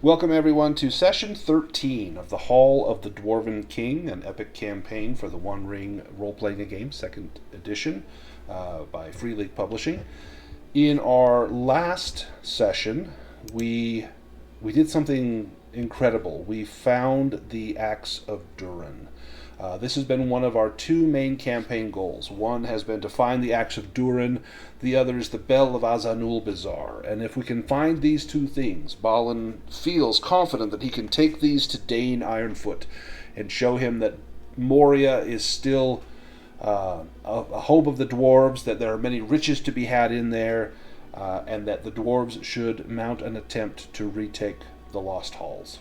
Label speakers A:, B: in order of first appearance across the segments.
A: Welcome everyone to session 13 of the Hall of the Dwarven King, an epic campaign for the One Ring Role-Playing Game, 2nd edition, by Free League Publishing. In our last session, we did something incredible. We found the Axe of Durin. This has been one of our two main campaign goals. One has been to find the Axe of Durin, the other is the Bell of Azanul Bizarre. And if we can find these two things, Balin feels confident that he can take these to Dane Ironfoot and show him that Moria is still a hope of the dwarves, that there are many riches to be had in there, and that the dwarves should mount an attempt to retake the Lost Halls.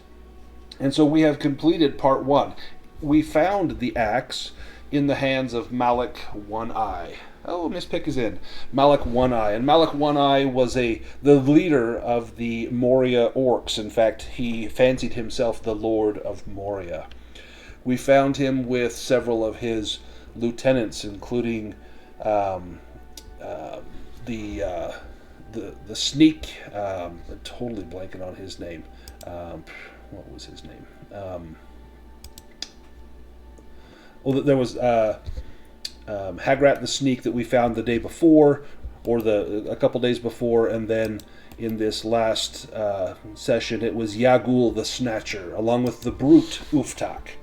A: And so we have completed part one. We found the axe in the hands of Malak One-Eye. Oh, Miss Pick is in. Malak One-Eye. And Malak One-Eye was the leader of the Moria orcs. In fact, he fancied himself the Lord of Moria. We found him with several of his lieutenants, including the sneak. I'm totally blanking on his name. What was his name? There was Hagrat the Sneak that we found the day before, or a couple days before, and then in this last session it was Yagul the Snatcher, along with the brute Uftak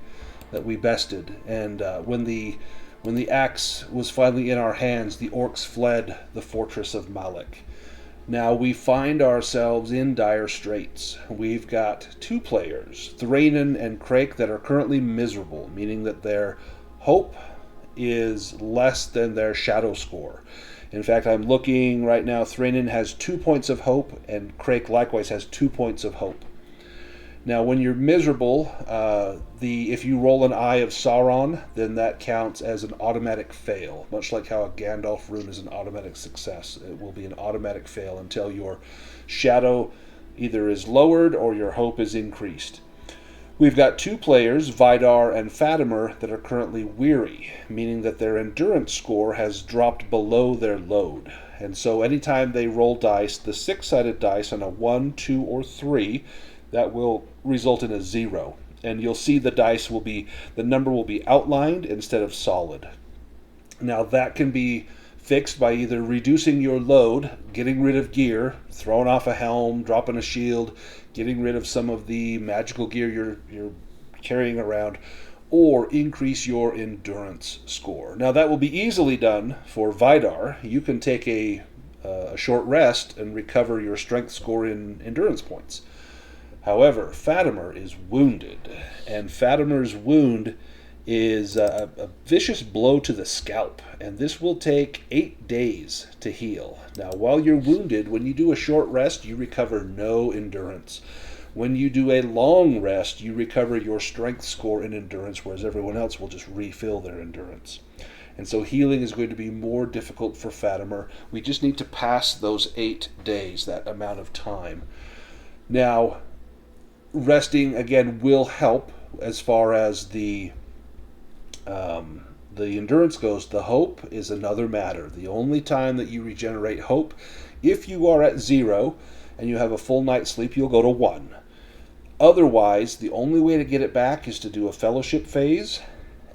A: that we bested. And when the axe was finally in our hands, the orcs fled the fortress of Malak. Now we find ourselves in dire straits. We've got two players, Thranin and Craic, that are currently miserable, meaning that their hope is less than their shadow score. In fact, I'm looking right now, Thranin has 2 points of hope, and Craic likewise has 2 points of hope. Now, when you're miserable, if you roll an Eye of Sauron, then that counts as an automatic fail. Much like how a Gandalf rune is an automatic success. It will be an automatic fail until your shadow either is lowered or your hope is increased. We've got two players, Vidar and Fatimer, that are currently weary, meaning that their endurance score has dropped below their load. And so anytime they roll dice, the 6-sided dice on a 1, 2, or 3, that will result in a 0. And you'll see the number will be outlined instead of solid. Now that can be fixed by either reducing your load, getting rid of gear, throwing off a helm, dropping a shield, getting rid of some of the magical gear you're carrying around, or increase your endurance score. Now that will be easily done for Vidar. You can take a short rest and recover your strength score in endurance points. However, Fatimer is wounded, and Fatimer's wound is a vicious blow to the scalp, and this will take 8 days to heal. Now, while you're wounded, when you do a short rest, you recover no endurance. When you do a long rest, you recover your strength score in endurance, whereas everyone else will just refill their endurance. And so healing is going to be more difficult for Fatimer. We just need to pass those 8 days, that amount of time. Now, resting, again, will help as far as the endurance goes. The hope is another matter. The only time that you regenerate hope, if you are at 0 and you have a full night's sleep, you'll go to 1. Otherwise, the only way to get it back is to do a fellowship phase,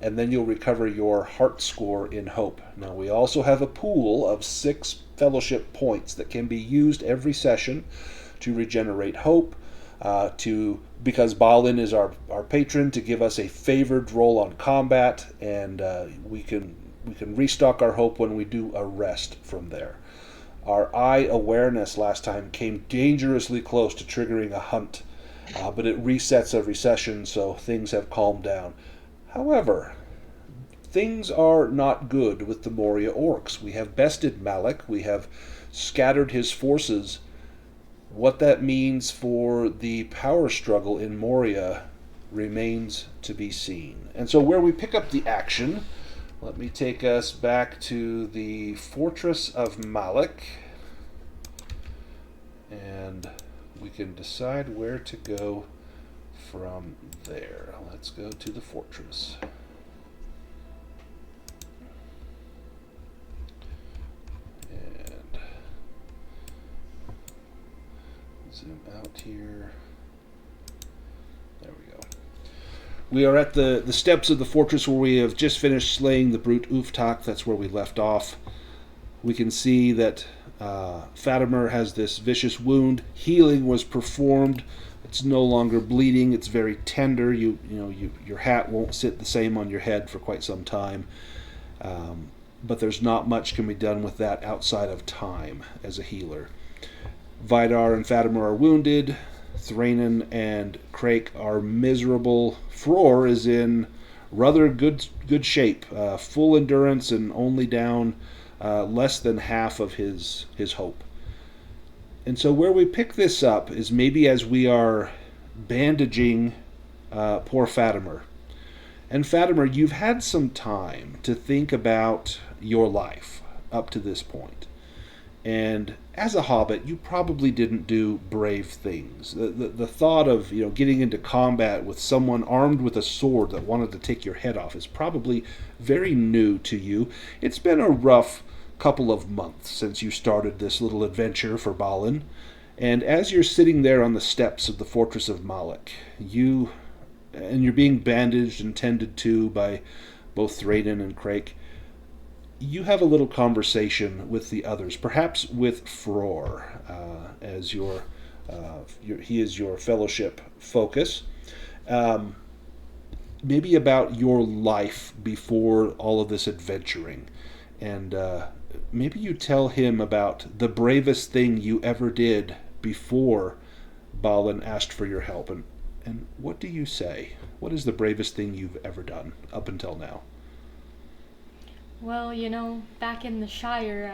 A: and then you'll recover your heart score in hope. Now, we also have a pool of 6 fellowship points that can be used every session to regenerate hope, because Balin is our patron, to give us a favored roll on combat, and we can restock our hope when we do a rest from there. Our eye awareness last time came dangerously close to triggering a hunt, but it resets every session, so things have calmed down. However, things are not good with the Moria orcs. We have bested Malak, we have scattered his forces. What that means for the power struggle in Moria remains to be seen. And so where we pick up the action, let me take us back to the Fortress of Malak, and we can decide where to go from there. Let's go to the fortress. Zoom out here. There we go. We are at the steps of the fortress where we have just finished slaying the brute Uftak. That's where we left off. We can see that Fatimer has this vicious wound. Healing was performed. It's no longer bleeding. It's very tender. Your hat won't sit the same on your head for quite some time. But there's not much can be done with that outside of time as a healer. Vidar and Fatimer are wounded. Thranin and Craic are miserable. Frór is in rather good shape, full endurance, and only down less than half of his hope. And so where we pick this up is maybe as we are bandaging poor Fatimer. And Fatimer, you've had some time to think about your life up to this point. And as a hobbit, you probably didn't do brave things. The thought of getting into combat with someone armed with a sword that wanted to take your head off is probably very new to you. It's been a rough couple of months since you started this little adventure for Balin. And as you're sitting there on the steps of the fortress of Malek, you're being bandaged and tended to by both Thranin and Craic, you have a little conversation with the others, perhaps with Frór, as he is your fellowship focus. Maybe about your life before all of this adventuring, and maybe you tell him about the bravest thing you ever did before Balin asked for your help. And what do you say? What is the bravest thing you've ever done up until now?
B: Well, back in the Shire,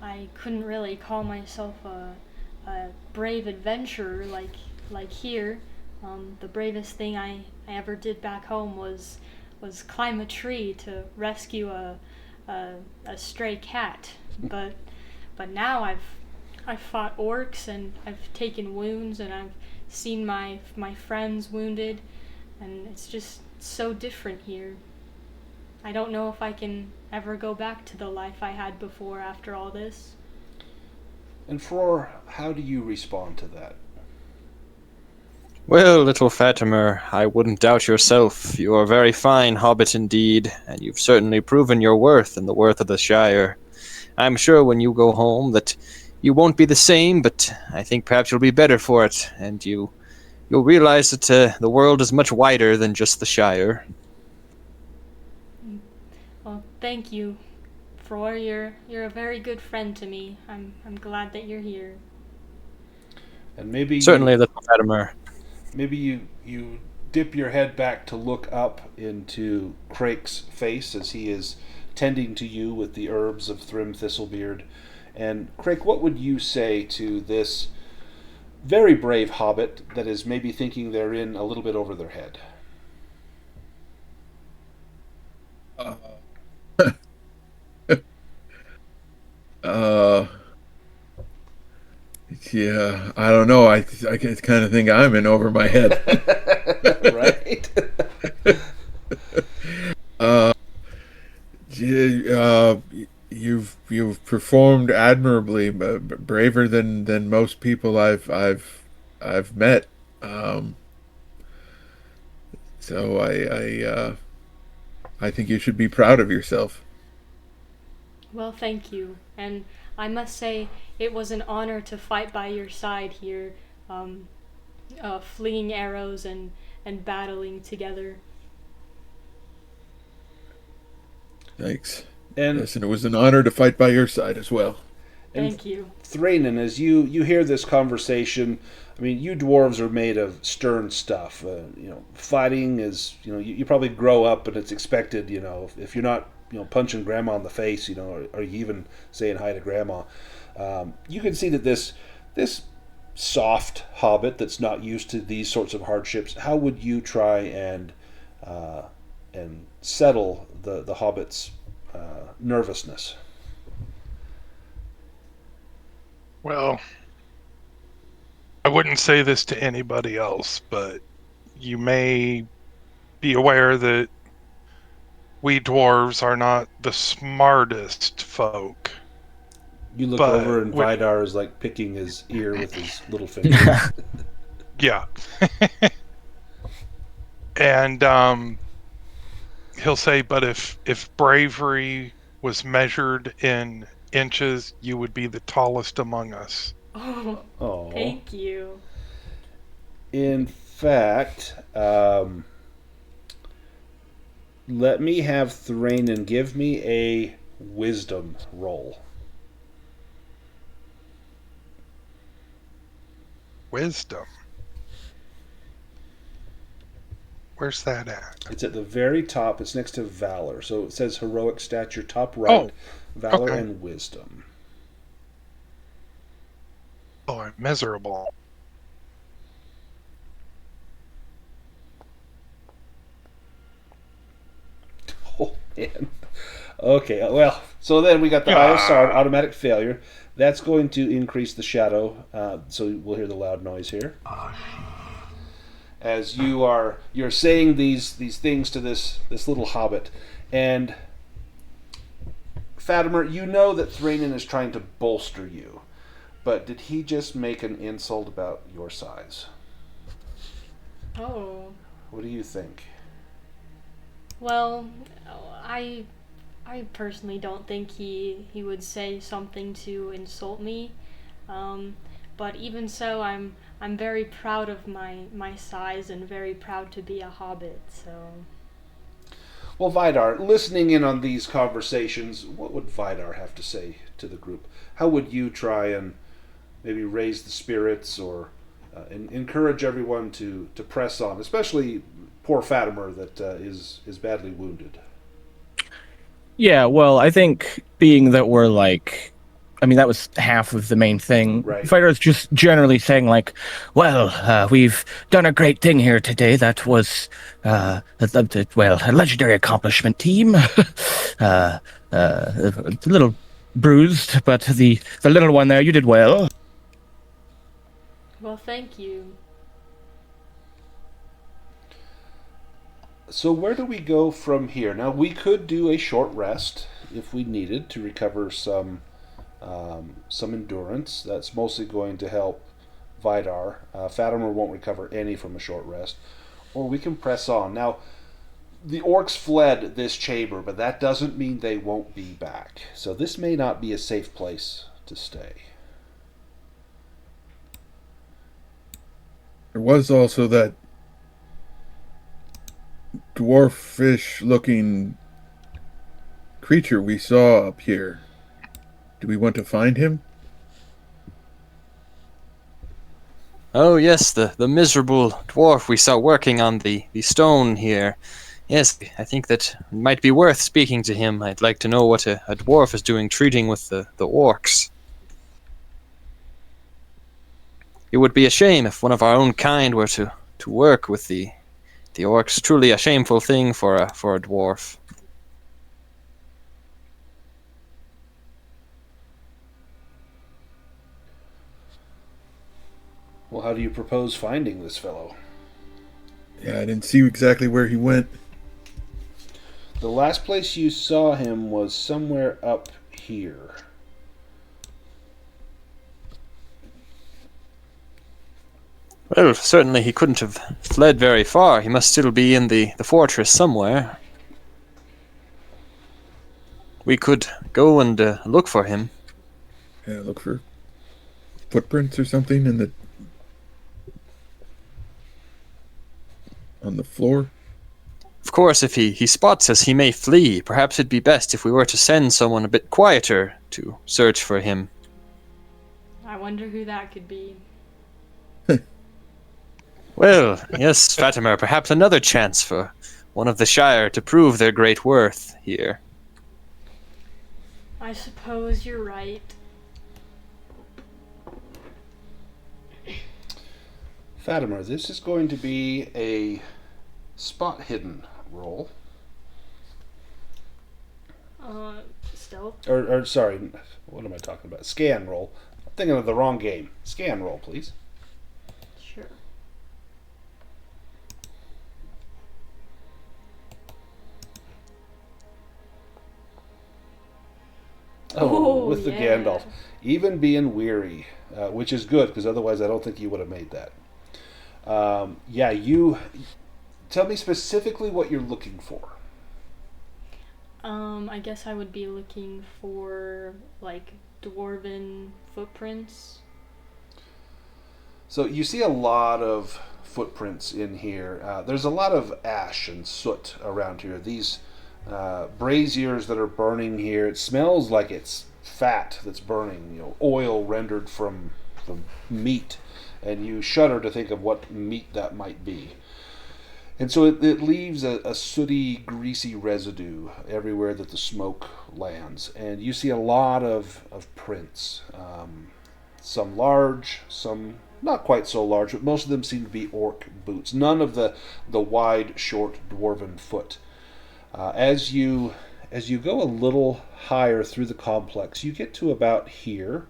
B: I couldn't really call myself a brave adventurer like here. The bravest thing I ever did back home was climb a tree to rescue a stray cat. But now I've fought orcs, and I've taken wounds, and I've seen my friends wounded, and it's just so different here. I don't know if I can ever go back to the life I had before after all this.
A: And Frór, how do you respond to that?
C: Well, little Fatimer, I wouldn't doubt yourself. You are a very fine hobbit indeed, and you've certainly proven your worth and the worth of the Shire. I'm sure when you go home that you won't be the same, but I think perhaps you'll be better for it, and you'll realize that the world is much wider than just the Shire.
B: Well, thank you, Frór. You're a very good friend to me. I'm glad that you're here.
A: And maybe
C: certainly, little Fatimer.
A: Maybe you dip your head back to look up into Craic's face as he is tending to you with the herbs of Thrym Thistlebeard. And Craic, what would you say to this very brave hobbit that is maybe thinking they're in a little bit over their head?
D: Yeah, I don't know. I kind of think I'm in over my head.
A: Right?
D: You've performed admirably, braver than most people I've met. So I think you should be proud of yourself.
B: Well, thank you. And I must say, it was an honor to fight by your side here, flinging arrows and battling together.
D: Thanks.
A: And
D: yes, and it was an honor to fight by your side as well.
B: Thank you.
A: Thranin, as you hear this conversation, I mean, you dwarves are made of stern stuff. Fighting is, you probably grow up and it's expected, if you're not, punching grandma in the face, or you even saying hi to grandma. You can see that this soft hobbit that's not used to these sorts of hardships, how would you try and settle the hobbit's nervousness?
E: Well, I wouldn't say this to anybody else, but you may be aware that we dwarves are not the smartest folk.
A: You look over and Vidar is like picking his ear with his little finger.
E: Yeah. And he'll say, but if bravery was measured in inches, you would be the tallest among us.
B: Oh,
A: Oh.
B: thank you.
A: In fact, let me have Thranin give me a wisdom roll.
E: Wisdom. Where's that at?
A: It's at the very top. It's next to valor. So it says heroic stature, top right. Valor
E: okay.
A: and wisdom.
E: Oh, I'm miserable.
A: Oh, man. Okay, well, so then we got the Eye of Sauron, automatic failure. That's going to increase the shadow, so we'll hear the loud noise here. As you're saying these things to this little hobbit, and Fatimer, you know that Thranin is trying to bolster you, but did he just make an insult about your size?
B: Oh.
A: What do you think?
B: Well, I personally don't think he would say something to insult me. But even so, I'm very proud of my size and very proud to be a hobbit. So.
A: Well, Vidar, listening in on these conversations, what would Vidar have to say to the group? How would you try and maybe raise the spirits or encourage everyone to press on, especially poor Fatimer that is badly wounded?
F: Yeah, well, I think being that we're that was half of the main thing.
A: Right.
F: Fighter's just generally saying we've done a great thing here today. That was, a legendary accomplishment, team. A little bruised, but the little one there, you did well.
B: Well, thank you.
A: So where do we go from here? Now, we could do a short rest if we needed to recover some endurance. That's mostly going to help Vidar. Fatimer won't recover any from a short rest. Or we can press on. Now, the orcs fled this chamber, but that doesn't mean they won't be back. So this may not be a safe place to stay.
D: There was also that dwarfish-looking creature we saw up here. Do we want to find him?
C: Oh yes, the miserable dwarf we saw working on the stone here. Yes, I think that it might be worth speaking to him. I'd like to know what a dwarf is doing treating with the orcs. It would be a shame if one of our own kind were to work with the orcs. Truly a shameful thing for a dwarf.
A: Well, how do you propose finding this fellow?
D: Yeah, I didn't see exactly where he went.
A: The last place you saw him was somewhere up here.
C: Well, certainly he couldn't have fled very far. He must still be in the fortress somewhere. We could go and look for him.
D: Yeah, look for footprints or something on the floor.
C: Of course, if he spots us, he may flee. Perhaps it'd be best if we were to send someone a bit quieter to search for him.
B: I wonder who that could be.
C: Well, yes, Fatimer, perhaps another chance for one of the Shire to prove their great worth here.
B: I suppose you're right.
A: Fatimer, this is going to be a spot hidden roll.
B: Stealth?
A: Or sorry, what am I talking about? Scan roll. I'm thinking of the wrong game. Scan roll, please.
B: Sure.
A: Oh, with the
B: yeah.
A: Gandalf. Even being weary, which is good, because otherwise I don't think you would have made that. tell me specifically what you're looking for.
B: I guess I would be looking for, like, Dwarven footprints.
A: So you see a lot of footprints in here. There's a lot of ash and soot around here. These braziers that are burning here, it smells like it's fat that's burning, oil rendered from meat, and you shudder to think of what meat that might be. And so it leaves a sooty, greasy residue everywhere that the smoke lands. And you see a lot of prints. Some large, some not quite so large, but most of them seem to be orc boots. None of the wide, short dwarven foot. As you go a little higher through the complex, you get to about here.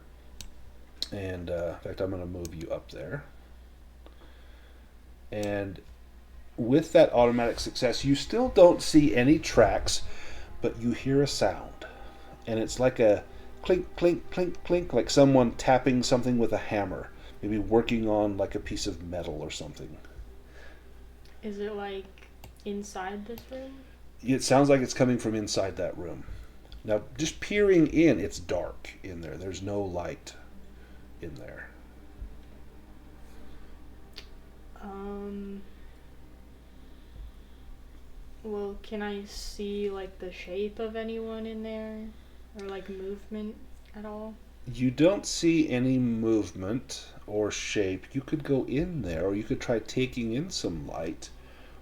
A: And in fact, I'm going to move you up there. And with that automatic success, you still don't see any tracks, but you hear a sound. And it's like a clink, clink, clink, clink, like someone tapping something with a hammer, maybe working on like a piece of metal or something.
B: Is it, like, inside this room?
A: It sounds like it's coming from inside that room. Now, just peering in, it's dark in there. There's no light in there.
B: Well, can I see, like, the shape of anyone in there? Or, like, movement at all?
A: You don't see any movement or shape. You could go in there, or you could try taking in some light,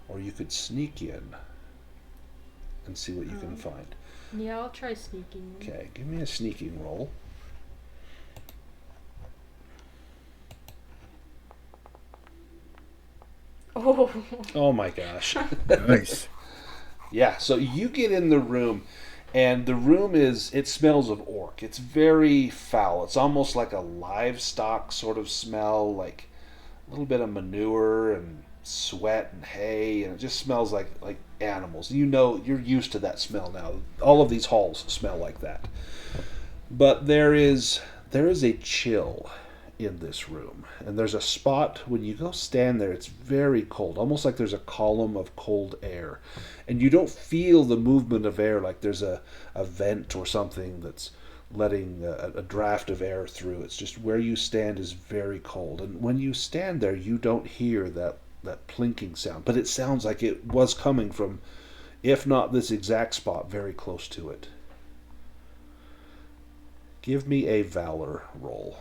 A: or you could sneak in and see what you can find.
B: Yeah, I'll try sneaking in.
A: Okay, give me a sneaking roll. Oh my gosh.
D: Nice.
A: Yeah, so you get in the room, and the room it smells of orc. It's very foul. It's almost like a livestock sort of smell, like a little bit of manure and sweat and hay, and it just smells like animals. You're used to that smell now. All of these halls smell like that. But there is a chill in this room, and there's a spot when you go stand there, it's very cold, almost like there's a column of cold air, and you don't feel the movement of air like there's a vent or something that's letting a draft of air through. It's just where you stand is very cold, and when you stand there you don't hear that plinking sound, but it sounds like it was coming from, if not this exact spot, very close to it. Give me a valor roll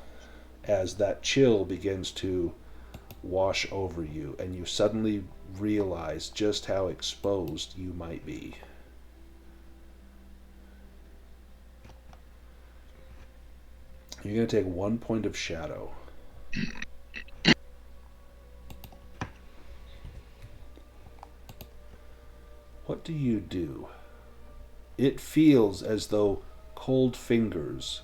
A: as that chill begins to wash over you, and you suddenly realize just how exposed you might be. You're going to take 1 point of shadow. What do you do? It feels as though cold fingers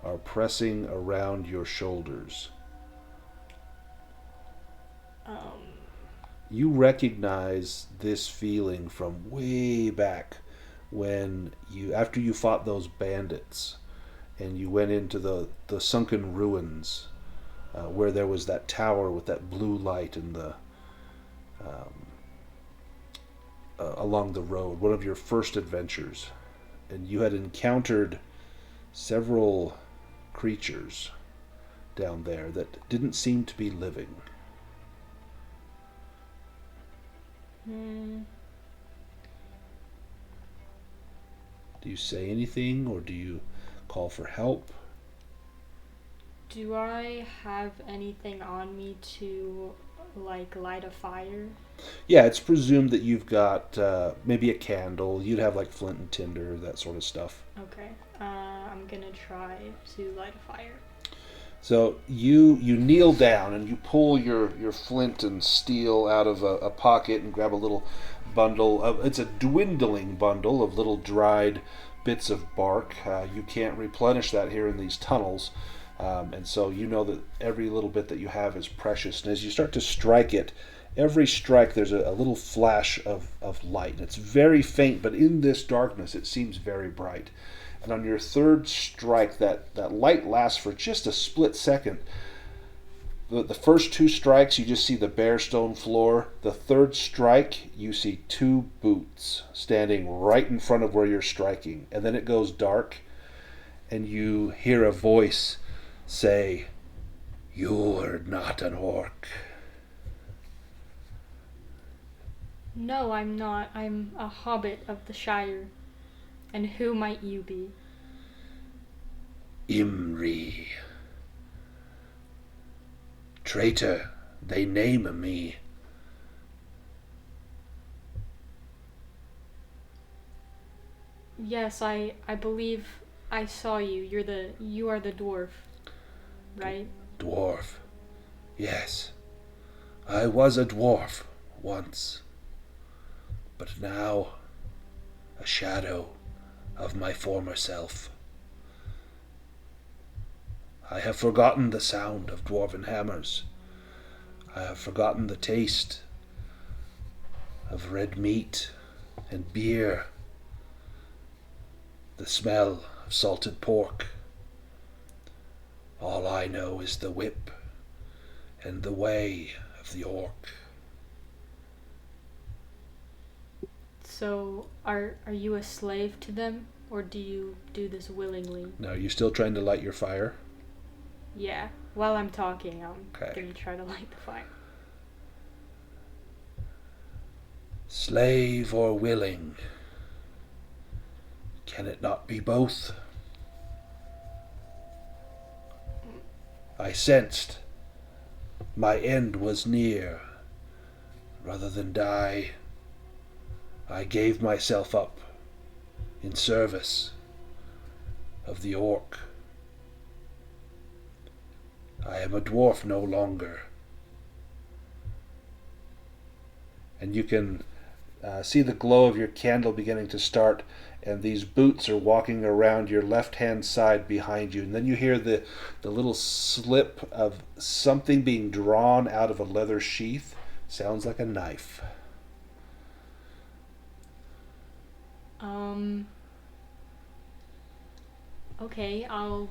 A: are pressing around your shoulders. You recognize this feeling from way back when after you fought those bandits and you went into the sunken ruins where there was that tower with that blue light and the along the road, one of your first adventures, and you had encountered several creatures down there that didn't seem to be living. Do you say anything, or do you call for help?
B: Do I have anything on me to, like, light a fire?
A: Yeah, it's presumed that you've got maybe a candle. You'd have like flint and tinder, that sort of stuff.
B: Okay. I'm gonna try to light a fire.
A: So you kneel down and you pull your flint and steel out of a pocket and grab a little bundle of, it's a dwindling bundle of little dried bits of bark. You can't replenish that here in these tunnels. And so you know that every little bit that you have is precious. And as you start to strike it, every strike there's a little flash of light. And it's very faint, but in this darkness it seems very bright. And on your third strike, that light lasts for just a split second. the first 2 strikes, you just see the bare stone floor. The 3rd strike, you see 2 boots standing right in front of where you're striking. And then it goes dark, and you hear a voice say, "You're not an orc."
B: No, I'm not. I'm a hobbit of the Shire. And who might you be?
A: Imri. Traitor, they name me.
B: Yes, I believe I saw you. You are the dwarf, right?
A: Dwarf. Yes. I was a dwarf once. But now a shadow of my former self. I have forgotten the sound of dwarven hammers. I have forgotten the taste of red meat and beer, the smell of salted pork. All I know is the whip and the way of the orc.
B: So, are you a slave to them, or do you do this willingly?
A: Now, are you still trying to light your fire?
B: Yeah, while I'm talking, I'm
A: Okay.
B: gonna try to light the fire.
A: Slave or willing? Can it not be both? I sensed my end was near. Rather than die, I gave myself up in service of the orc. I am a dwarf no longer. And you can see the glow of your candle beginning to start, and these boots are walking around your left-hand side behind you. And then you hear the little slip of something being drawn out of a leather sheath. Sounds like a knife.
B: Okay, I'll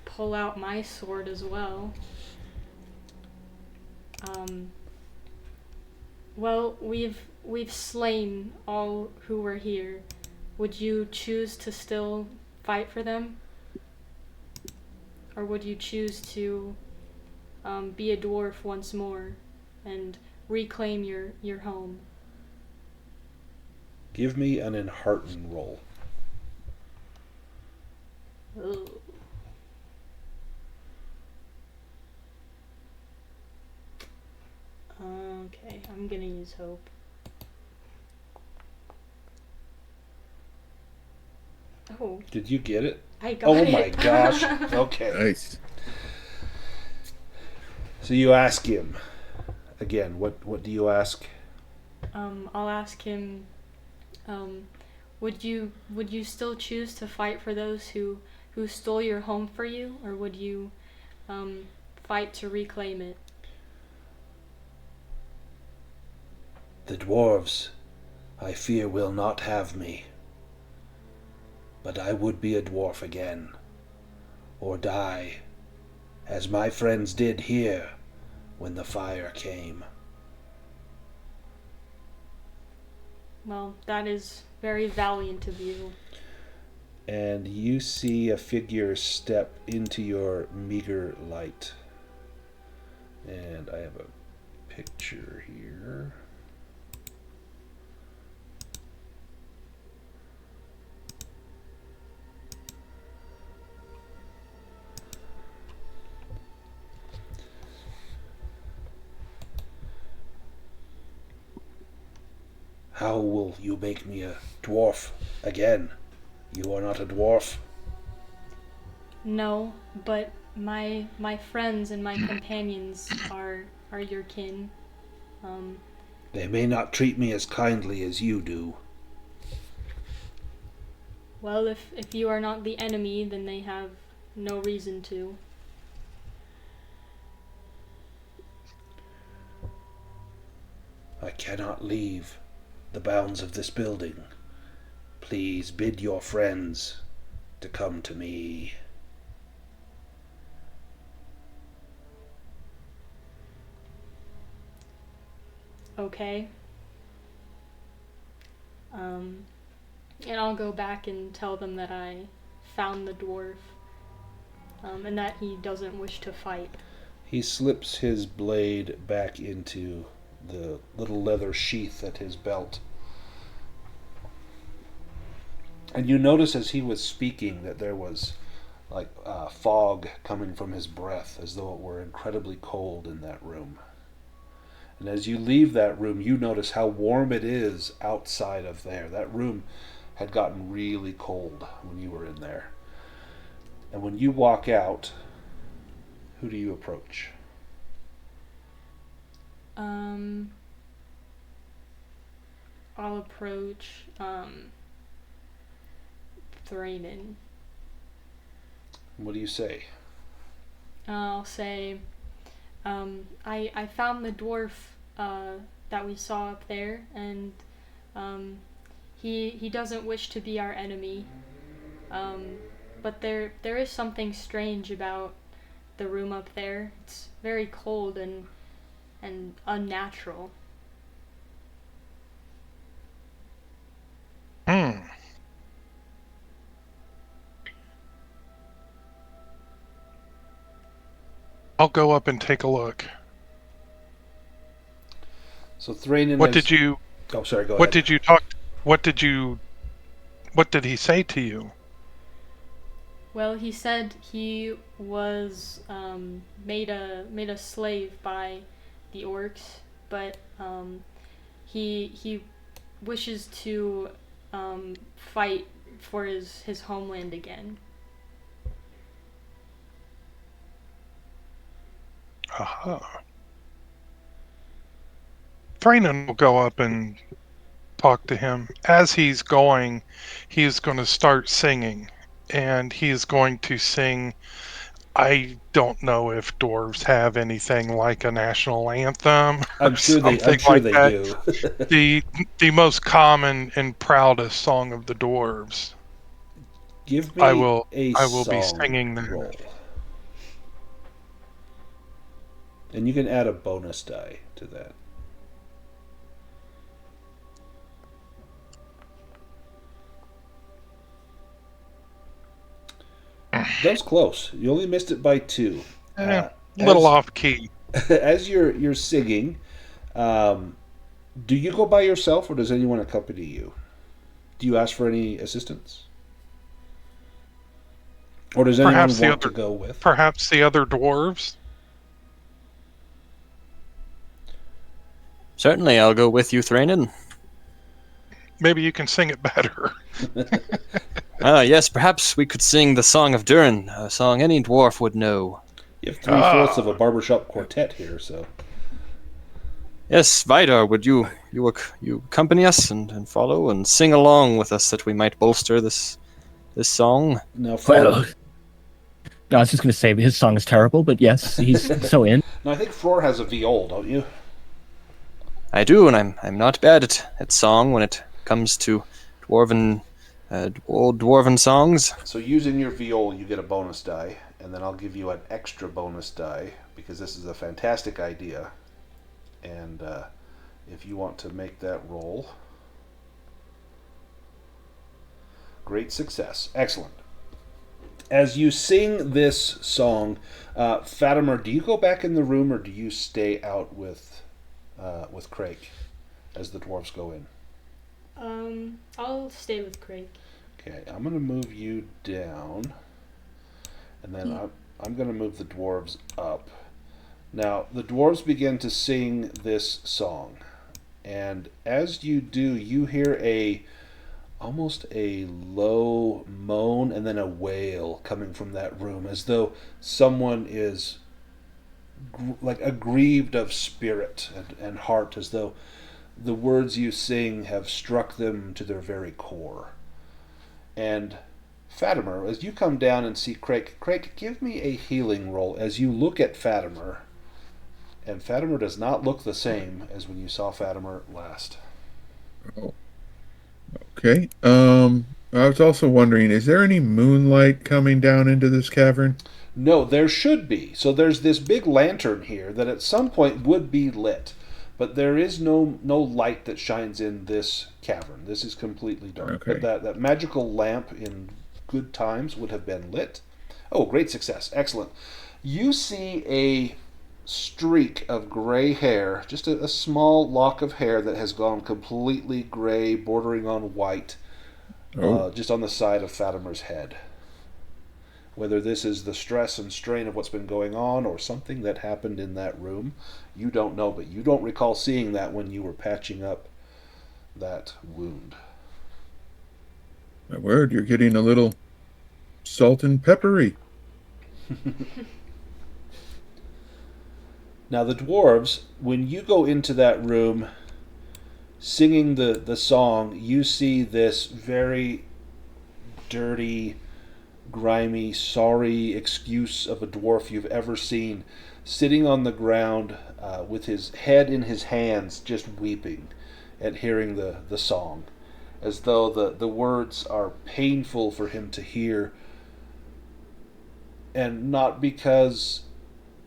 B: pull out my sword as well. Well, we've slain all who were here. Would you choose to still fight for them? Or would you choose to be a dwarf once more and reclaim your home?
A: Give me an enhearten roll.
B: Ugh. Okay, I'm gonna use hope. Oh,
A: Did you get it?
B: I got
A: Oh
B: it.
A: my gosh. Okay.
D: Nice.
A: So you ask him again. What do you ask?
B: I'll ask him. Would you still choose to fight for those who stole your home for you, or would you fight to reclaim it?
A: The dwarves, I fear, will not have me. But I would be a dwarf again, or die, as my friends did here when the fire came.
B: Well, that is very valiant of you.
A: And you see a figure step into your meager light. And I have a picture here. How will you make me a dwarf again? You are not a dwarf.
B: No, but my friends and my companions are your kin.
A: They may not treat me as kindly as you do.
B: Well, if you are not the enemy, then they have no reason to.
A: I cannot leave the bounds of this building. Please bid your friends to come to me.
B: okay. And I'll go back and tell them that I found the dwarf, and that he doesn't wish to fight.
A: He slips his blade back into the little leather sheath at his belt. And you notice as he was speaking that there was like fog coming from his breath, as though it were incredibly cold in that room. And as you leave that room, you notice how warm it is outside of there. That room had gotten really cold when you were in there. And when you walk out, who do you approach?
B: I'll approach Thranin.
A: What do you say?
B: I'll say, I found the dwarf that we saw up there, and he doesn't wish to be our enemy. But there is something strange about the room up there. It's very cold and unnatural.
E: I'll go up and take a look.
A: So Thranin.
E: What did you?
A: Oh, sorry. Go ahead.
E: What did you talk? What did he say to you?
B: Well, he said he was made a slave by the orcs, but he wishes to fight for his homeland again.
E: Aha. Thranin will go up and talk to him. As he's going to start singing. And he's going to sing, I don't know if dwarves have anything like a national anthem.
A: I'm sure they do.
E: the most common and proudest song of the dwarves.
A: Give me
E: I will
A: be
E: singing that.
A: Roll. And you can add a bonus die to that. That was close. You only missed it by 2.
E: A little off key.
A: As you're singing, do you go by yourself or does anyone accompany you? Do you ask for any assistance? Or does anyone want to go with?
E: Perhaps the other dwarves?
C: Certainly, I'll go with you, Thranin.
E: Maybe you can sing it better.
C: Yes, perhaps we could sing the Song of Durin, a song any dwarf would know.
A: You have 3/4 of a barbershop quartet here, so...
C: Yes, Vidar, would you accompany us and follow and sing along with us that we might bolster this song?
A: No,
F: Well, no, I was just going to say his song is terrible, but yes, he's so in.
A: No, I think Frór has a viol, don't you?
C: I do, and I'm not bad at song when it comes to dwarven, old dwarven songs.
A: So using your viol, you get a bonus die, and then I'll give you an extra bonus die, because this is a fantastic idea. And if you want to make that roll... Great success. Excellent. As you sing this song, Fatimer, do you go back in the room, or do you stay out with Craic as the dwarves go in?
B: I'll stay with Craic.
A: Okay, I'm going to move you down, and then I'm going to move the dwarves up. Now, the dwarves begin to sing this song, and as you do, you hear almost a low moan and then a wail coming from that room, as though someone is like aggrieved of spirit and heart, as though the words you sing have struck them to their very core. And Fatimer, as you come down and see Craic, give me a healing roll as you look at Fatimer. And Fatimer does not look the same as when you saw Fatimer last.
D: Oh. Okay. I was also wondering, is there any moonlight coming down into this cavern?
A: No, there should be. So there's this big lantern here that at some point would be lit. but there is no light that shines in this cavern. This is completely dark.
D: Okay.
A: But that magical lamp in good times would have been lit. Oh, great success. Excellent. You see a streak of gray hair, just a small lock of hair that has gone completely gray, bordering on white, just on the side of Fatimer's head. Whether this is the stress and strain of what's been going on or something that happened in that room, you don't know, but you don't recall seeing that when you were patching up that wound.
D: My word, you're getting a little salt and peppery.
A: Now the dwarves, when you go into that room singing the song, you see this very dirty, grimy, sorry excuse of a dwarf you've ever seen, sitting on the ground with his head in his hands, just weeping at hearing the song, as though the words are painful for him to hear, and not because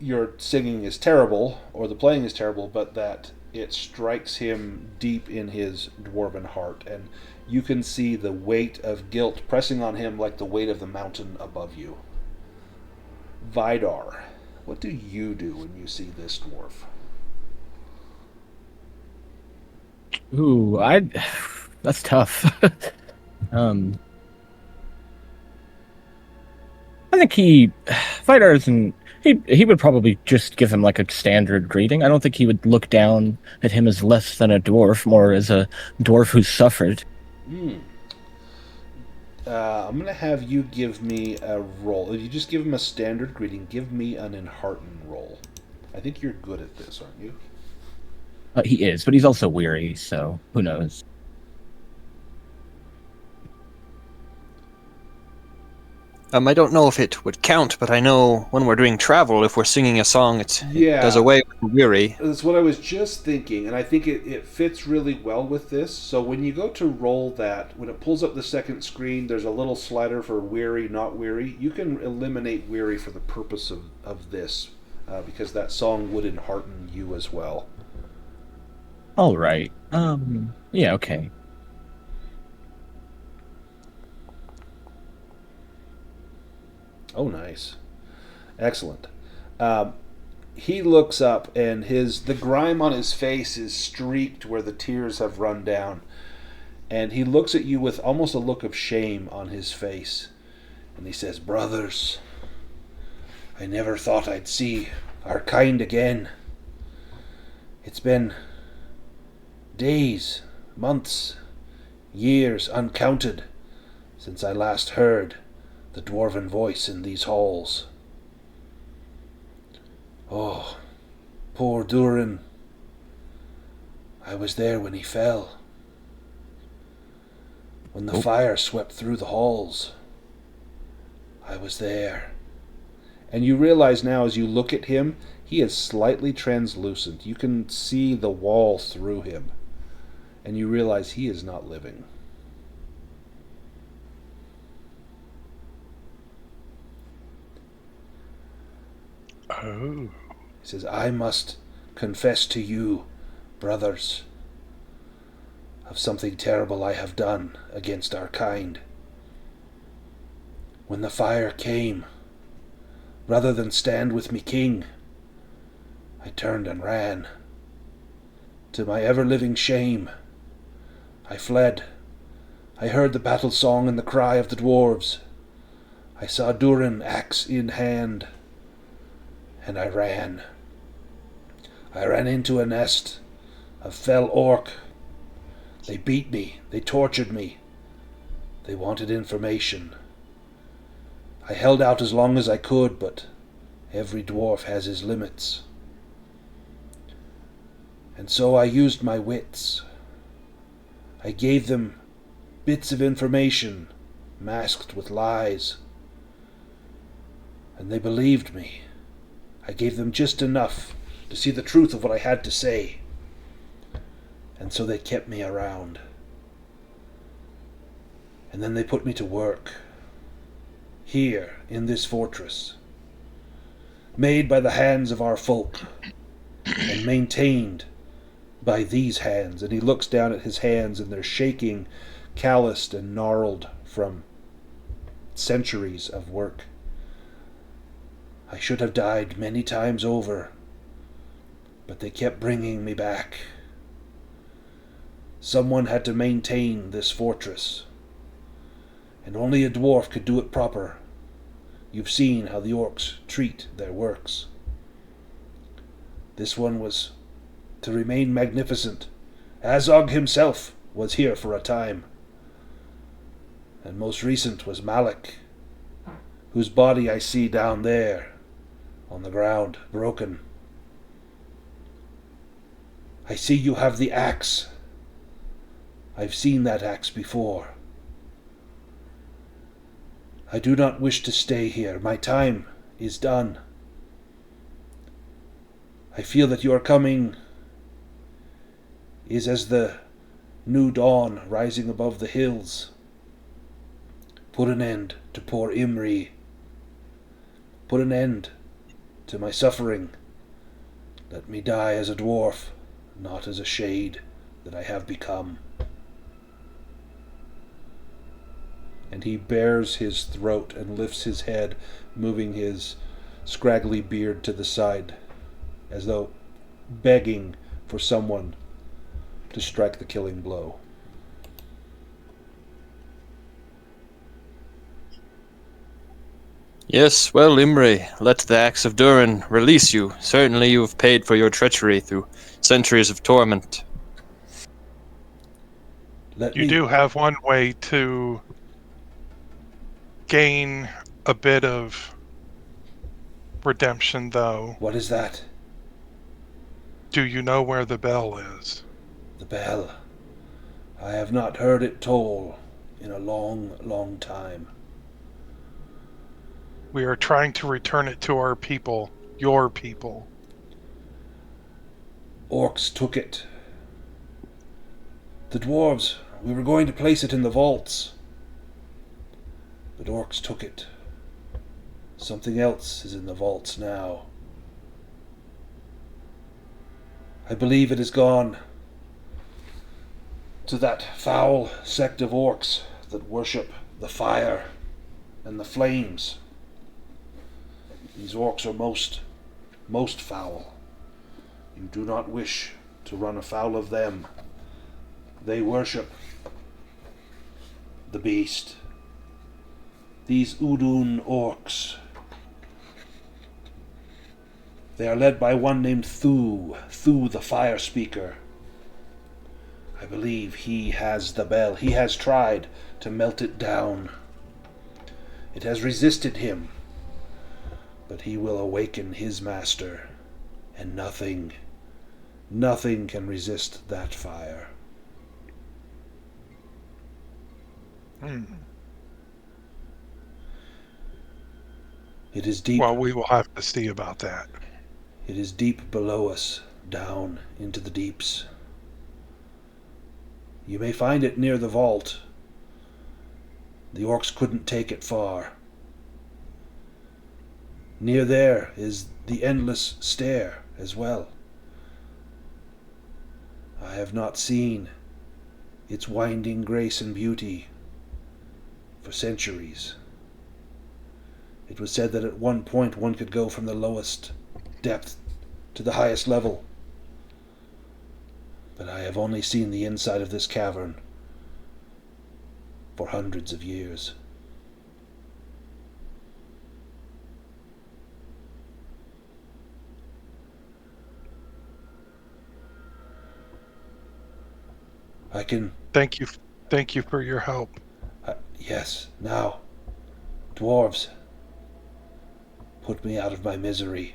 A: your singing is terrible or the playing is terrible, but that it strikes him deep in his dwarven heart, and you can see the weight of guilt pressing on him like the weight of the mountain above you. Vidar, what do you do when you see this dwarf?
F: Ooh, that's tough. I think Vidar isn't. He would probably just give him like a standard greeting. I don't think he would look down at him as less than a dwarf, more as a dwarf who's suffered.
A: I'm going to have you give me a roll. If you just give him a standard greeting, give me an enhearten roll. I think you're good at this, aren't you?
F: He is, but he's also weary, so who knows?
C: I don't know if it would count, but I know when we're doing travel, if we're singing a song, it does away with weary.
A: That's what I was just thinking, and I think it fits really well with this. So when you go to roll that, when it pulls up the second screen, there's a little slider for weary, not weary. You can eliminate weary for the purpose of this, because that song would enhearten you as well.
F: All right. Yeah, okay.
A: Oh, nice. Excellent. He looks up, and the grime on his face is streaked where the tears have run down. And he looks at you with almost a look of shame on his face. And he says, "Brothers, I never thought I'd see our kind again. It's been days, months, years uncounted since I last heard the dwarven voice in these halls. Oh, poor Durin. I was there when he fell. When the fire swept through the halls. I was there." And you realize now as you look at him, he is slightly translucent. You can see the wall through him. And you realize he is not living.
E: Oh.
A: He says, "I must confess to you, brothers, of something terrible I have done against our kind. When the fire came, rather than stand with me king, I turned and ran. To my ever-living shame, I fled. I heard the battle song and the cry of the dwarves. I saw Durin, axe in hand, and I ran. I ran into a nest of fell orc. They beat me. They tortured me. They wanted information. I held out as long as I could, but every dwarf has his limits. And so I used my wits. I gave them bits of information masked with lies. And they believed me. I gave them just enough to see the truth of what I had to say. And so they kept me around. And then they put me to work. Here, in this fortress. Made by the hands of our folk. And maintained by these hands. And he looks down at his hands, and they're shaking, calloused and gnarled from centuries of work. I should have died many times over, but they kept bringing me back. Someone had to maintain this fortress, and only a dwarf could do it proper. You've seen how the orcs treat their works. This one was to remain magnificent. Azog himself was here for a time. And most recent was Malik, whose body I see down there on the ground, broken. I see you have the axe. I've seen that axe before. I do not wish to stay here. My time is done. I feel that your coming is as the new dawn rising above the hills. Put an end to poor Imri. Put an end to my suffering. Let me die as a dwarf, not as a shade that I have become. And he bares his throat and lifts his head, moving his scraggly beard to the side, as though begging for someone to strike the killing blow.
C: Yes, well, Imri, let the axe of Durin release you. Certainly you have paid for your treachery through centuries of torment.
E: You do have one way to gain a bit of redemption, though.
A: What is that?
E: Do you know where the bell is?
A: The bell. I have not heard it toll in a long, long time.
E: We are trying to return it to our people, your people.
A: Orcs took it. The dwarves, we were going to place it in the vaults. But orcs took it. Something else is in the vaults now. I believe it is gone to that foul sect of orcs that worship the fire and the flames. These orcs are most foul. You do not wish to run afoul of them. They worship the beast. These Udun orcs. They are led by one named Thu the Fire Speaker. I believe he has the bell. He has tried to melt it down. It has resisted him. But he will awaken his master, and nothing can resist that fire. It is deep.
E: Well, we will have to see about that.
A: It is deep below us, down into the deeps. You may find it near the vault. The orcs couldn't take it far. Near there is the endless stair as well. I have not seen its winding grace and beauty for centuries. It was said that at one point one could go from the lowest depth to the highest level. But I have only seen the inside of this cavern for hundreds of years. I can...
E: Thank you for your help.
A: Yes, now, dwarves, put me out of my misery.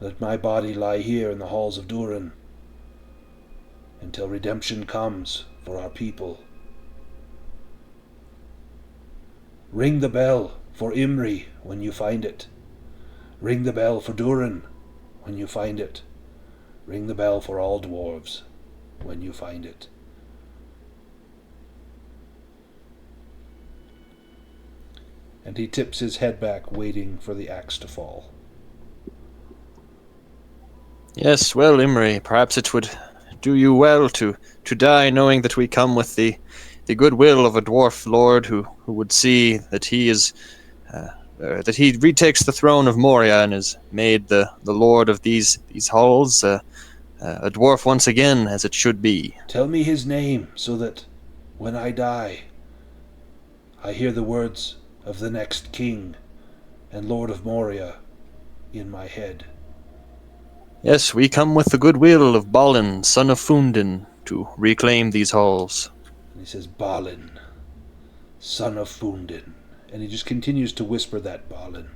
A: Let my body lie here in the halls of Durin until redemption comes for our people. Ring the bell for Imri when you find it. Ring the bell for Durin when you find it. Ring the bell for all dwarves when you find it. And he tips his head back, waiting for the axe to fall.
C: Yes, well, Imri, perhaps it would do you well to die knowing that we come with the goodwill of a dwarf lord who would see that he is that he retakes the throne of Moria and is made the lord of these halls, a dwarf once again, as it should be.
A: Tell me his name, so that when I die, I hear the words of the next king and Lord of Moria in my head.
C: Yes, we come with the goodwill of Balin, son of Fundin, to reclaim these halls.
A: And he says, Balin, son of Fundin. And he just continues to whisper that, Balin,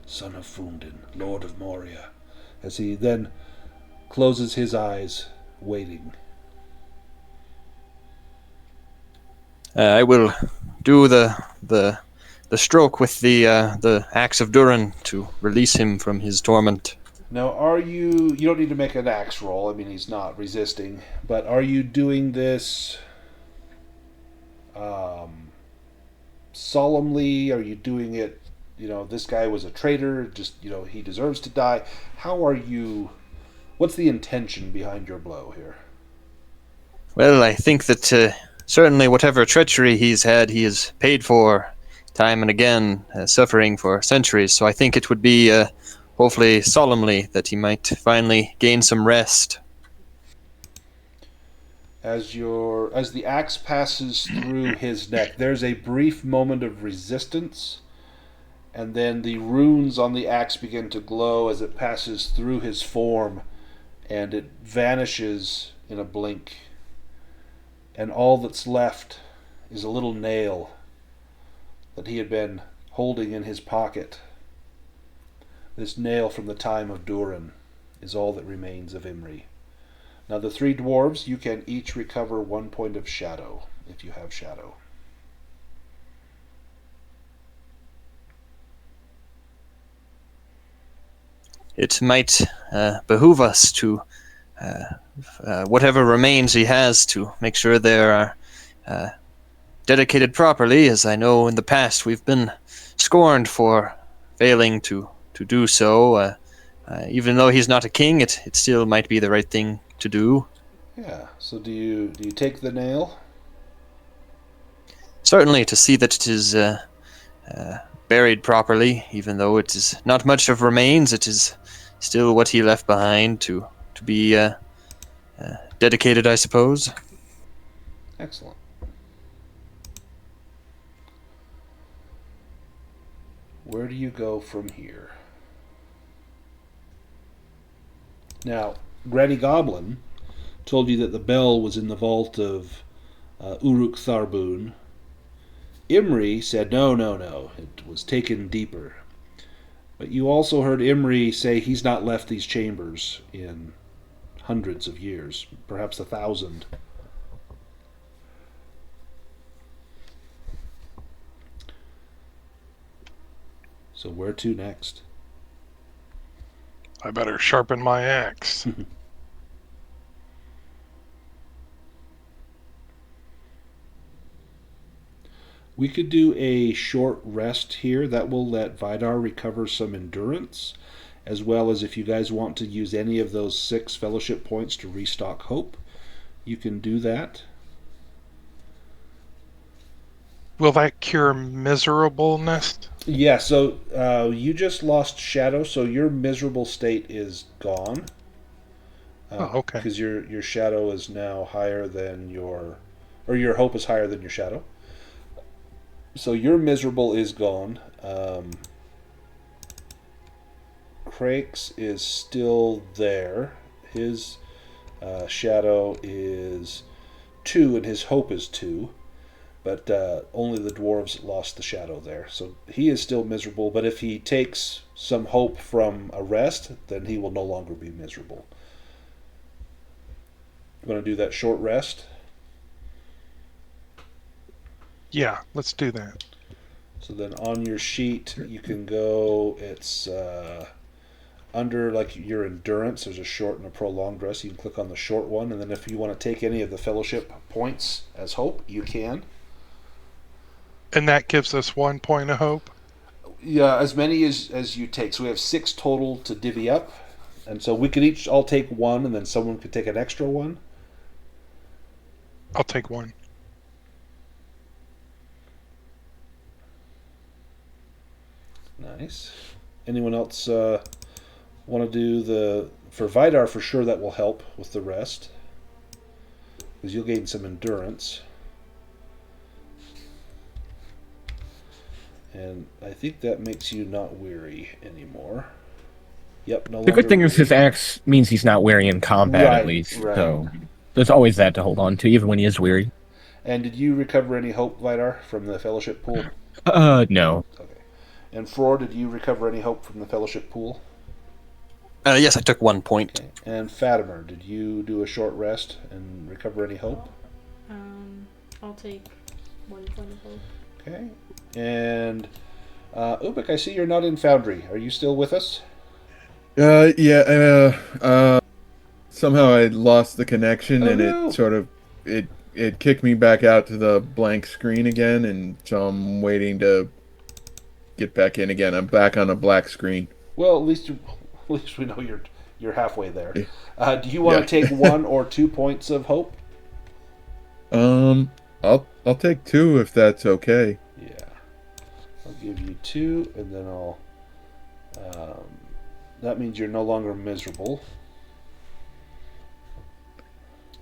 A: son of Fundin, Lord of Moria, as he then closes his eyes, waiting.
C: I will do the stroke with the axe of Durin to release him from his torment.
A: Now, are you don't need to make an axe roll, I mean, he's not resisting, but are you doing this solemnly? Are you doing it, this guy was a traitor, just, he deserves to die? What's the intention behind your blow here?
C: Well, I think that certainly whatever treachery he's had, he has paid for time and again, suffering for centuries, so I think it would be hopefully solemnly that he might finally gain some rest.
A: As the axe passes through his neck, there's a brief moment of resistance, and then the runes on the axe begin to glow as it passes through his form, and it vanishes in a blink. And all that's left is a little nail that he had been holding in his pocket. This nail from the time of Durin is all that remains of Imri. Now the three dwarves, you can each recover 1 point of shadow, if you have shadow.
C: It might behoove us to, whatever remains he has, to make sure they are dedicated properly, as I know in the past we've been scorned for failing to do so. Even though he's not a king, it still might be the right thing to do.
A: Yeah, so do you take the nail?
C: Certainly, to see that it is buried properly, even though it is not much of remains, it is still what he left behind to be dedicated, I suppose.
A: Excellent. Where do you go from here? Now, Granny Goblin told you that the bell was in the vault of Uruktharbun. Imri said, no, it was taken deeper. But you also heard Imri say he's not left these chambers in hundreds of years, perhaps 1,000. So where to next?
E: I better sharpen my axe.
A: We could do a short rest here. That will let Vidar recover some endurance, as well as if you guys want to use any of those 6 fellowship points to restock hope, you can do that.
E: Will that cure miserableness?
A: Yeah, so you just lost shadow, so your miserable state is gone.
E: Okay.
A: Because your shadow is now higher than your hope is higher than your shadow. So your miserable is gone. Craic's is still there. His shadow is 2 and his hope is 2. But only the dwarves lost the shadow there. So he is still miserable, but if he takes some hope from a rest, then he will no longer be miserable. You want to do that short rest?
E: Yeah, let's do that.
A: So then on your sheet, you can go, it's under like your endurance, there's a short and a prolonged rest. You can click on the short one, and then if you want to take any of the fellowship points as hope, you can.
E: And that gives us 1 point of hope?
A: Yeah, as many as you take. So we have 6 total to divvy up. And so we could each all take one, and then someone could take an extra one.
E: I'll take one.
A: Nice. Anyone else want to do for Vidar? For sure, that will help with the rest, because you'll gain some endurance. And I think that makes you not weary anymore. Yep, no
F: The good
A: longer
F: thing is
A: weary.
F: his axe means he's not weary in combat,
A: Right,
F: at least.
A: right.
F: So there's always that to hold on to, even when he is weary.
A: And did you recover any hope, Vidar, from the fellowship pool?
F: No.
A: Okay. And Frór, did you recover any hope from the fellowship pool?
C: Yes, I took 1 point.
A: Okay. And Fatimer, did you do a short rest and recover any hope?
B: I'll take 1 point of hope.
A: Okay. And Ubik, I see you're not in Foundry. Are you still with us?
D: Yeah. Somehow I lost the connection, and
A: no.
D: it sort of it kicked me back out to the blank screen again, and so I'm waiting to get back in again. I'm back on a black screen.
A: Well, at least we know you're halfway there. Do you want to take 1 or 2 points of hope?
D: I'll take 2 if that's okay.
A: Yeah. I'll give you 2, and then I'll. That means you're no longer miserable.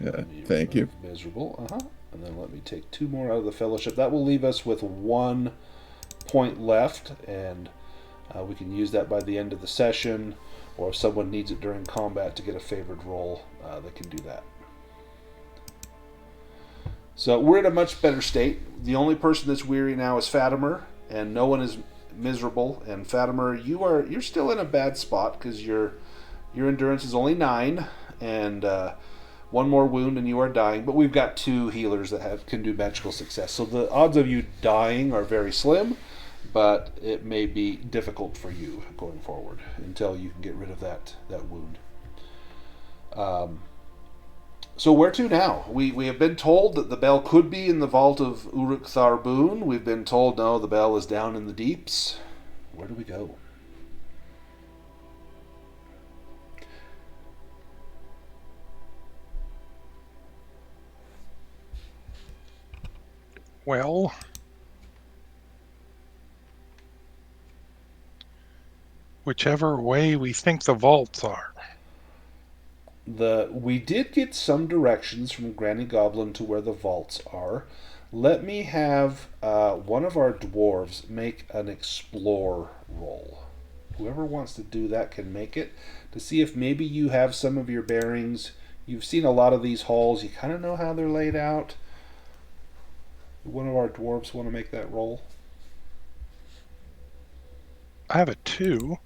D: Yeah, thank you.
A: Miserable, And then let me take 2 more out of the fellowship. That will leave us with 1 point left, and we can use that by the end of the session, or if someone needs it during combat to get a favored roll, they can do that. So we're in a much better state. The only person that's weary now is Fatimer, and no one is miserable. And Fatimer, you're still in a bad spot because your endurance is only 9, and 1 more wound and you are dying. But we've got 2 healers that can do magical success. So the odds of you dying are very slim, but it may be difficult for you going forward until you can get rid of that wound. So where to now? We have been told that the bell could be in the Vault of Uruktharbun. We've been told, no, the bell is down in the deeps. Where do we go?
E: Well, whichever way we think the vaults are.
A: We did get some directions from Granny Goblin to where the vaults are. Let me have one of our dwarves make an explore roll. Whoever wants to do that can make it, to see if maybe you have some of your bearings. You've seen a lot of these halls. You kind of know how they're laid out. One of our dwarves want to make that roll?
E: I have a 2.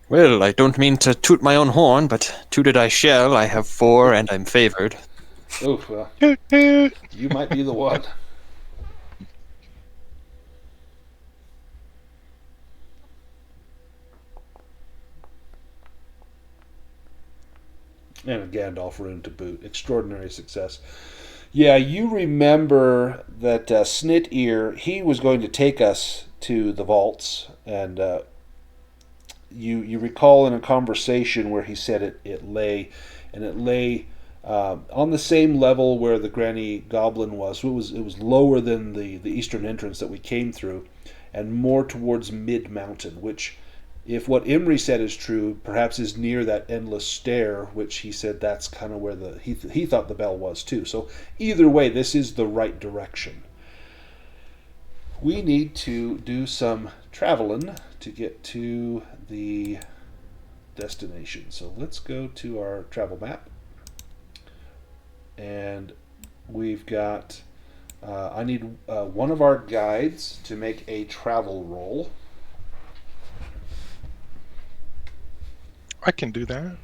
C: Well, I don't mean to toot my own horn, but tooted I shall. I have 4, and I'm favored.
A: Oh, well,
E: Toot, toot.
A: you might be the one. And a Gandalf rune to boot. Extraordinary success. Yeah, you remember that Snit Ear, he was going to take us to the vaults, and you recall in a conversation where he said it lay on the same level where the Granny Goblin was. So it was lower than the eastern entrance that we came through, and more towards mid-mountain, which, if what Imri said is true, perhaps is near that endless stair, which he said that's kind of where he thought the bell was too. So either way, this is the right direction. We need to do some traveling to get to the destination. So let's go to our travel map. And we've got, I need one of our guides to make a travel roll.
E: I can do that.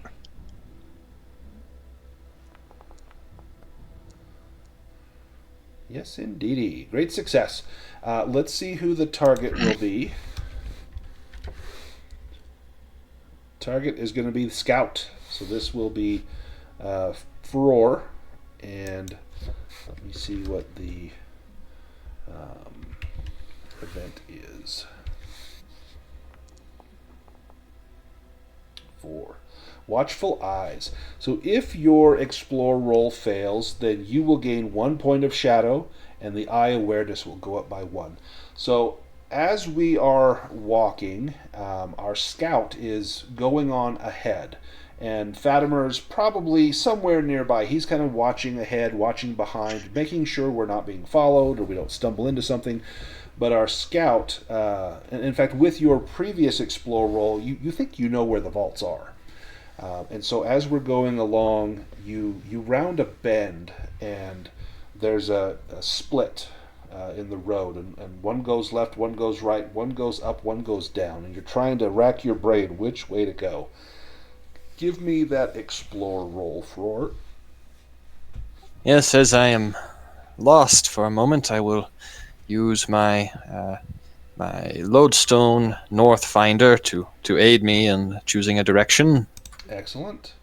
A: Yes, indeedy. Great success. Let's see who the target will be. Target is going to be the scout. So this will be Frór. And let me see what the event is. 4. Watchful eyes. So if your explore roll fails, then you will gain 1 point of shadow, and the eye awareness will go up by 1. So as we are walking, our scout is going on ahead, and Fatimer is probably somewhere nearby. He's kind of watching ahead, watching behind, making sure we're not being followed or we don't stumble into something. But our scout, and in fact, with your previous explore roll, you think you know where the vaults are. And so as we're going along, you round a bend, and there's a split in the road, and one goes left, one goes right, one goes up, one goes down, and you're trying to rack your brain which way to go. Give me that explore roll, Frór.
C: Yes, as I am lost for a moment, I will use my my lodestone north finder to aid me in choosing a direction.
A: Excellent.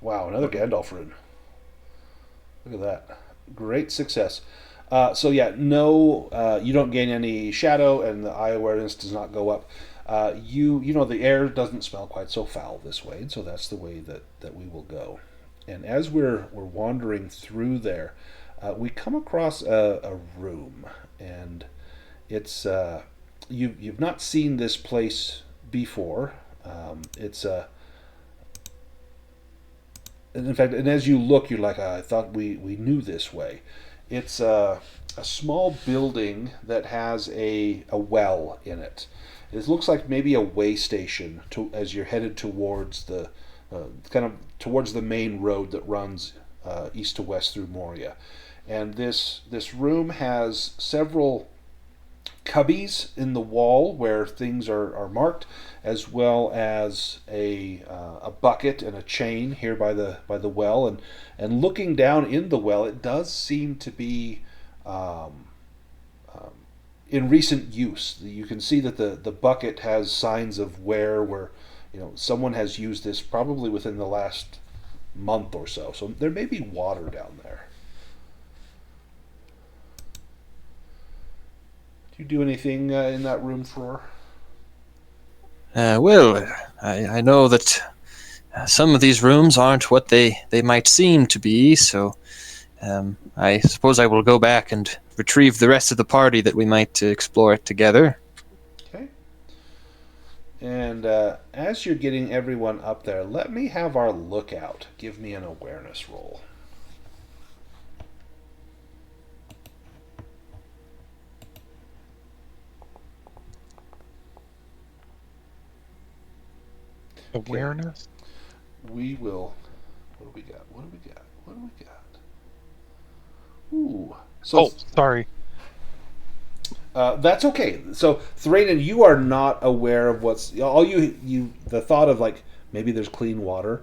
A: Wow, another Gandalf rune. Look at that. Great success. So yeah, no, you don't gain any shadow, and the eye awareness does not go up. You know the air doesn't smell quite so foul this way, and so that's the way that we will go. And as we're wandering through there, we come across a room, and it's you've not seen this place before. It's in fact, and as you look, you're like, I thought we knew this way. It's a small building that has a well in it. It looks like maybe a way station as you're headed towards the kind of towards the main road that runs east to west through Moria. And this room has several cubbies in the wall where things are marked, as well as a bucket and a chain here by the well. And looking down in the well, it does seem to be in recent use. You can see that the bucket has signs of wear, where someone has used this probably within the last month or so. So there may be water down there. Do you do anything in that room, Frór?
C: Well, I know that some of these rooms aren't what they might seem to be, so I suppose I will go back and retrieve the rest of the party that we might explore it together.
A: Okay. And as you're getting everyone up there, let me have our lookout give me an awareness roll.
E: Awareness?
A: We will. What do we got? What do we got? What do we got? Ooh. So,
E: sorry.
A: That's okay. So, Thranin, you are not aware of what's all you. The thought of like maybe there's clean water.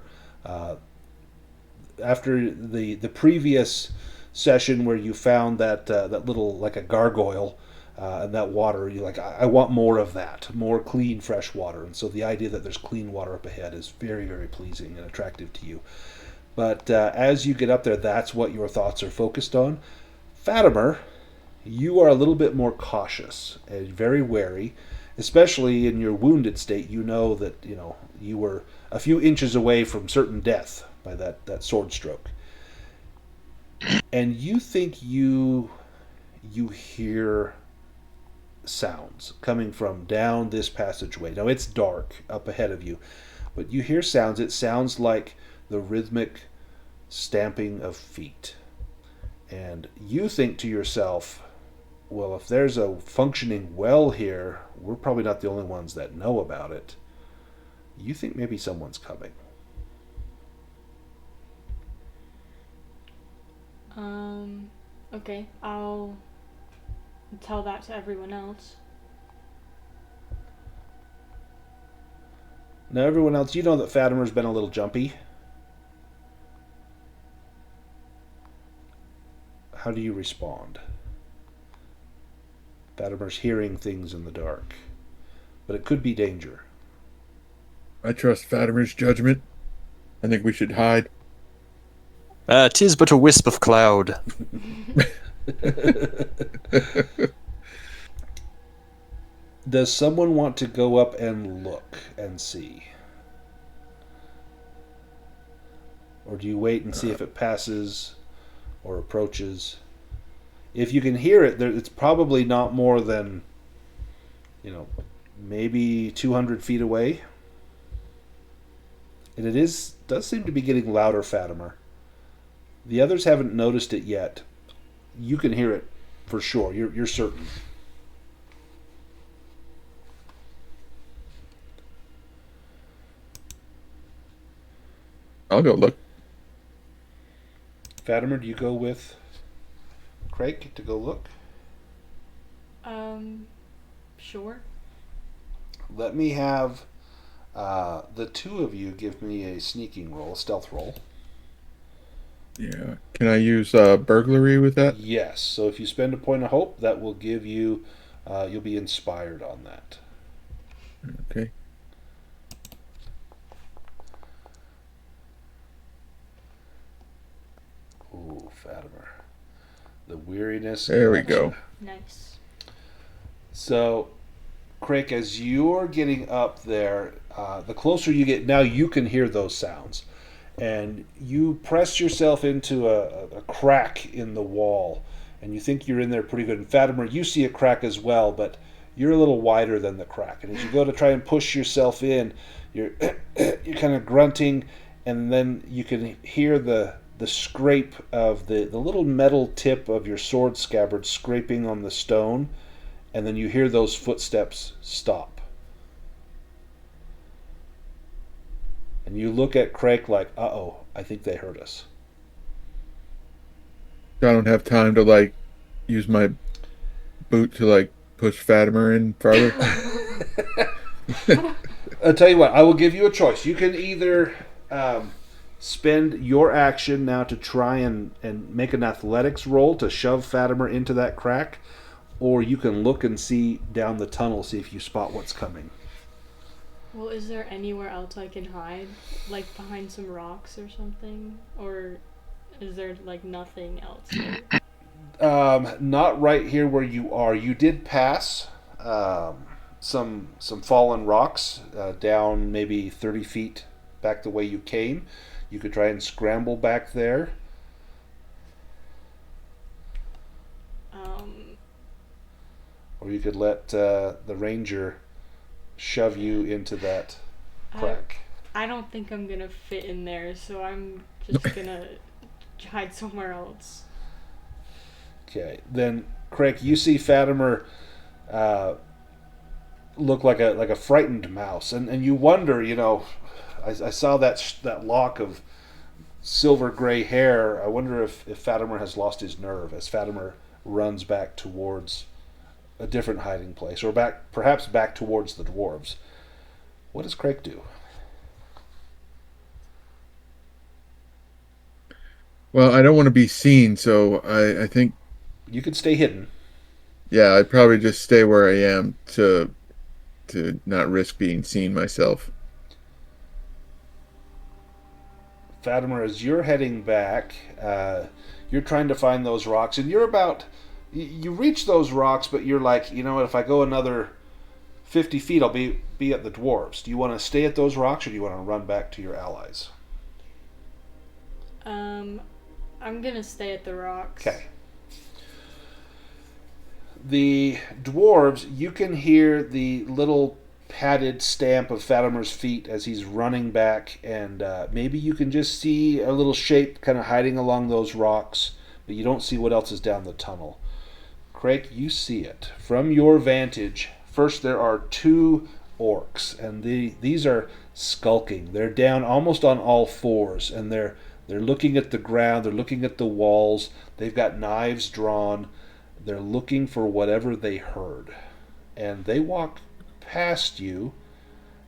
A: After the previous session where you found that little like a gargoyle. And that water, you're like, I want more of that, more clean, fresh water. And so the idea that there's clean water up ahead is very, very pleasing and attractive to you. But as you get up there, that's what your thoughts are focused on. Fatimer, you are a little bit more cautious and very wary, especially in your wounded state. You know that you were a few inches away from certain death by that sword stroke, and you think you hear sounds coming from down this passageway. Now it's dark up ahead of you, but you hear sounds. It sounds like the rhythmic stamping of feet. And you think to yourself, well, if there's a functioning well here, we're probably not the only ones that know about it. You think maybe someone's coming.
B: Okay, I'll tell that to everyone else.
A: Now, everyone else, you know that Fatimer's been a little jumpy. How do you respond? Fatimer's hearing things in the dark, but it could be danger.
D: I trust Fatimer's judgment. I think we should hide.
C: 'Tis but a wisp of cloud.
A: Does someone want to go up and look and see? Or do you wait and see if it passes or approaches? If you can hear it, it's probably not more than, maybe 200 feet away. And it does seem to be getting louder, Fatimer. The others haven't noticed it yet. You can hear it for sure. You're certain.
D: I'll go look.
A: Fatimer, do you go with Craic to go look?
B: Sure.
A: Let me have the two of you give me a sneaking roll, a stealth roll.
D: Yeah. Can I use burglary with that?
A: Yes. So if you spend a point of hope, that will give you, you'll be inspired on that.
D: Okay.
A: Ooh, Fatimer. The weariness.
D: There we go.
B: Nice.
A: So, Craic, as you're getting up there, the closer you get, now you can hear those sounds. And you press yourself into a crack in the wall, and you think you're in there pretty good. And Fatimer, you see a crack as well, but you're a little wider than the crack. And as you go to try and push yourself in, you're kind of grunting, and then you can hear the scrape of the little metal tip of your sword scabbard scraping on the stone, and then you hear those footsteps stop. And you look at Craic like, uh-oh, I think they heard us.
D: I don't have time to, use my boot to, push Fatimer in farther.
A: I'll tell you what, I will give you a choice. You can either spend your action now to try and make an athletics roll to shove Fatimer into that crack, or you can look and see down the tunnel, see if you spot what's coming.
B: Well, is there anywhere else I can hide? Like behind some rocks or something? Or is there, nothing else there?
A: Not right here where you are. You did pass some fallen rocks down maybe 30 feet back the way you came. You could try and scramble back there. Or you could let the ranger shove you into that crack.
B: I don't think I'm gonna fit in there, so I'm just gonna hide somewhere else.
A: Okay, then Craic, you see Fatimer look like a frightened mouse, and you wonder, I saw that lock of silver gray hair. I wonder if Fatimer has lost his nerve as Fatimer runs back towards a different hiding place, or perhaps back towards the dwarves. What does Craic do?
D: Well, I don't want to be seen, so I think...
A: You could stay hidden.
D: Yeah, I'd probably just stay where I am to not risk being seen myself.
A: Fatimer, as you're heading back, you're trying to find those rocks, and you reach those rocks, but you're like, if I go another 50 feet, I'll be at the dwarves. Do you want to stay at those rocks, or do you want to run back to your allies?
B: I'm gonna stay at the rocks.
A: Okay. The dwarves, you can hear the little padded stamp of Fatimer's feet as he's running back, and maybe you can just see a little shape kind of hiding along those rocks, but you don't see what else is down the tunnel. Craic, you see it. From your vantage, first there are two orcs, and these are skulking. They're down almost on all fours, and they're looking at the ground, they're looking at the walls, they've got knives drawn, they're looking for whatever they heard. And they walk past you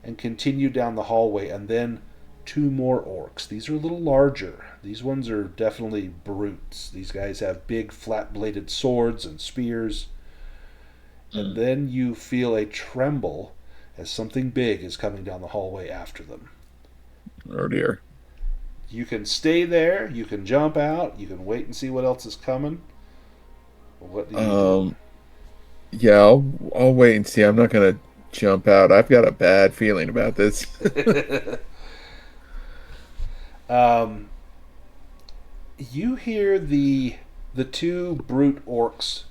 A: and continue down the hallway, and then two more orcs. These are a little larger. These ones are definitely brutes. These guys have big flat-bladed swords and spears. And then you feel a tremble as something big is coming down the hallway after them.
D: Oh dear.
A: You can stay there. You can jump out. You can wait and see what else is coming. What do you do?
D: Yeah, I'll wait and see. I'm not gonna jump out. I've got a bad feeling about this.
A: You hear the two brute orcs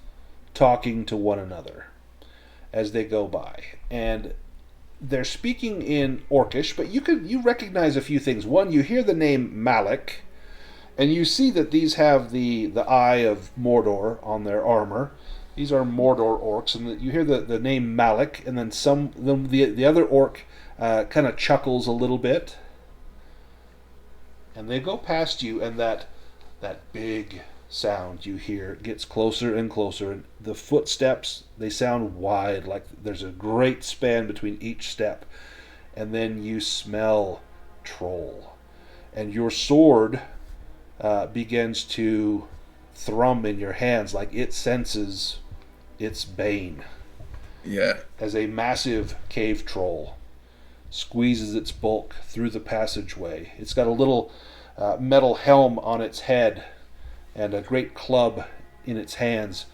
A: talking to one another as they go by, and they're speaking in Orcish, but you recognize a few things. One, you hear the name Malik, and you see that these have the eye of Mordor on their armor. These are Mordor orcs, and you hear the name Malik, and then the other orc kind of chuckles a little bit, and they go past you, and that big sound you hear gets closer and closer, and the footsteps, they sound wide, like there's a great span between each step, and then you smell troll, and your sword begins to thrum in your hands like it senses its bane.
D: Yeah.
A: As a massive cave troll squeezes its bulk through the passageway. It's got a little metal helm on its head and a great club in its hands.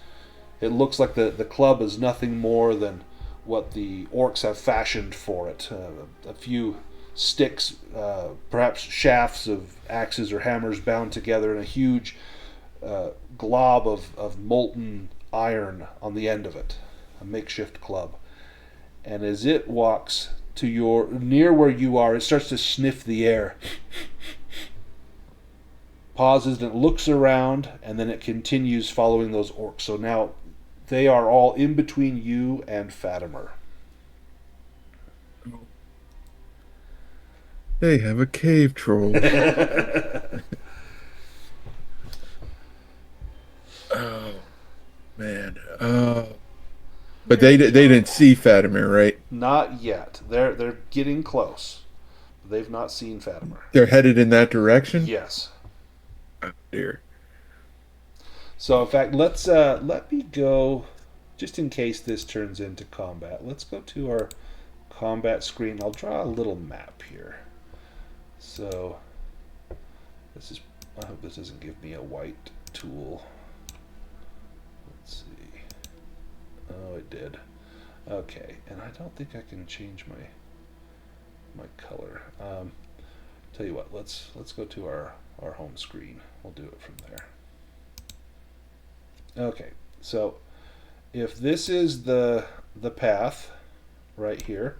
A: It looks like the club is nothing more than what the orcs have fashioned for it. A few sticks, perhaps shafts of axes or hammers bound together, and a huge glob of molten iron on the end of it, a makeshift club. And as it walks to near where you are, it starts to sniff the air, pauses, and it looks around, and then it continues following those orcs. So now they are all in between you and Fatimer.
D: They have a cave troll. Oh man. But they didn't see Fatimer, right?
A: Not yet. They're getting close. They've not seen Fatimer.
D: They're headed in that direction?
A: Yes.
D: Oh dear.
A: So in fact, let me go, just in case this turns into combat. Let's go to our combat screen. I'll draw a little map here. So I hope this doesn't give me a white tool. Let's see. Oh, it did. Okay, and I don't think I can change my color. Tell you what, let's go to our home screen. We'll do it from there. Okay, so if this is the path right here,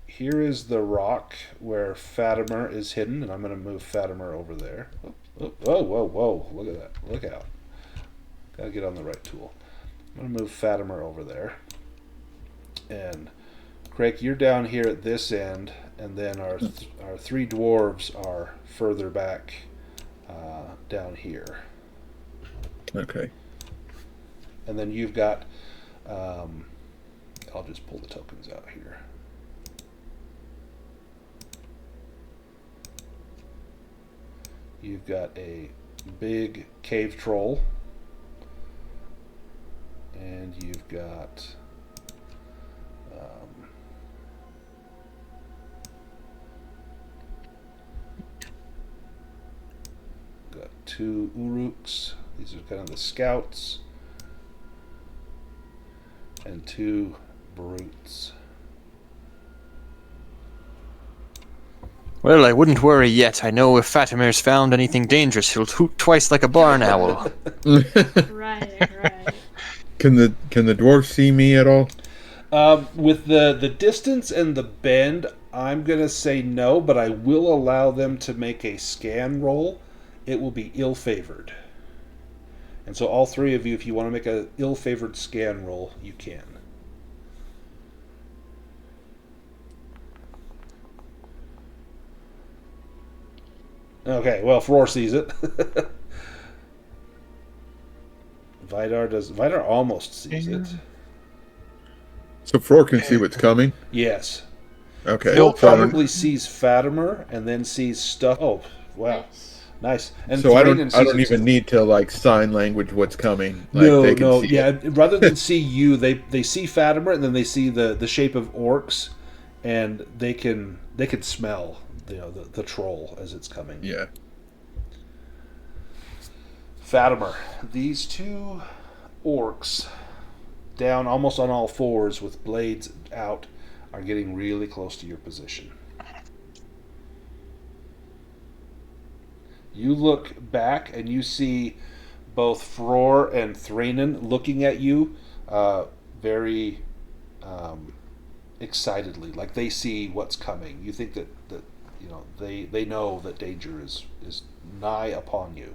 A: here is the rock where Fatimer is hidden, and I'm going to move Fatimer over there. Whoa, look at that. Look out. Got to get on the right tool. I'm going to move Fatimer over there. And Craic, you're down here at this end, and then our three dwarves are further back down here.
D: Okay.
A: And then you've got, I'll just pull the tokens out here. You've got a big cave troll, and you've got two Uruks. These are kind of the scouts, and two brutes.
C: Well, I wouldn't worry yet. I know if Fatimer's found anything dangerous, he'll hoot twice like a barn owl.
B: Right.
D: Can the dwarves see me at all?
A: With the distance and the bend, I'm gonna say no, but I will allow them to make a scan roll. It will be ill-favored. And so all three of you, if you want to make an ill-favored scan roll, you can. Okay, well, Frór sees it. Vidar almost sees it.
D: So Frór can see what's coming?
A: Yes.
D: Okay.
A: He'll probably sees Fatimer and then sees stuff. Oh, wow. Nice. And
D: so I
A: Thranin
D: don't even need to like sign language what's coming. Like,
A: no,
D: they can see
A: yeah.
D: it.
A: Rather than see you, they see Fatimer, and then they see the shape of orcs, and they can smell the troll as it's coming.
D: Yeah.
A: Fatimer, these two orcs, down almost on all fours with blades out, are getting really close to your position. You look back and you see both Frór and Thranin looking at you very excitedly, like they see what's coming. You think that they know that danger is nigh upon you.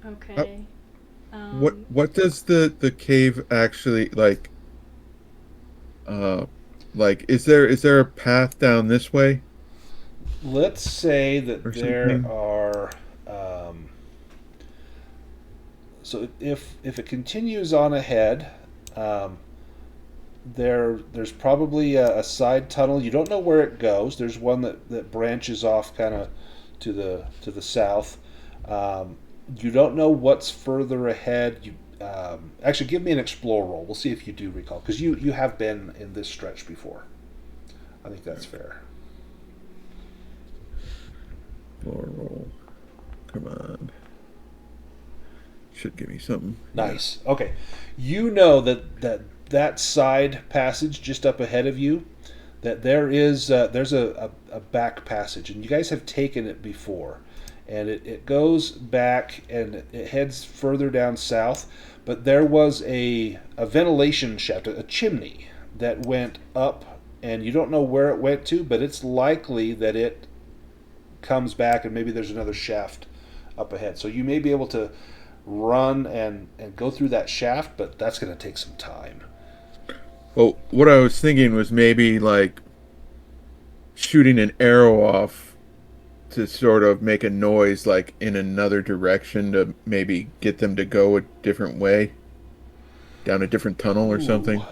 B: Okay.
D: What does the cave actually like? Like is there a path down this way?
A: Let's say that there are. So if it continues on ahead, there's probably a side tunnel. You don't know where it goes. There's one that branches off kind of to the south. You don't know what's further ahead. You actually give me an explore roll. We'll see if you do recall, because you have been in this stretch before. I think that's fair.
D: Explore roll. Come on. Should give me something.
A: Nice. Okay. You know that side passage just up ahead of you, that there's a back passage, and you guys have taken it before. And it goes back and it heads further down south, but there was a ventilation shaft, a chimney that went up, and you don't know where it went to, but it's likely that it comes back and maybe there's another shaft up ahead. So you may be able to run and go through that shaft, but that's going to take some time.
D: Well, what I was thinking was maybe like shooting an arrow off to sort of make a noise like in another direction to maybe get them to go a different way, down a different tunnel or something.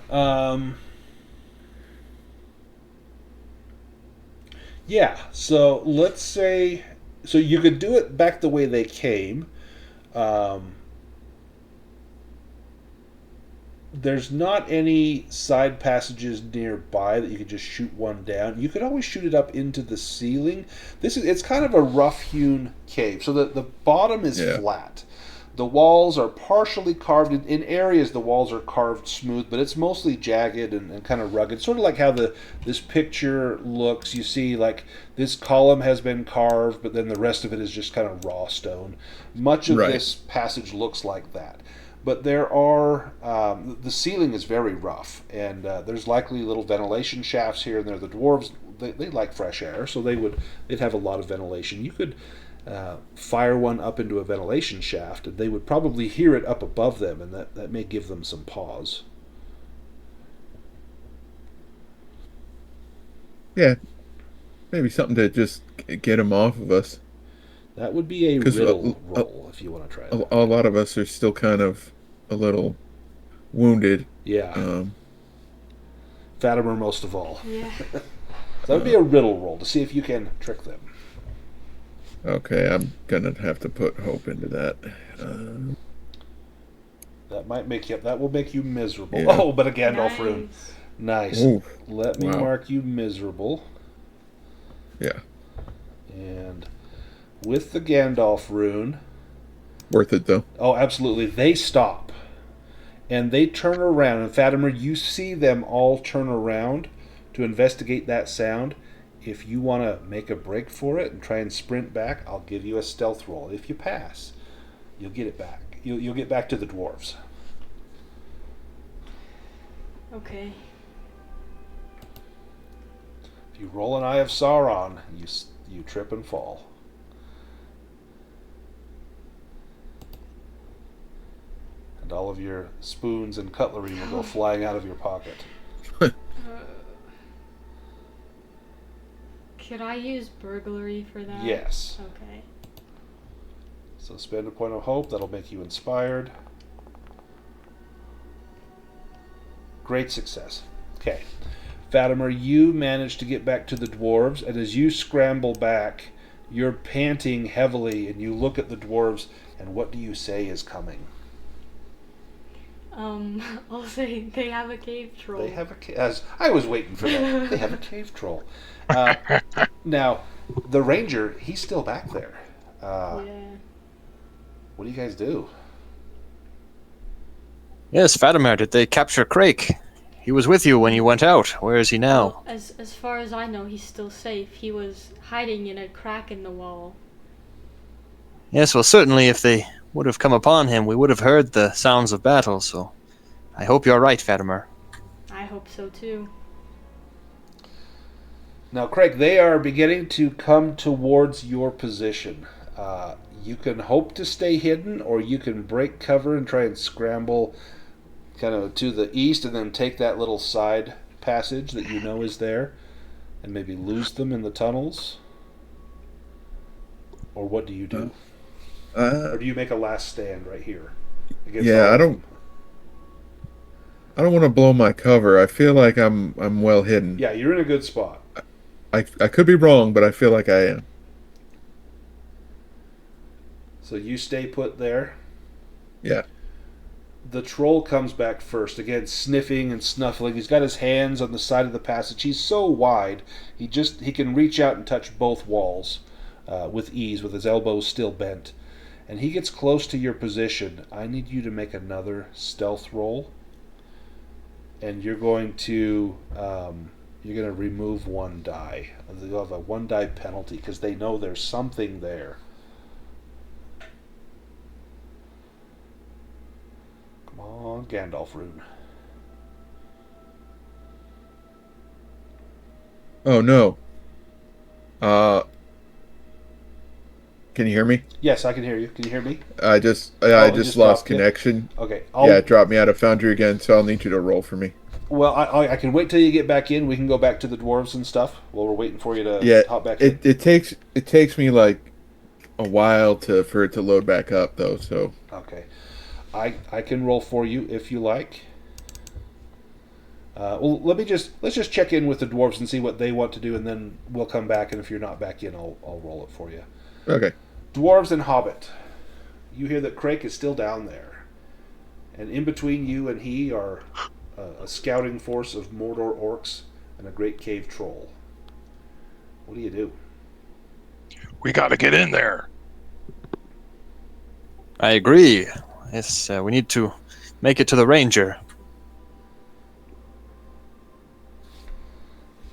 A: Yeah, so let's say, so you could do it back the way they came. There's not any side passages nearby that you could just shoot one down. You could always shoot it up into the ceiling. It's kind of a rough-hewn cave, so the bottom is flat. The walls are partially carved. In areas, the walls are carved smooth, but it's mostly jagged and kind of rugged. Sort of like how this picture looks. You see, like, this column has been carved, but then the rest of it is just kind of raw stone. Much of this passage looks like that. But there are, the ceiling is very rough, and there's likely little ventilation shafts here and there. The dwarves, they like fresh air, so they'd have a lot of ventilation. You could fire one up into a ventilation shaft, and they would probably hear it up above them, and that may give them some pause.
D: Yeah, maybe something to just get them off of us.
A: That would be a riddle roll if you want to try that.
D: A lot of us are still kind of a little wounded.
A: Yeah. Fatimer most of all.
B: Yeah.
A: So that would be a riddle roll to see if you can trick them.
D: Okay, I'm gonna have to put hope into that.
A: That will make you miserable.
D: Yeah.
A: Oh, but a Gandalf rune. Nice.
D: Ooh,
A: Let me mark you miserable.
D: Yeah.
A: And with the Gandalf rune,
D: worth it though.
A: Oh, absolutely. They stop. And they turn around. And Fatimer, you see them all turn around to investigate that sound. If you want to make a break for it and try and sprint back, I'll give you a stealth roll. If you pass, you'll get it back. You'll get back to the dwarves.
B: Okay.
A: If you roll an Eye of Sauron, you trip and fall. And all of your spoons and cutlery will go flying out of your pocket.
B: Could I use burglary for that?
A: Yes.
B: Okay.
A: So spend a point of hope. That'll make you inspired. Great success. Okay. Fatimer, you manage to get back to the dwarves, and as you scramble back, you're panting heavily, and you look at the dwarves, and what do you say is coming?
B: I'll say they have a cave troll.
A: They have as I was waiting for that. They have a cave troll. Now, the ranger, he's still back there.
B: Yeah.
A: What do you guys do?
C: Yes, Fatimer, did they capture Craic? He was with you when you went out. Where is he now?
B: Well, as far as I know, he's still safe. He was hiding in a crack in the wall.
C: Yes, well, certainly if they would have come upon him, we would have heard the sounds of battle, so I hope you're right, Fatimer.
B: I hope so too.
A: Now, Craic, they are beginning to come towards your position. You can hope to stay hidden, or you can break cover and try and scramble kind of to the east and then take that little side passage that you know is there and maybe lose them in the tunnels. Or what do you do? Or do you make a last stand right here?
D: Yeah, I don't want to blow my cover. I feel like I'm well hidden.
A: Yeah, you're in a good spot.
D: I could be wrong, but I feel like I am.
A: So you stay put there.
D: Yeah.
A: The troll comes back first, again sniffing and snuffling. He's got his hands on the side of the passage. He's so wide, he can reach out and touch both walls with ease, with his elbows still bent. And he gets close to your position. I need you to make another stealth roll, and you're going to remove one die. You'll have a 1 die penalty because they know there's something there. Come on, Gandalf rune.
D: Oh no. Can you hear me?
A: Yes, I can hear you. Can you hear me?
D: I just
A: it
D: lost
A: just dropped you?
D: connection.
A: Okay.
D: Yeah, it dropped me out of Foundry again, so I'll need you to roll for me.
A: Well, I can wait till you get back in. We can go back to the dwarves and stuff while we're waiting for you to hop back in.
D: It takes me like a while for it to load back up though. So
A: Okay, I can roll for you if you like. Well, let's just check in with the dwarves and see what they want to do, and then we'll come back. And if you're not back in, I'll roll it for you.
D: okay.
A: Dwarves and Hobbit, you hear that Craic is still down there, and in between you and he are a scouting force of Mordor orcs and a great cave troll. What do you do?
E: We got to get in there.
C: I agree. Yes, we need to make it to the ranger.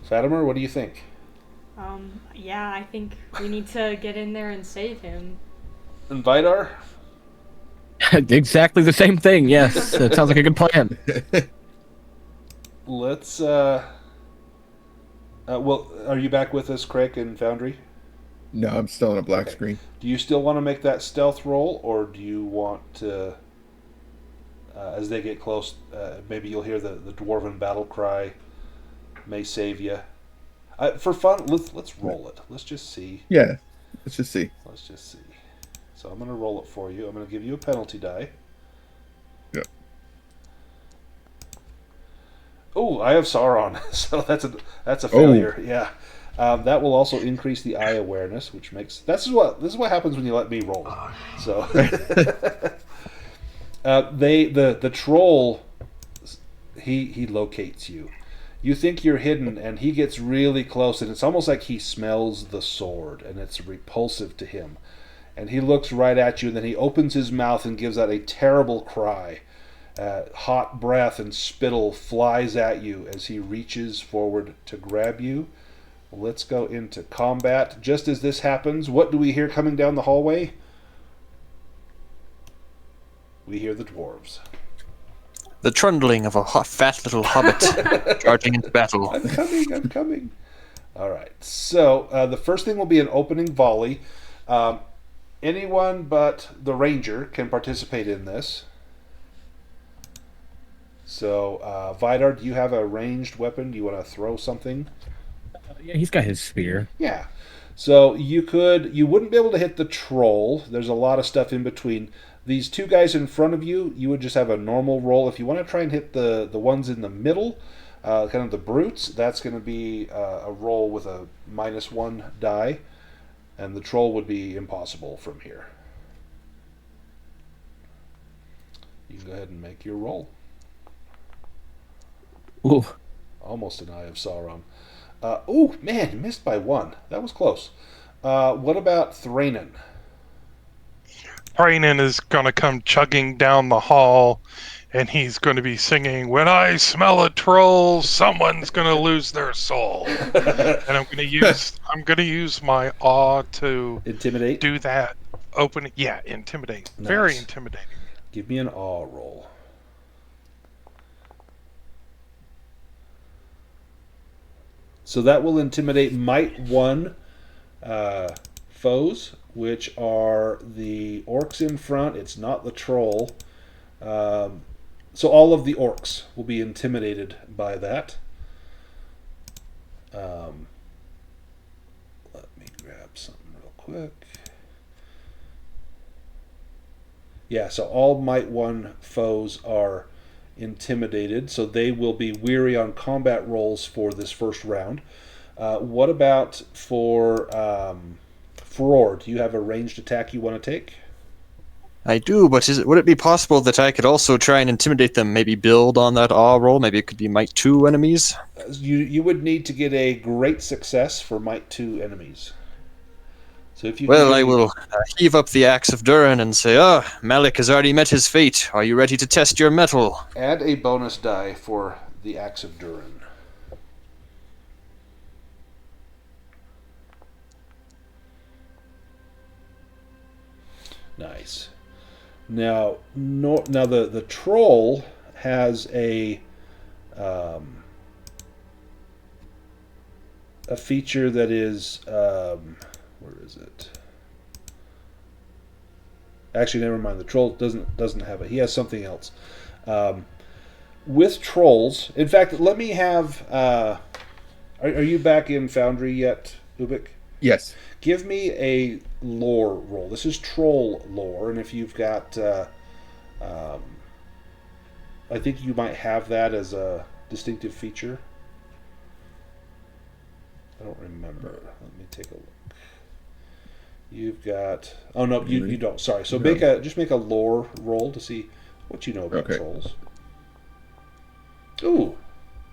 A: Fatimer, what do you think?
B: Yeah, I think we need to get in there and save him.
A: And Vidar?
F: Exactly the same thing, yes. It sounds like a good plan.
A: Let's, well, are you back with us, Craic and Foundry?
D: No, I'm still on a black screen.
A: Do you still want to make that stealth roll, or do you want to, as they get close, maybe you'll hear the dwarven battle cry, may save you. For fun, let's roll it. Let's just see.
D: Yeah, let's just see.
A: Let's just see. So I'm going to roll it for you. I'm going to give you a penalty die.
D: Yeah.
A: Oh, I have Sauron, so that's a failure. Yeah, that will also increase the eye awareness, which makes this is what happens when you let me roll. So the troll he locates you. You think you're hidden, and he gets really close, and it's almost like he smells the sword, and it's repulsive to him. And he looks right at you, and then he opens his mouth and gives out a terrible cry. Hot breath and spittle flies at you as he reaches forward to grab you. Let's go into combat. Just as this happens, what do we hear coming down the hallway? We hear the dwarves.
C: The trundling of a fat little hobbit charging into battle.
A: I'm coming. All right. So the first thing will be an opening volley. Anyone but the ranger can participate in this. So, Vidar, do you have a ranged weapon? Do you want to throw something?
F: Yeah, he's got his spear.
A: Yeah. So you wouldn't be able to hit the troll. There's a lot of stuff in between. These two guys in front of you, you would just have a normal roll. If you want to try and hit the ones in the middle, kind of the brutes, that's going to be a roll with a -1 die. And the troll would be impossible from here. You can go ahead and make your roll.
F: Ooh.
A: Almost an Eye of Sauron. Ooh, man, missed by 1. That was close. What about Thranin?
E: Thranin is going to come chugging down the hall, and he's going to be singing, "When I smell a troll, someone's going to lose their soul." And I'm going to use my awe to
A: Intimidate?
E: do that. Intimidate.
A: Nice.
E: Very intimidating.
A: Give me an awe roll. So that will intimidate Might 1 foes, which are the orcs in front. It's not the troll. So all of the orcs will be intimidated by that. Let me grab something real quick. Yeah, so all Might 1 foes are intimidated, so they will be weary on combat rolls for this first round. What about for Frór? Do you have a ranged attack you want to take?
C: I do, but would it be possible that I could also try and intimidate them, maybe build on that awe roll? Maybe it could be Might 2 enemies?
A: You would need to get a great success for Might 2 enemies. So if you
C: I will heave up the axe of Durin and say, Malik has already met his fate. Are you ready to test your mettle?
A: Add a bonus die for the Axe of Durin. Nice. Now the troll has a feature that is where is it? Actually, never mind. The troll doesn't have it. He has something else. With trolls, in fact, let me have. Are you back in Foundry yet, Ubik?
D: Yes.
A: Give me a lore roll. This is troll lore, and if you've got, I think you might have that as a distinctive feature. I don't remember. Let me take a look. You've got. Oh no, you don't. Sorry. So
D: No.
A: just make a lore roll to see what you know about
D: Okay.
A: trolls. Ooh,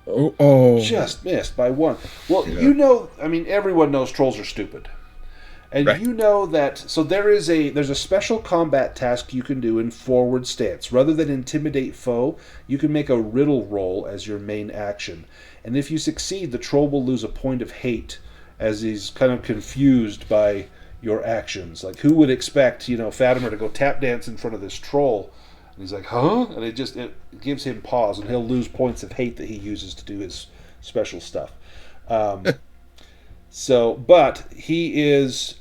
D: Oh.
A: just missed by 1. Well,
D: Yeah.
A: everyone knows trolls are stupid. And
D: Right.
A: you know that, so there's a special combat task you can do in forward stance. Rather than intimidate foe, you can make a riddle roll as your main action. And if you succeed, the troll will lose a point of hate as he's kind of confused by your actions. Like, who would expect, Fatimer to go tap dance in front of this troll? And he's like, huh? And it gives him pause, and he'll lose points of hate that he uses to do his special stuff. But he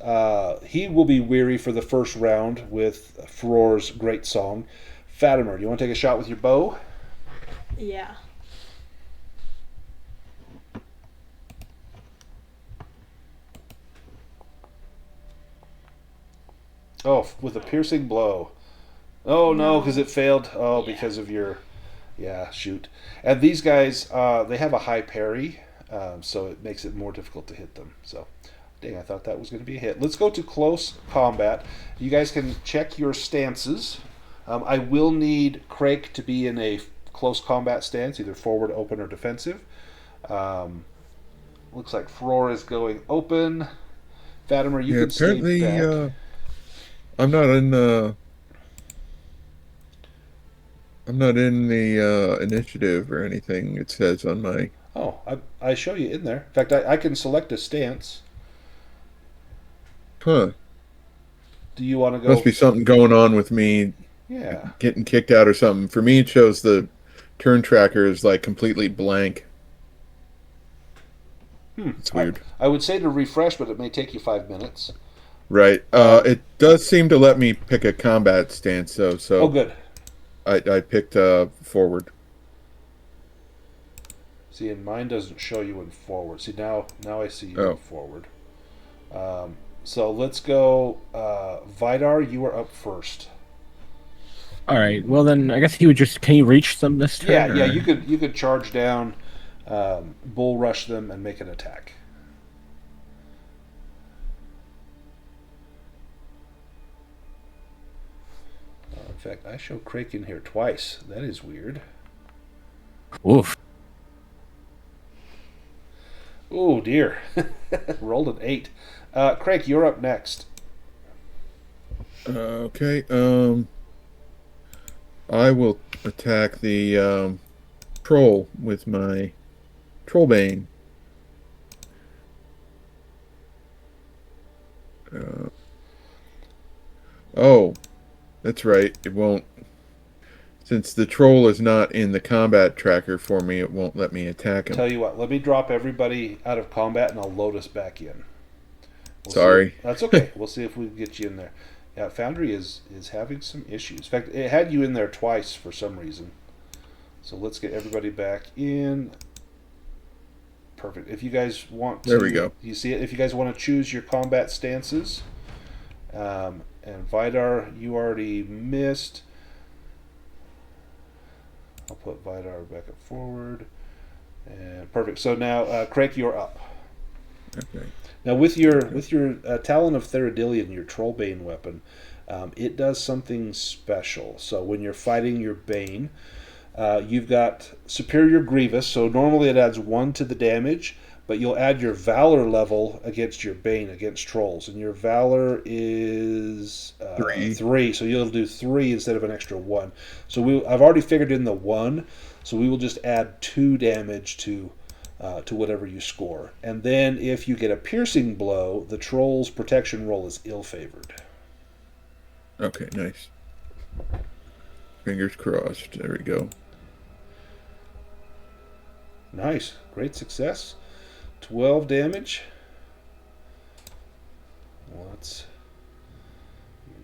A: will be weary for the first round with Frór's great song. Fatimer, do you want to take a shot with your bow?
B: Yeah.
A: Oh, with a piercing blow. Oh no, because it failed. Oh,
B: Yeah.
A: because of your... Yeah, shoot. And these guys, they have a high parry, so it makes it more difficult to hit them. So, dang, I thought that was going to be a hit. Let's go to close combat. You guys can check your stances. I will need Craic to be in a close combat stance, either forward, open, or defensive. Looks like Frór is going open. Fatimer, you can stay
D: Apparently,
A: back.
D: I'm not in the. I'm not in the initiative or anything. It says on my.
A: Oh, I show you in there. In fact, I can select a stance.
D: Huh.
A: Do you want to go?
D: Must be something going on with me
A: Yeah.
D: getting kicked out or something. For me, it shows the turn tracker is like completely blank. It's weird.
A: I would say to refresh, but it may take you 5 minutes.
D: Right. It does seem to let me pick a combat stance, though. So
A: Oh, good.
D: I picked forward.
A: See, and mine doesn't show you in forward. See, now I see you
D: Oh.
A: in forward. So let's go. Vidar, you are up first.
F: All right. Well, then I guess he would just. Can he reach them this turn?
A: Yeah.
F: or-
A: You could charge down, bull rush them, and make an attack. fact, I show Craic in here twice. That is weird.
F: Oof.
A: Oh, dear. Rolled an 8. Craic, you're up next.
D: Okay. I will attack the troll with my Trollbane. Oh, that's right. It won't. Since the troll is not in the combat tracker for me, it won't let me attack him.
A: Tell you what, let me drop everybody out of combat and I'll load us back in.
D: Sorry.
A: That's okay. We'll see if we can get you in there. Yeah, Foundry is having some issues. In fact, it had you in there twice for some reason. So let's get everybody back in. Perfect. If you guys want to...
D: There we go.
A: You see it? If you guys want to choose your combat stances. And Vidar, you already missed. I'll put Vidar back up forward. And perfect. So now, Craic, you're up.
D: Okay.
A: Now, with your Talon of Theradilion, your Trollbane weapon, it does something special. So when you're fighting your Bane, you've got Superior Grievous. So normally it adds 1 to the damage, but you'll add your Valor level against your Bane, against trolls. And your Valor is 3. So you'll do 3 instead of an extra 1. So I've already figured in the 1, so we will just add 2 damage to whatever you score. And then if you get a piercing blow, the troll's protection roll is ill-favored.
D: Okay, nice. Fingers crossed. There we go.
A: Nice. Great success. 12 damage. Let's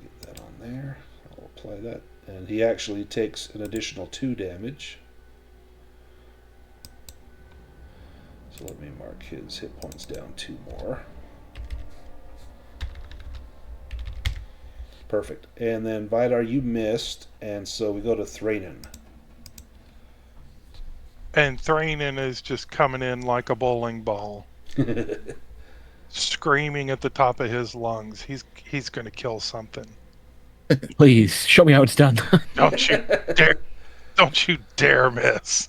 A: get that on there. I'll apply that. And he actually takes an additional 2 damage. So let me mark his hit points down 2 more. Perfect. And then Vidar, you missed, and so we go to Thranin.
E: And Thranin is just coming in like a bowling ball, screaming at the top of his lungs. He's going to kill something.
F: Please show me how it's done.
E: Don't you dare! Don't you dare miss!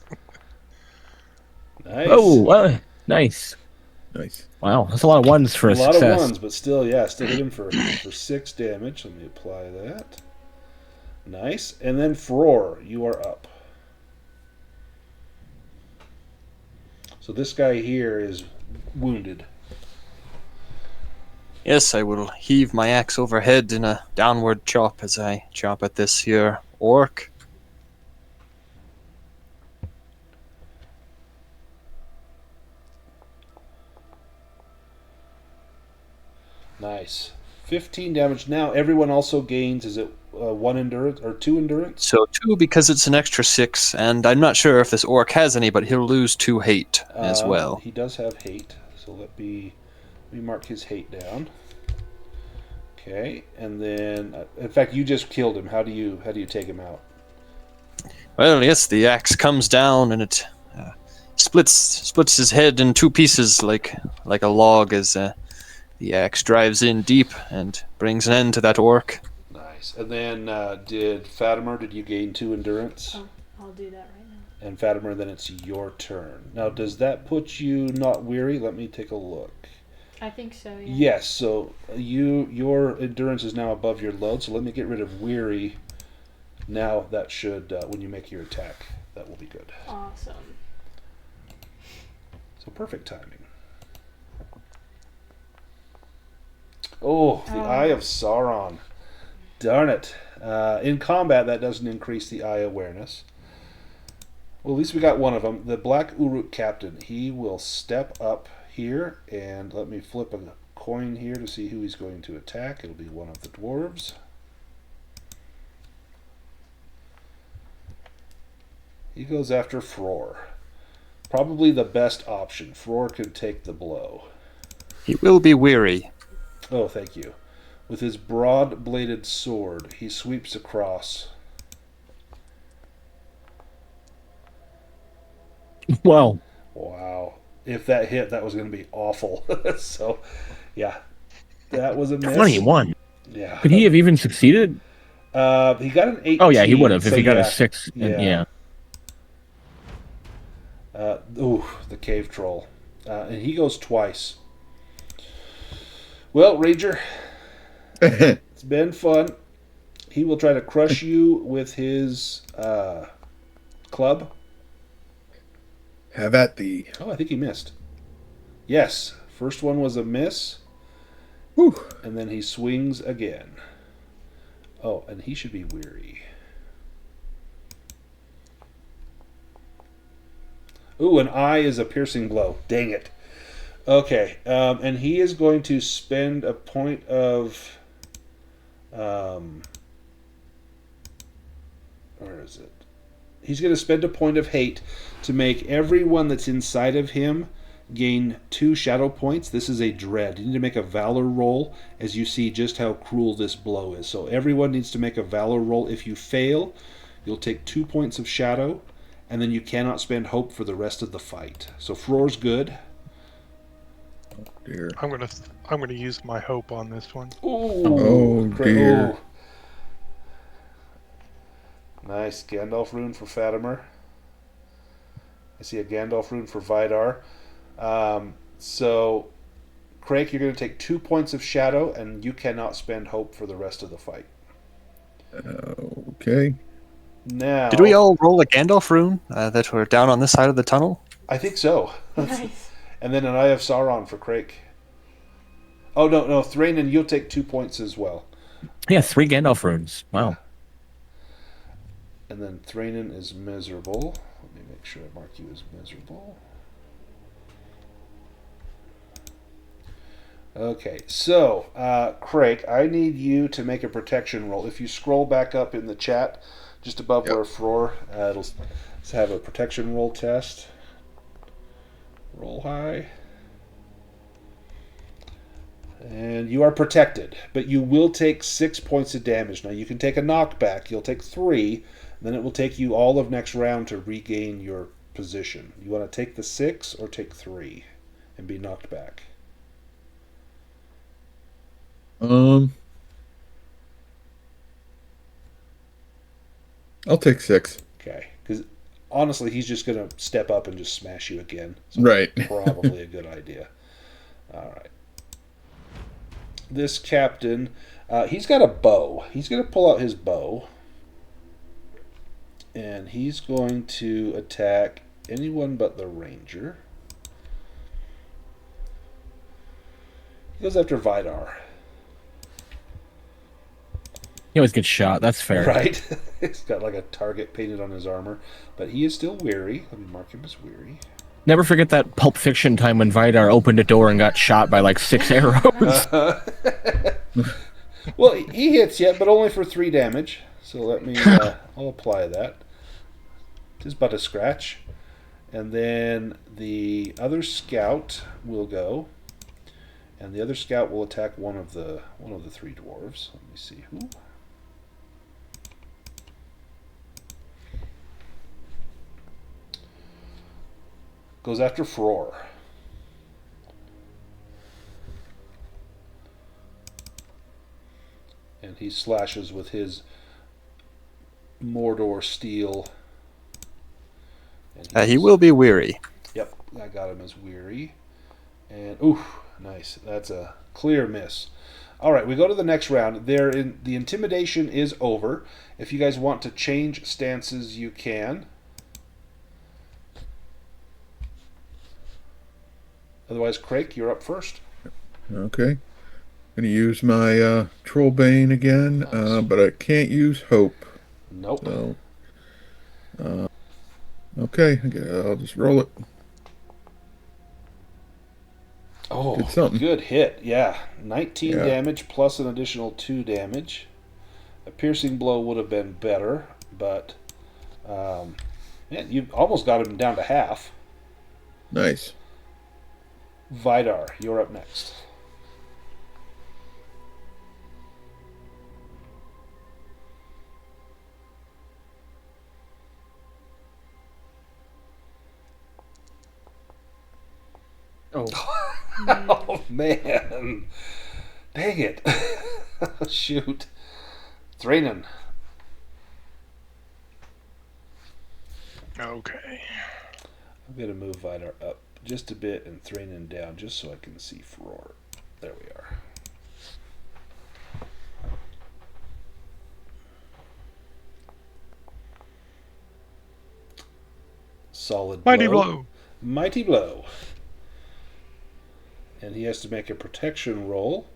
A: Nice.
F: Oh, nice.
D: Nice.
F: Wow, that's a lot of ones for a
A: lot
F: success.
A: of ones, but still hit him for 6 damage. Let me apply that. Nice. And then Frór, you are up. So this guy here is wounded.
C: Yes, I will heave my axe overhead in a downward chop as I chop at this here orc.
A: Nice. 15 damage. Now everyone also gains, is it 1 endurance or 2 endurance?
C: So 2 because it's an extra 6, and I'm not sure if this orc has any, but he'll lose 2 hate as well.
A: He does have hate, so let me mark his hate down. Okay, and then in fact you just killed him. How do you take him out?
C: Well, yes, the axe comes down and it splits his head in 2 pieces like a log as the axe drives in deep and brings an end to that orc.
A: Nice. And then did you gain 2 endurance?
B: Oh, I'll do that right now.
A: And Fatimer, then it's your turn. Now, does that put you not weary? Let me take a look.
B: I think so, yeah.
A: Yes, so your endurance is now above your load, so let me get rid of weary. Now that should, when you make your attack, that will be good.
B: Awesome.
A: So perfect timing. Oh, the Eye of Sauron. Darn it. In combat, that doesn't increase the eye awareness. Well, at least we got one of them. The Black Uruk Captain, he will step up here, and let me flip a coin here to see who he's going to attack. It'll be one of the dwarves. He goes after Frór. Probably the best option. Frór can take the blow.
C: He will be weary.
A: Oh, thank you. With his broad-bladed sword, he sweeps across.
F: Wow.
A: Wow. If that hit, that was going to be awful. So, yeah. That was a miss.
F: 21.
A: Yeah.
F: Could he have even succeeded?
A: He got an 18.
F: Oh yeah, he would have if
A: so
F: he got
A: yeah,
F: a 6. And, yeah.
A: The cave troll. And he goes twice. Well, Ranger, it's been fun. He will try to crush you with his club.
D: Have at thee.
A: Oh, I think he missed. Yes, first one was a miss.
D: Whew.
A: And then he swings again. Oh, and he should be weary. Ooh, an eye is a piercing blow. Dang it. Okay, and he is going to spend a point of... where is it? He's going to spend a point of hate to make everyone that's inside of him gain 2 shadow points. This is a dread. You need to make a valor roll as you see just how cruel this blow is. So everyone needs to make a valor roll. If you fail, you'll take 2 points of shadow, and then you cannot spend hope for the rest of the fight. So Frór's good.
D: Oh, dear.
E: I'm gonna use my hope on this one.
D: Oh, dear.
A: Oh. Nice Gandalf rune for Fatimer. I see a Gandalf rune for Vidar. So, Craic, you're going to take 2 points of shadow, and you cannot spend hope for the rest of the fight.
D: Okay.
A: Now,
C: Did we all roll a Gandalf rune that were down on this side of the tunnel?
A: I think so.
B: Nice.
A: And then an Eye of Sauron for Craic. Oh, no, Thranin, you'll take 2 points as well.
F: Yeah, 3 Gandalf runes. Wow.
A: And then Thranin is miserable. Let me make sure I mark you as miserable. Okay, so, Craic, I need you to make a protection roll. If you scroll back up in the chat, just above where Frór, it'll have a protection roll test. Roll high. And you are protected, but you will take 6 points of damage. Now, you can take a knockback. You'll take 3, then it will take you all of next round to regain your position. You want to take the 6 or take 3 and be knocked back?
D: I'll take 6.
A: Okay, because honestly, he's just going to step up and just smash you again. So
D: Right.
A: Probably a good idea. All right. This captain, he's got a bow. He's going to pull out his bow. And he's going to attack anyone but the ranger. He goes after Vidar.
F: He always gets shot. That's fair.
A: Right? He's got like a target painted on his armor. But he is still weary. Let me mark him as weary.
F: Never forget that Pulp Fiction time when Vidar opened a door and got shot by like 6 arrows.
A: Well, he hits you, but only for 3 damage. So let me, I'll apply that. Just but a scratch. And then the other scout will go. And the other scout will attack one of the 3 dwarves. Let me see who. Goes after Frór. And he slashes with his Mordor steel.
C: He will be weary.
A: Yep, I got him as weary. And, ooh, nice. That's a clear miss. All right, we go to the next round. The intimidation is over. If you guys want to change stances, you can. Otherwise, Craic, you're up first.
D: Okay. Gonna use my Trollbane again,
A: Nice.
D: but I can't use Hope.
A: Nope.
D: So, okay, I'll just roll it.
A: Oh,
D: Did something.
A: good hit. Yeah, 19
D: Yeah.
A: damage plus an additional 2 damage. A piercing blow would have been better, but yeah, you almost got him down to half.
D: Nice.
A: Vidar, you're up next.
F: Oh.
A: Oh, man. Dang it. Shoot. Thranin.
E: Okay.
A: I'm going to move Vidar up just a bit and Thranin down just so I can see Frór. There we are. Solid
E: Mighty blow.
A: Mighty blow. And he has to make a protection roll.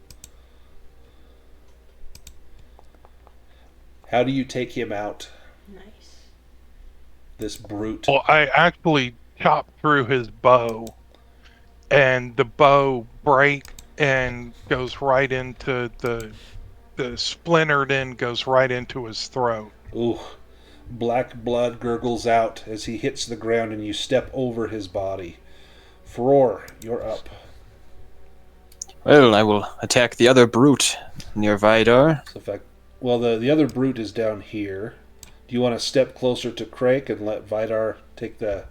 A: How do you take him out?
B: Nice.
A: This brute.
E: Well, I actually chopped through his bow, and the bow breaks and goes right into the splintered end goes right into his throat.
A: Ooh. Black blood gurgles out as he hits the ground and you step over his body. Frór, you're up.
C: Well, I will attack the other brute near Vidar.
A: So in fact, well, the other brute is down here. Do you want to step closer to Craic and let Vidar take the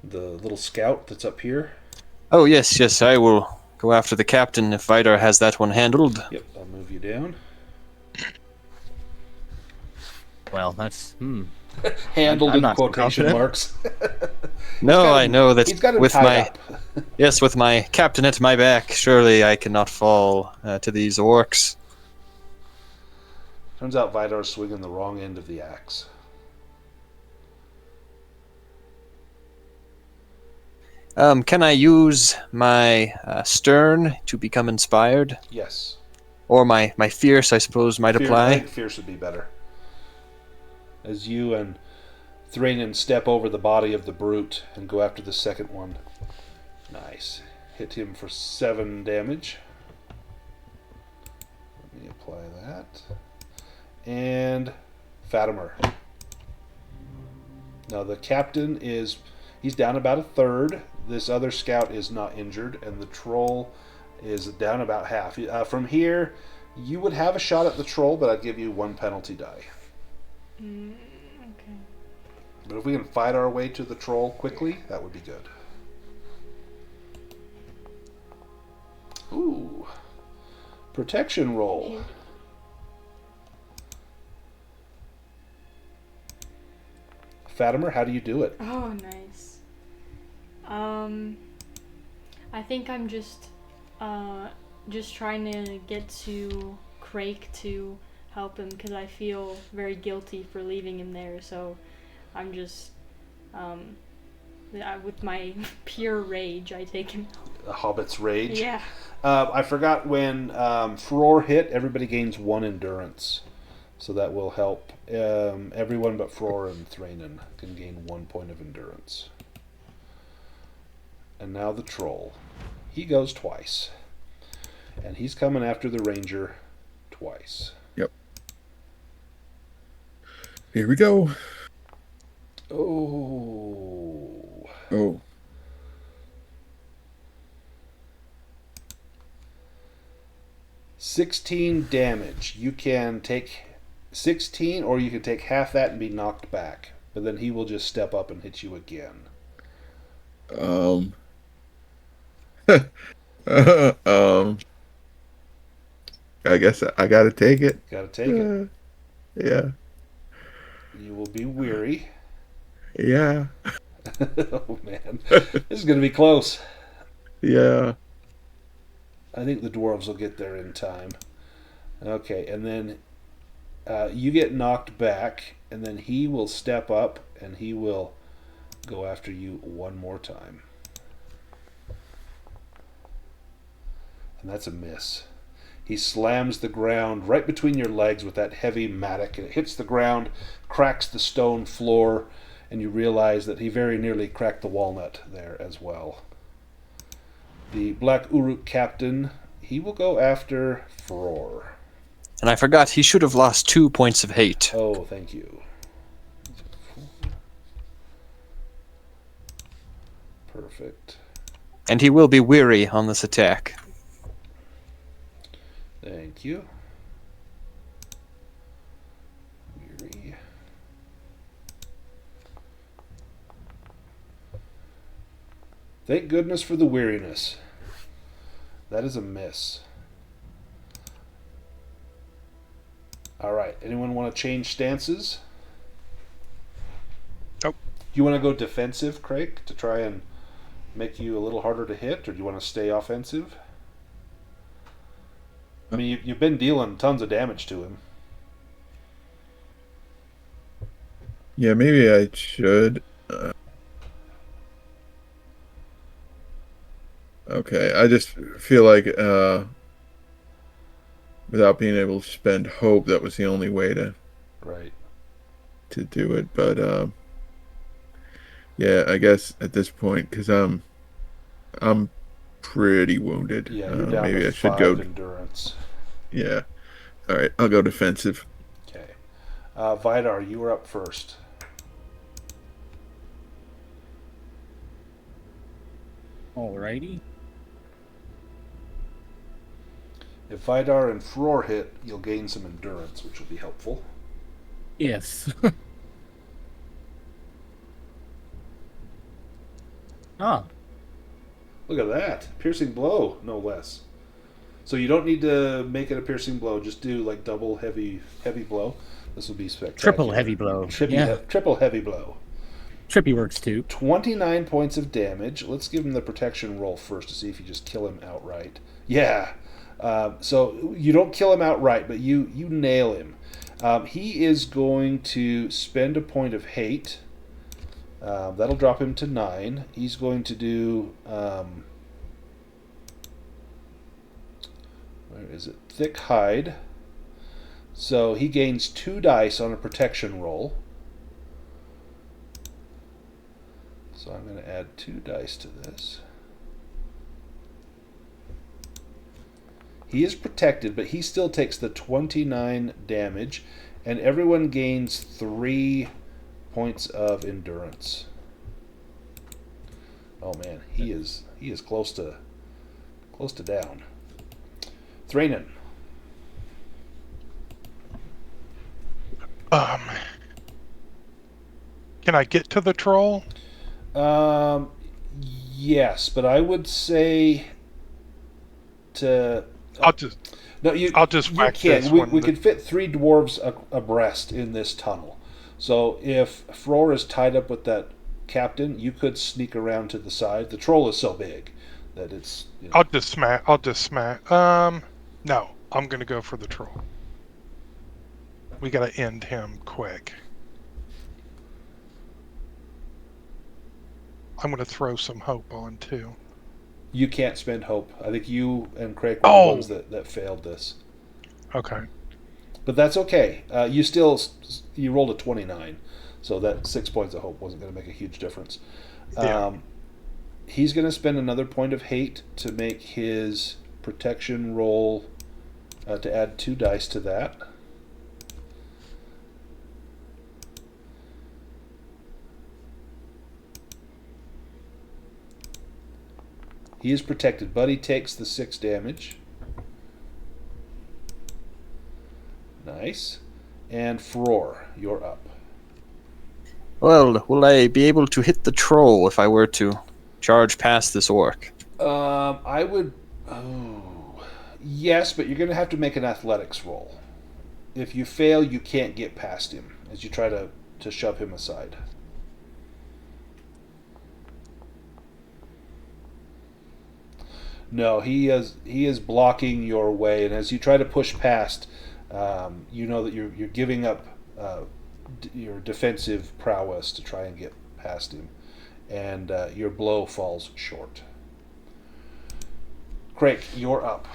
A: little scout that's up here?
C: Oh, yes, I will go after the captain if Vidar has that one handled.
A: Yep, I'll move you down.
F: Well, that's
A: Handled
F: I'm
A: in
F: not so
A: quotation
F: confident.
A: marks.
C: No, I know that
A: He's got him
C: with
A: tied
C: my
A: up.
C: yes, with my captain at my back, surely I cannot fall to these orcs.
A: Turns out Vidar's swinging the wrong end of the axe.
C: Can I use my stern to become inspired,
A: Yes.
C: or my fierce? I suppose might
A: I
C: apply.
A: think fierce would be better. As you and Thranin step over the body of the brute and go after the second one. Nice. Hit him for 7 damage. Let me apply that. And Fatimer. Now the captain he's down about a third. This other scout is not injured, and the troll is down about half. From here, you would have a shot at the troll, but I'd give you 1 penalty die.
B: Okay.
A: But if we can fight our way to the troll quickly, that would be good. Ooh. Protection roll. Fatimer, how do you do it?
B: Oh, nice. I think I'm just trying to get to Craic to help him because I feel very guilty for leaving him there. So I'm just, with my pure rage, I take him out.
A: A Hobbit's Rage.
B: Yeah.
A: I forgot when Frór hit, everybody gains 1 endurance. So that will help. Everyone but Frór and Thranin can gain 1 point of endurance. And now the troll. He goes twice. And he's coming after the ranger twice.
D: Yep. Here we go.
A: Oh. 16 damage. You can take 16, or you can take half that and be knocked back. But then he will just step up and hit you again.
D: I guess I gotta take it.
A: Gotta take it.
D: Yeah.
A: You will be weary.
D: Yeah.
A: Oh man, this is gonna be close.
D: Yeah.
A: I think the dwarves will get there in time. Okay, and then you get knocked back, and then he will step up and he will go after you 1 more time. And that's a miss. He slams the ground right between your legs with that heavy mattock, and it hits the ground, cracks the stone floor, and you realize that he very nearly cracked the walnut there as well. The Black Uruk captain, he will go after Frór.
C: And I forgot he should have lost 2 points of hate.
A: Oh, thank you. Perfect.
C: And he will be weary on this attack.
A: Thank you. Weary. Thank goodness for the weariness. That is a miss. All right. Anyone want to change stances?
E: Nope.
A: Do you want to go defensive, Craic, to try and make you a little harder to hit, or do you want to stay offensive? I mean, you've been dealing tons of damage to him.
D: Yeah, maybe I should. Okay, I just feel like without being able to spend hope, that was the only way to
A: Right.
D: do it. But yeah, I guess at this point, because I'm pretty wounded.
A: Yeah, you're down
D: maybe
A: to
D: I should
A: 5
D: go.
A: endurance.
D: Yeah. All right, I'll go defensive.
A: Okay. Vidar, you were up first.
G: Alrighty.
A: If Vidar and Frór hit, you'll gain some endurance, which will be helpful.
G: Yes. Ah.
A: Look at that. Piercing blow, no less. So you don't need to make it a piercing blow. Just do like double heavy blow. This will be spectacular.
G: Triple heavy blow.
A: Triple heavy blow.
G: Trippy works too.
A: 29 points of damage. Let's give him the protection roll first to see if you just kill him outright. Yeah. So you don't kill him outright, but you nail him. He is going to spend a point of hate. That'll drop him to 9. He's going to do... where is it? Thick hide. So he gains 2 dice on a protection roll. So I'm going to add 2 dice to this. He is protected, but he still takes the 29 damage, and everyone gains 3 points of endurance. Oh man, he is close to down. Thranin.
E: Can I get to the troll?
A: Yes, but I would say to...
E: I'll just whack this one.
A: We could fit 3 dwarves abreast in this tunnel. So if Frór is tied up with that captain, you could sneak around to the side. The troll is so big that it's... You know.
E: I'll just smack. No, I'm going to go for the troll. We got to end him quick. I'm going to throw some hope on, too.
A: You can't spend hope. I think you and Craic were the ones that failed this.
E: Okay.
A: But that's okay. You rolled a 29, so that 6 points of hope wasn't going to make a huge difference.
E: Yeah.
A: He's going to spend another point of hate to make his protection roll, to add 2 dice to that. He is protected, but he takes the 6 damage. Nice. And Frór, you're up.
C: Well, will I be able to hit the troll if I were to charge past this orc?
A: I would... Oh... Yes, but you're going to have to make an athletics roll. If you fail, you can't get past him as you try to shove him aside. No, he is blocking your way, and as you try to push past, you know that you're giving up your defensive prowess to try and get past him, and your blow falls short. Craic, you're up.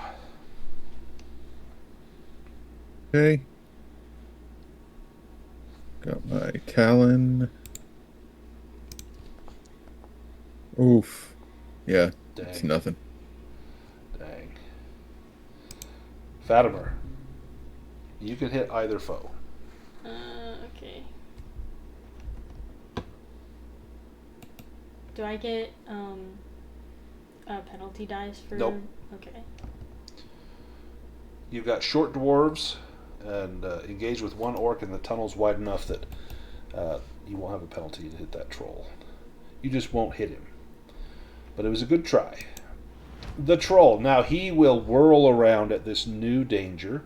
D: Okay. Got my Talon. Oof. Yeah,
A: Dang.
D: it's nothing.
A: Dang. Fatimer, you can hit either foe.
B: Okay. Do I get penalty dice for?
A: Nope.
B: Okay.
A: You've got short dwarves, and engage with 1 orc, and the tunnel's wide enough that you won't have a penalty to hit that troll. You just won't hit him. But it was a good try. The troll. Now he will whirl around at this new danger.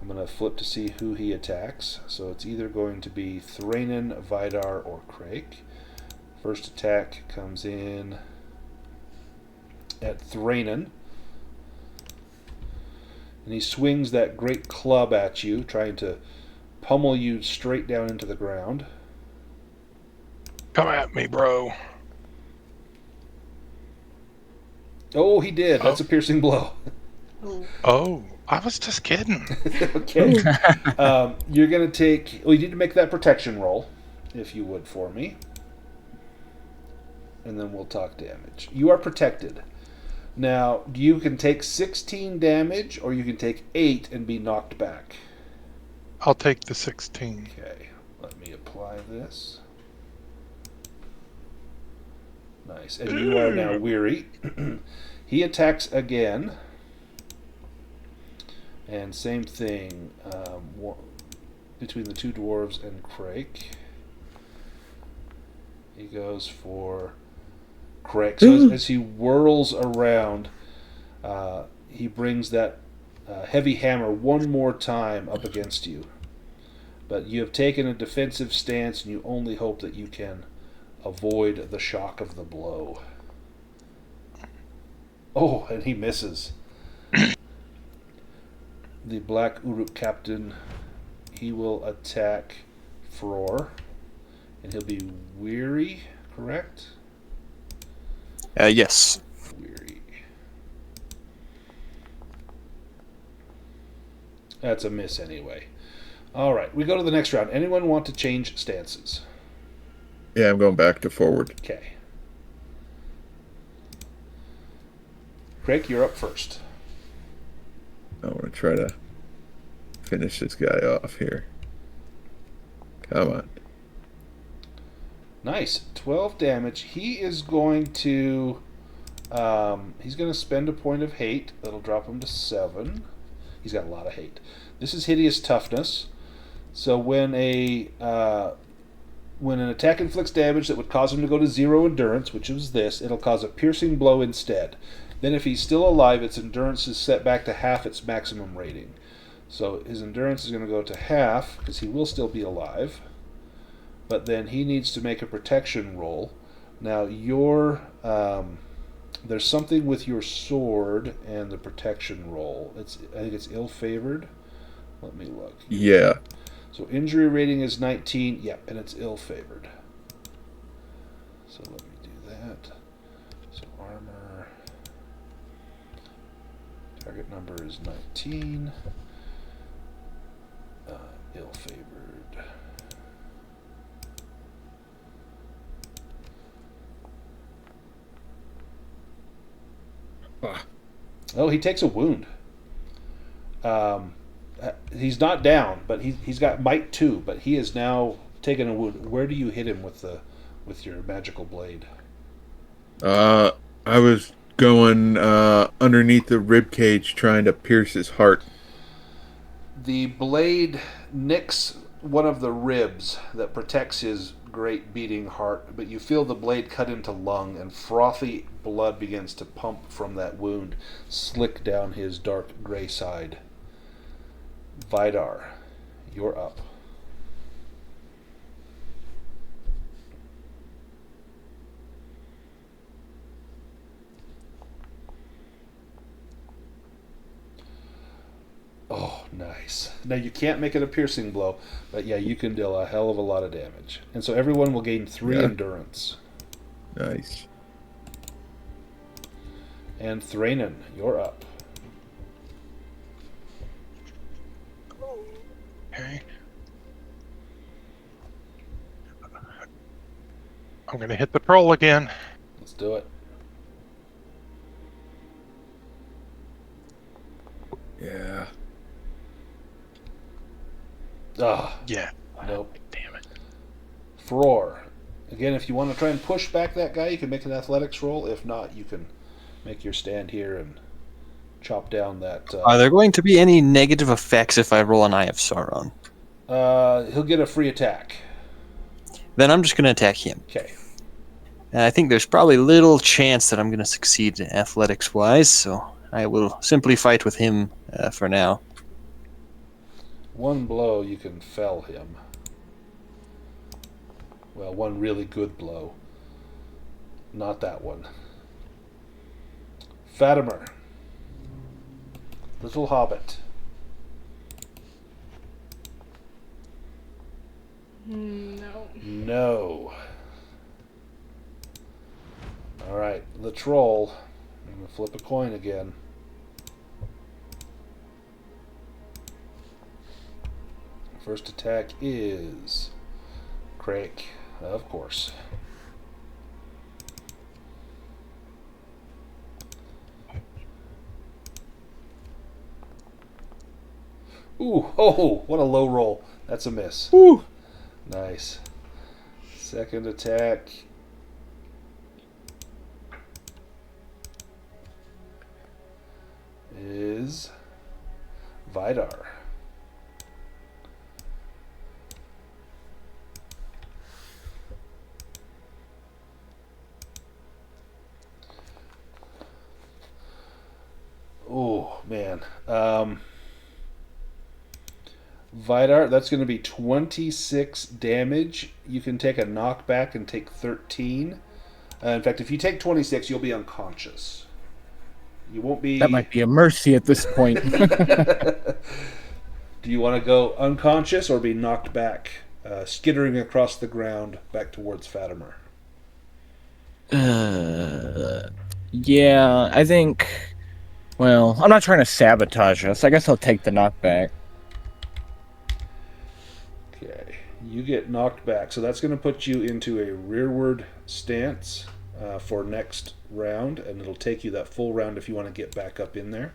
A: I'm going to flip to see who he attacks. So it's either going to be Thranin, Vidar, or Craic. First attack comes in at Thranin. And he swings that great club at you, trying to pummel you straight down into the ground.
E: Come at me, bro.
A: Oh, he did. That's a piercing blow.
E: Oh, I was just kidding.
A: Okay. You're going to take... Well, you need to make that protection roll, if you would, for me. And then we'll talk damage. You are protected. Now, you can take 16 damage, or you can take 8 and be knocked back.
E: I'll take the 16.
A: Okay. Let me apply this. Nice. And you are now weary. He attacks again. And same thing between the two dwarves and Craic. He goes for Craic. So as he whirls around, he brings that heavy hammer one more time up against you. But you have taken a defensive stance, and you only hope that you can avoid the shock of the blow. Oh, and he misses. The Black Uruk captain, he will attack Frór, and he'll be weary, correct?
C: Yes.
A: Weary. That's a miss anyway. All right, we go to the next round. Anyone want to change stances?
D: Yeah, I'm going back to forward.
A: Okay. Craic, you're up first.
D: I want to try to finish this guy off here. Come on.
A: Nice. 12 damage. He is going to... he's going to spend a point of hate. That'll drop him to 7. He's got a lot of hate. This is hideous toughness. So when an attack inflicts damage that would cause him to go to 0 endurance, which is this, it'll cause a piercing blow instead. Then if he's still alive, its endurance is set back to half its maximum rating. So his endurance is going to go to half, because he will still be alive. But then he needs to make a protection roll. Now, there's something with your sword and the protection roll. I think it's ill-favored. Let me look.
D: Yeah.
A: So injury rating is 19. Yep, and it's ill-favored. So let me do that. So armor. Target number is 19. Ill-favored. Oh, he takes a wound. He's not down, but he's got might 2, but he is now taken a wound. Where do you hit him with your magical blade?
D: I was going underneath the rib cage, trying to pierce his heart.
A: The blade nicks one of the ribs that protects his great beating heart, but you feel the blade cut into lung, and frothy blood begins to pump from that wound, slick down his dark gray side. Vidar, you're up. Oh, nice. Now you can't make it a piercing blow, but yeah, you can deal a hell of a lot of damage. And so everyone will gain 3 endurance.
D: Nice.
A: And Thranin, you're up.
E: Okay. I'm going to hit the troll again.
A: Let's do it.
D: Yeah.
A: Ah.
E: Yeah.
A: Nope.
E: Damn it.
A: Frór. Again, if you want to try and push back that guy, you can make an athletics roll. If not, you can make your stand here and chop down that...
C: Are there going to be any negative effects if I roll an Eye of Sauron?
A: He'll get a free attack.
C: Then I'm just going to attack him.
A: Okay.
C: And I think there's probably little chance that I'm going to succeed athletics-wise, so I will simply fight with him for now.
A: One blow, you can fell him. Well, one really good blow. Not that one. Fatimer. Little Hobbit.
B: No.
A: No. Alright, the troll. I'm going to flip a coin again. First attack is Craic, of course. Ooh, oh, what a low roll. That's a miss.
D: Woo!
A: Nice. Second attack is Vidar. Oh, man. Vidar, that's going to be 26 damage. You can take a knockback and take 13. In fact, if you take 26, you'll be unconscious. You won't be...
F: That might be a mercy at this point.
A: Do you want to go unconscious or be knocked back, skittering across the ground back towards Fatimer?
F: Yeah, I think... Well, I'm not trying to sabotage us. I guess I'll take the knockback.
A: Okay, you get knocked back, so that's going to put you into a rearward stance for next round, and it'll take you that full round if you want to get back up in there.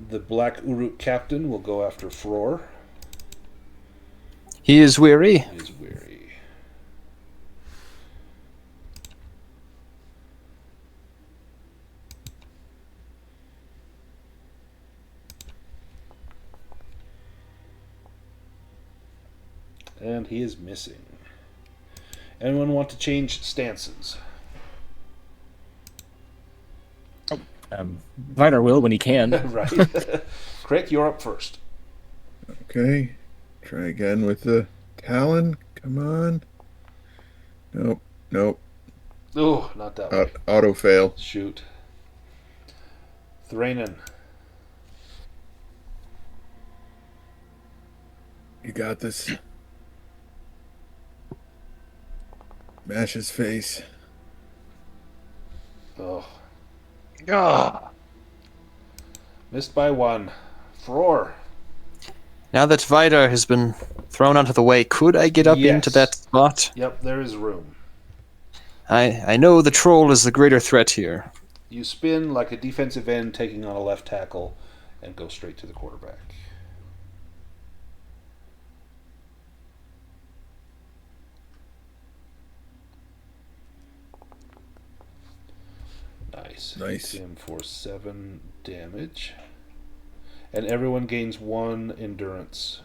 A: The Black Uruk captain will go after Frór.
C: He is weary.
A: He is weary. And he is missing. Anyone want to change stances?
F: Vidar will when he can.
A: Right. Craic, you're up first.
D: Okay. Try again with the Talon. Come on. Nope. Nope.
A: Oh, not that one.
D: Auto fail.
A: Shoot. Thranin.
D: You got this. Mash his face.
A: Oh.
E: Ah,
A: Missed by one. Frór.
C: Now that Vidar has been thrown out of the way, could I get up
A: Yes.
C: into that spot?
A: Yep, there is room.
C: I know the troll is the greater threat here.
A: You spin like a defensive end taking on a left tackle and go straight to the quarterback. Nice.
D: Nice.
A: Hits him for 7 damage. And everyone gains 1 endurance.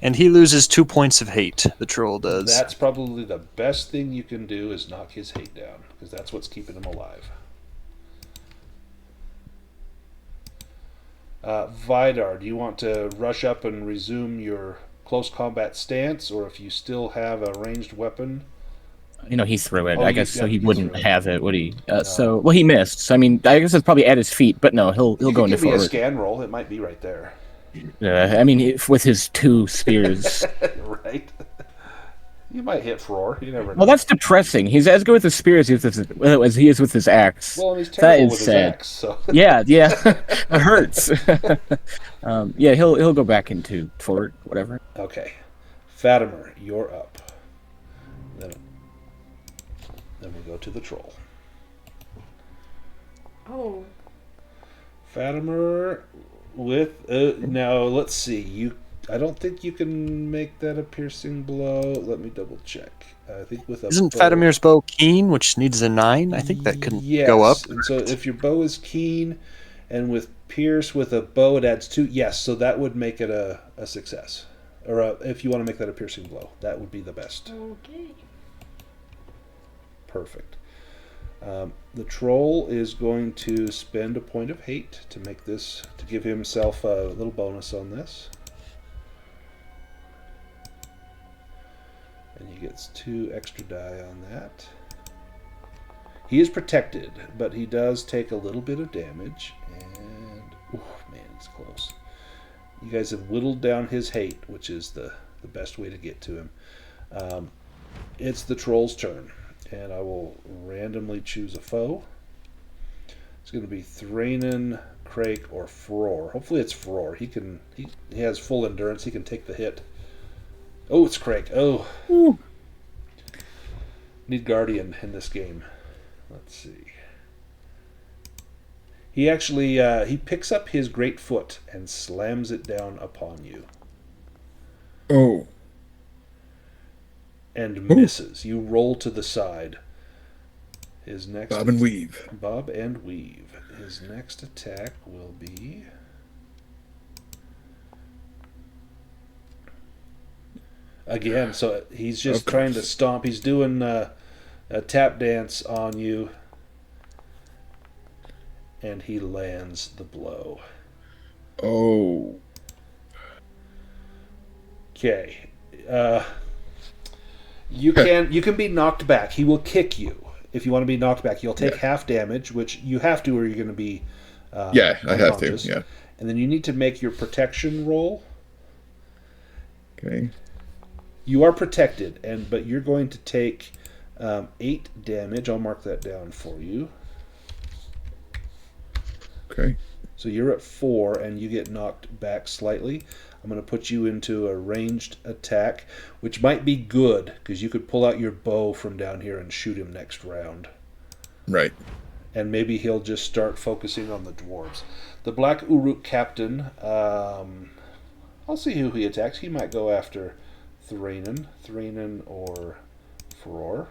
C: And he loses 2 points of hate, the troll does.
A: That's probably the best thing you can do is knock his hate down, because that's what's keeping him alive. Vidar, do you want to rush up and resume your close combat stance, or if you still have a ranged weapon?
F: You know, he threw it.
A: Oh,
F: I guess so. He
A: he
F: wouldn't
A: threw it.
F: have it, would he? Well, he missed. So, I mean, I guess it's probably at his feet, but no, he'll
A: You
F: go
A: can
F: into
A: give me a
F: forward.
A: scan roll. It might be right there.
F: I mean, with his 2 spears.
A: Right? You might hit Frór. You never know.
F: Well, that's depressing. He's as good with his spears as he is with his axe.
A: Well, and he's
F: That
A: terrible
F: is
A: with his
F: sad.
A: axe. So.
F: Yeah, it hurts. Yeah, he'll go back into forward, whatever.
A: Okay. Fatimer, you're up. Then we go to the troll.
B: Oh,
A: Fatimer with now let's see. I don't think you can make that a piercing blow. Let me double check. I think with a
C: Isn't
A: bow,
C: Fatimer's bow keen, which needs a 9? I think that can go up.
A: And so if your bow is keen, and with pierce with a bow it adds 2. Yes, so that would make it a success. Or if you want to make that a piercing blow, that would be the best.
B: okay.
A: Perfect. The troll is going to spend a point of hate to make this, to give himself a little bonus on this. And he gets 2 extra die on that. He is protected, but he does take a little bit of damage. And, oh man, it's close. You guys have whittled down his hate, which is the best way to get to him. It's the troll's turn, and I will randomly choose a foe. It's going to be Thranin, Craic, or Frór. Hopefully it's Frór. He has full endurance. He can take the hit. Oh, it's Craic. Oh.
D: Ooh.
A: Need Guardian in this game. Let's see. He actually he picks up his great foot and slams it down upon you.
D: Oh.
A: And misses. You roll to the side. His next
D: Bob and weave.
A: Bob and weave. His next attack will be again. So he's just trying to stomp. He's doing a tap dance on you, and he lands the blow.
D: Oh.
A: Okay. You can be knocked back. He will kick you if you want to be knocked back. You'll take half damage, which you have to, or you're going to be
D: I have to. Yeah.
A: And then you need to make your protection roll.
D: Okay.
A: You are protected, but you're going to take 8 damage. I'll mark that down for you.
D: Okay.
A: So you're at 4, and you get knocked back slightly. I'm going to put you into a ranged attack, which might be good, because you could pull out your bow from down here and shoot him next round.
D: Right.
A: And maybe he'll just start focusing on the dwarves. The Black Uruk captain, I'll see who he attacks. He might go after Thranin or Frór.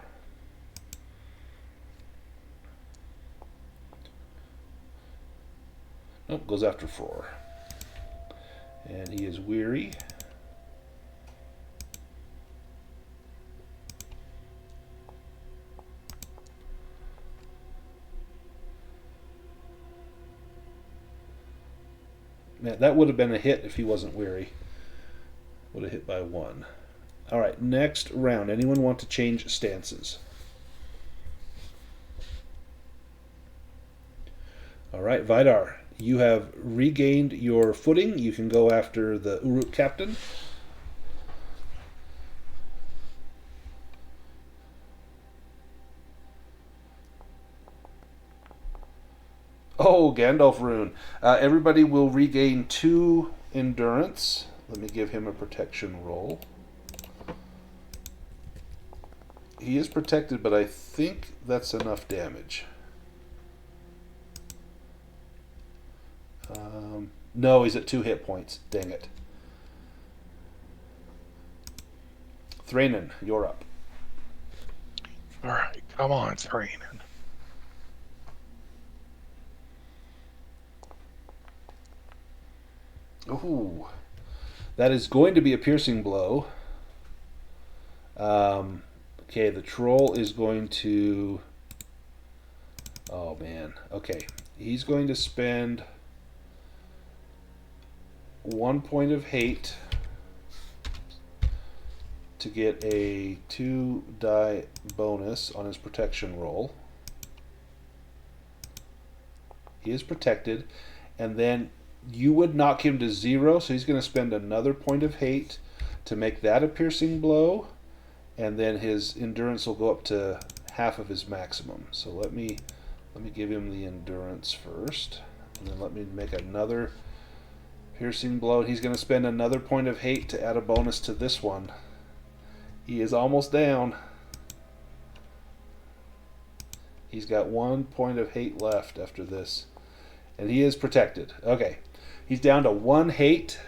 A: Nope, goes after Frór. And he is weary. Man, that would have been a hit if he wasn't weary. Would have hit by 1. All right, next round. Anyone want to change stances? All right, Vidar. You have regained your footing. You can go after the Uruk captain. Oh, Gandalf rune. Everybody will regain 2 endurance. Let me give him a protection roll. He is protected, but I think that's enough damage. No, he's at 2 hit points. Dang it. Thranin, you're up.
E: All right, come on, Thranin.
A: Ooh, that is going to be a piercing blow. Okay, the troll is going to... Oh, man. Okay, he's going to spend 1 point of hate to get a 2 die bonus on his protection roll. He is protected, and then you would knock him to 0, so he's going to spend another point of hate to make that a piercing blow, and then his endurance will go up to half of his maximum. So let me give him the endurance first, and then let me make another piercing blow. He's going to spend another point of hate to add a bonus to this one. He is almost down. He's got 1 point of hate left after this, and he is protected. Okay. He's down to 1 hate,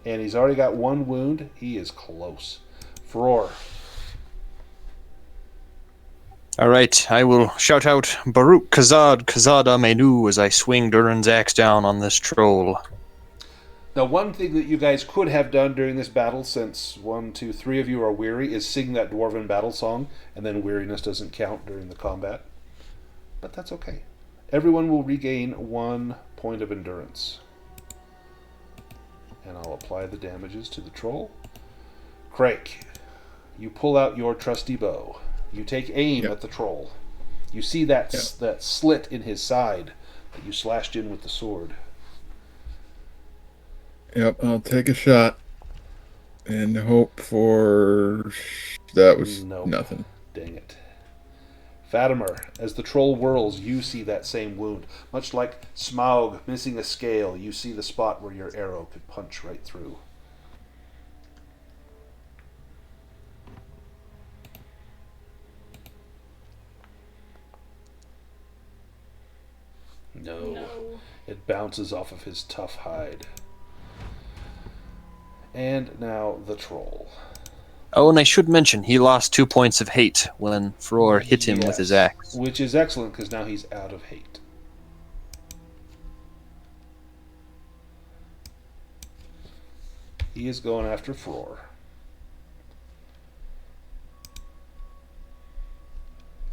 A: and he's already got 1 wound. He is close. Frór.
C: All right, I will shout out Baruch Kazad Kazada Menu as I swing Durin's axe down on this troll.
A: Now, one thing that you guys could have done during this battle, since 1, 2, 3 of you are weary, is sing that Dwarven battle song, and then weariness doesn't count during the combat. but that's okay. Everyone will regain 1 point of endurance. And I'll apply the damages to the troll. Craic, you pull out your trusty bow. You take aim at the troll. You see that that slit in his side that you slashed in with the sword.
D: Yep, I'll take a shot and hope for... That was nothing.
A: Dang it. Fatimer, as the troll whirls, you see that same wound. Much like Smaug missing a scale, you see the spot where your arrow could punch right through. No. It bounces off of his tough hide. And now the troll.
C: Oh, and I should mention, he lost 2 points of hate when Frór hit him with his axe.
A: Which is excellent, because now he's out of hate. He is going after Frór.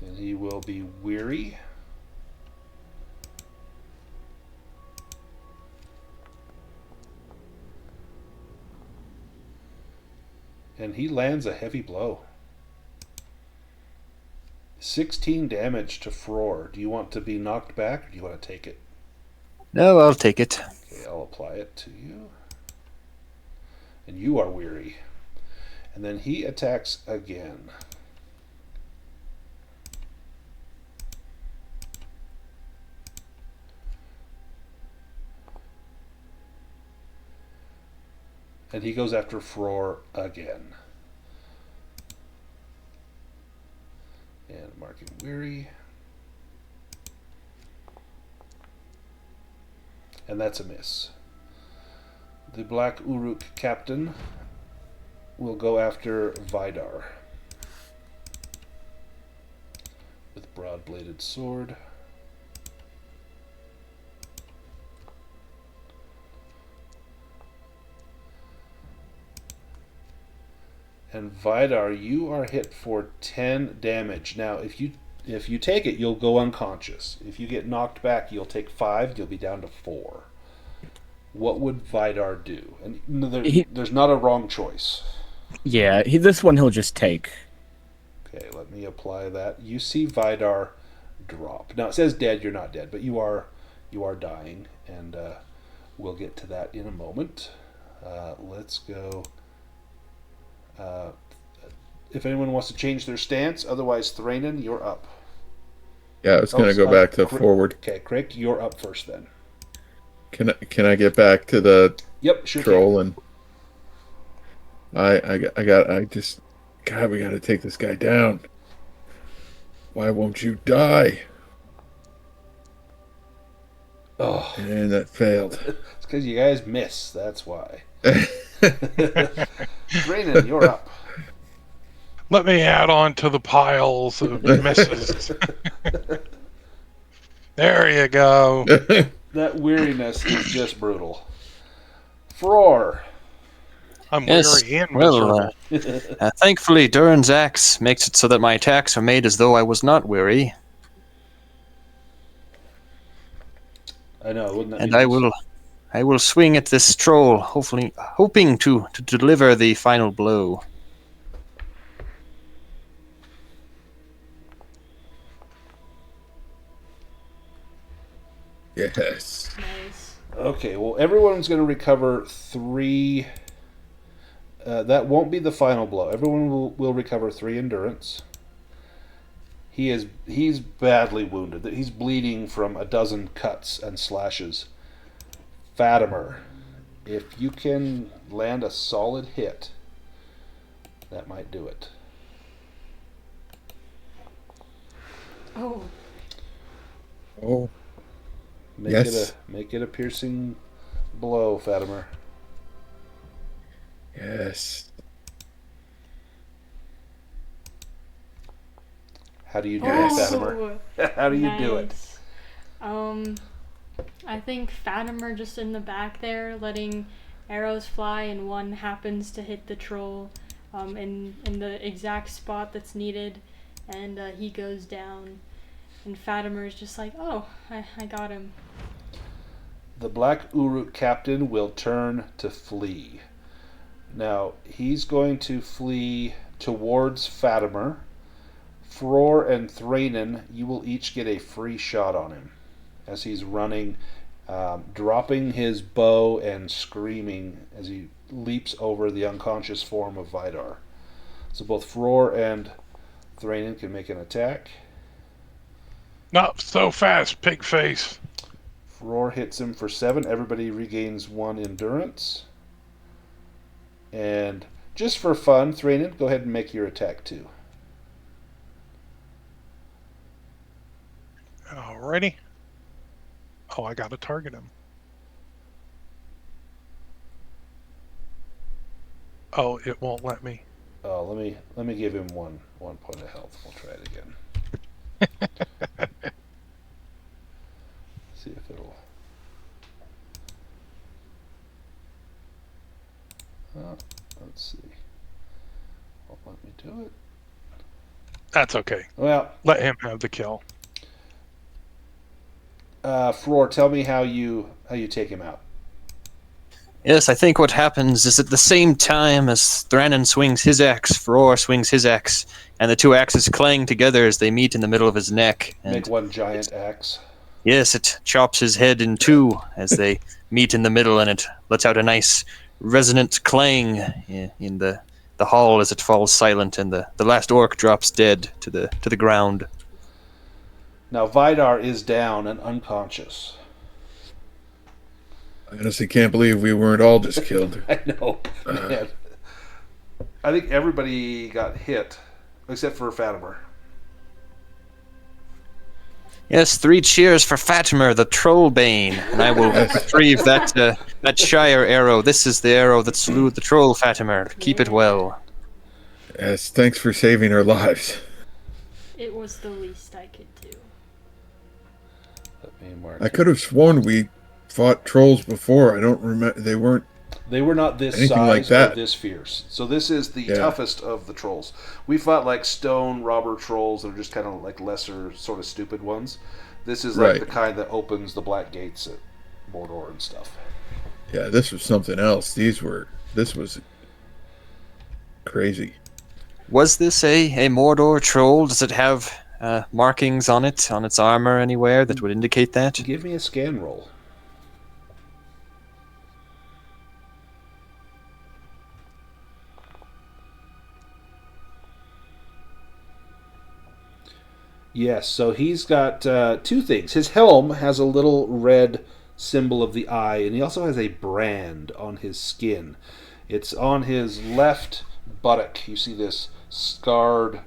A: And he will be weary. And he lands a heavy blow. 16 damage to Frór. Do you want to be knocked back, or do you want to take it?
C: No, I'll take it.
A: Okay, I'll apply it to you. And you are weary. And then he attacks again. And he goes after Frór again. And marking weary. And that's a miss. The Black Uruk captain will go after Vidar with broad-bladed sword. And Vidar, you are hit for 10 damage. Now, if you take it, you'll go unconscious. If you get knocked back, you'll take 5. You'll be down to 4. What would Vidar do? And there's not a wrong choice.
F: Yeah, this one he'll just take.
A: Okay, let me apply that. You see Vidar drop. Now it says dead. You're not dead, but you are dying, and we'll get to that in a moment. Let's go. If anyone wants to change their stance, otherwise Thranin, you're up.
D: Yeah, I was going to go back to forward.
A: Okay, Craic, you're up first then.
D: Can I get back to the troll
A: can.
D: and God, we got to take this guy down. Why won't you die?
A: Oh,
D: and that failed.
A: It's because you guys miss. That's why. Thranin, you're up.
E: Let me add on to the piles of misses. There you go.
A: That weariness is just brutal. Frór.
E: I'm weary and miserable.
C: Thankfully, Durin's axe makes it so that my attacks are made as though I was not weary.
A: I know, wouldn't that
C: and
A: be
C: I will swing at this troll, hopefully, hoping to deliver the final blow.
D: Yes.
B: Nice.
A: Okay, well, everyone's going to recover 3. That won't be the final blow. Everyone will recover 3 endurance. He's badly wounded. He's bleeding from a dozen cuts and slashes. Fatimer, if you can land a solid hit, that might do it.
B: Oh.
D: Oh.
A: Make it a piercing blow, Fatimer.
D: Yes.
A: How do you do it, Fatimer? How do you do it?
B: I think Fatimer just in the back there, letting arrows fly, and one happens to hit the troll in the exact spot that's needed, and he goes down. Fatimer is just like, oh, I got him.
A: The Black Uruk captain will turn to flee. Now, he's going to flee towards Fatimer. Frór and Thranin, you will each get a free shot on him as he's running, dropping his bow and screaming as he leaps over the unconscious form of Vidar. So both Frór and Thranin can make an attack.
E: Not so fast, pig face.
A: Frór hits him for 7. Everybody regains 1 endurance. And just for fun, Thranin, go ahead and make your attack too.
E: Alrighty. Oh, I gotta target him. Oh, it won't let me.
A: Oh, let me give him one point of health. We'll try it again. See if it'll. Let's see. Won't let me do it.
E: That's okay.
A: Well,
E: let him have the kill.
A: Frór, tell me how you take him out.
C: Yes, I think what happens is at the same time as Thranin swings his axe, Frór swings his axe, and the two axes clang together as they meet in the middle of his neck. And
A: make one giant axe.
C: Yes, it chops his head in two as they meet in the middle, and it lets out a nice resonant clang in the hall as it falls silent, and the last orc drops dead to the ground.
A: Now Vidar is down and unconscious.
D: I honestly can't believe we weren't all just killed.
A: I know, man. I think everybody got hit, except for Fatimer.
C: Yes, 3 cheers for Fatimer, the Trollbane, and I will retrieve that Shire arrow. This is the arrow that slew the troll, Fatimer. Keep it well.
D: Yes, thanks for saving our lives.
B: It was the least I could do.
A: Let me mark
D: I could have sworn we fought trolls before. I don't remember. They
A: were not this
D: anything
A: size
D: like that.
A: or this fierce. So this is the toughest of the trolls. We fought like stone robber trolls that are just kind of like lesser, sort of stupid ones. This is like the kind that opens the black gates at Mordor and stuff.
D: Yeah, this was something else. This was crazy.
C: Was this a Mordor troll? Does it have markings on it, on its armor anywhere that would indicate that?
A: Give me a scan roll. Yes, so he's got 2 things. His helm has a little red symbol of the eye, and he also has a brand on his skin. It's on his left buttock. You see this scarred,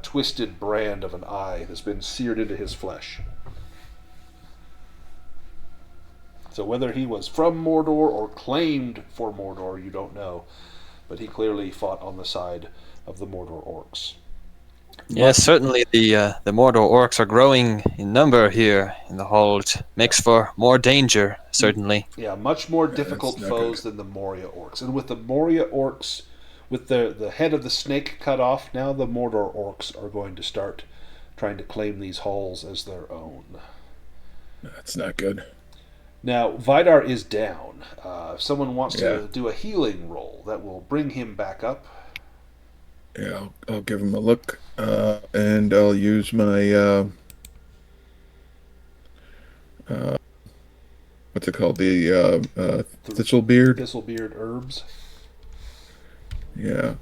A: twisted brand of an eye that's been seared into his flesh. So whether he was from Mordor or claimed for Mordor, you don't know. But he clearly fought on the side of the Mordor orcs.
C: Yes, certainly the Mordor orcs are growing in number here in the hold. Makes for more danger, certainly.
A: Yeah, much more difficult foes than the Moria orcs. And with the Moria orcs, with the head of the snake cut off, now the Mordor orcs are going to start trying to claim these halls as their own.
D: That's not good.
A: Now, Vidar is down. If someone wants to do a healing roll, that will bring him back up.
D: Yeah, I'll give him a look, and I'll use my what's it called? The Thistlebeard.
A: Thistlebeard herbs.
D: Yeah,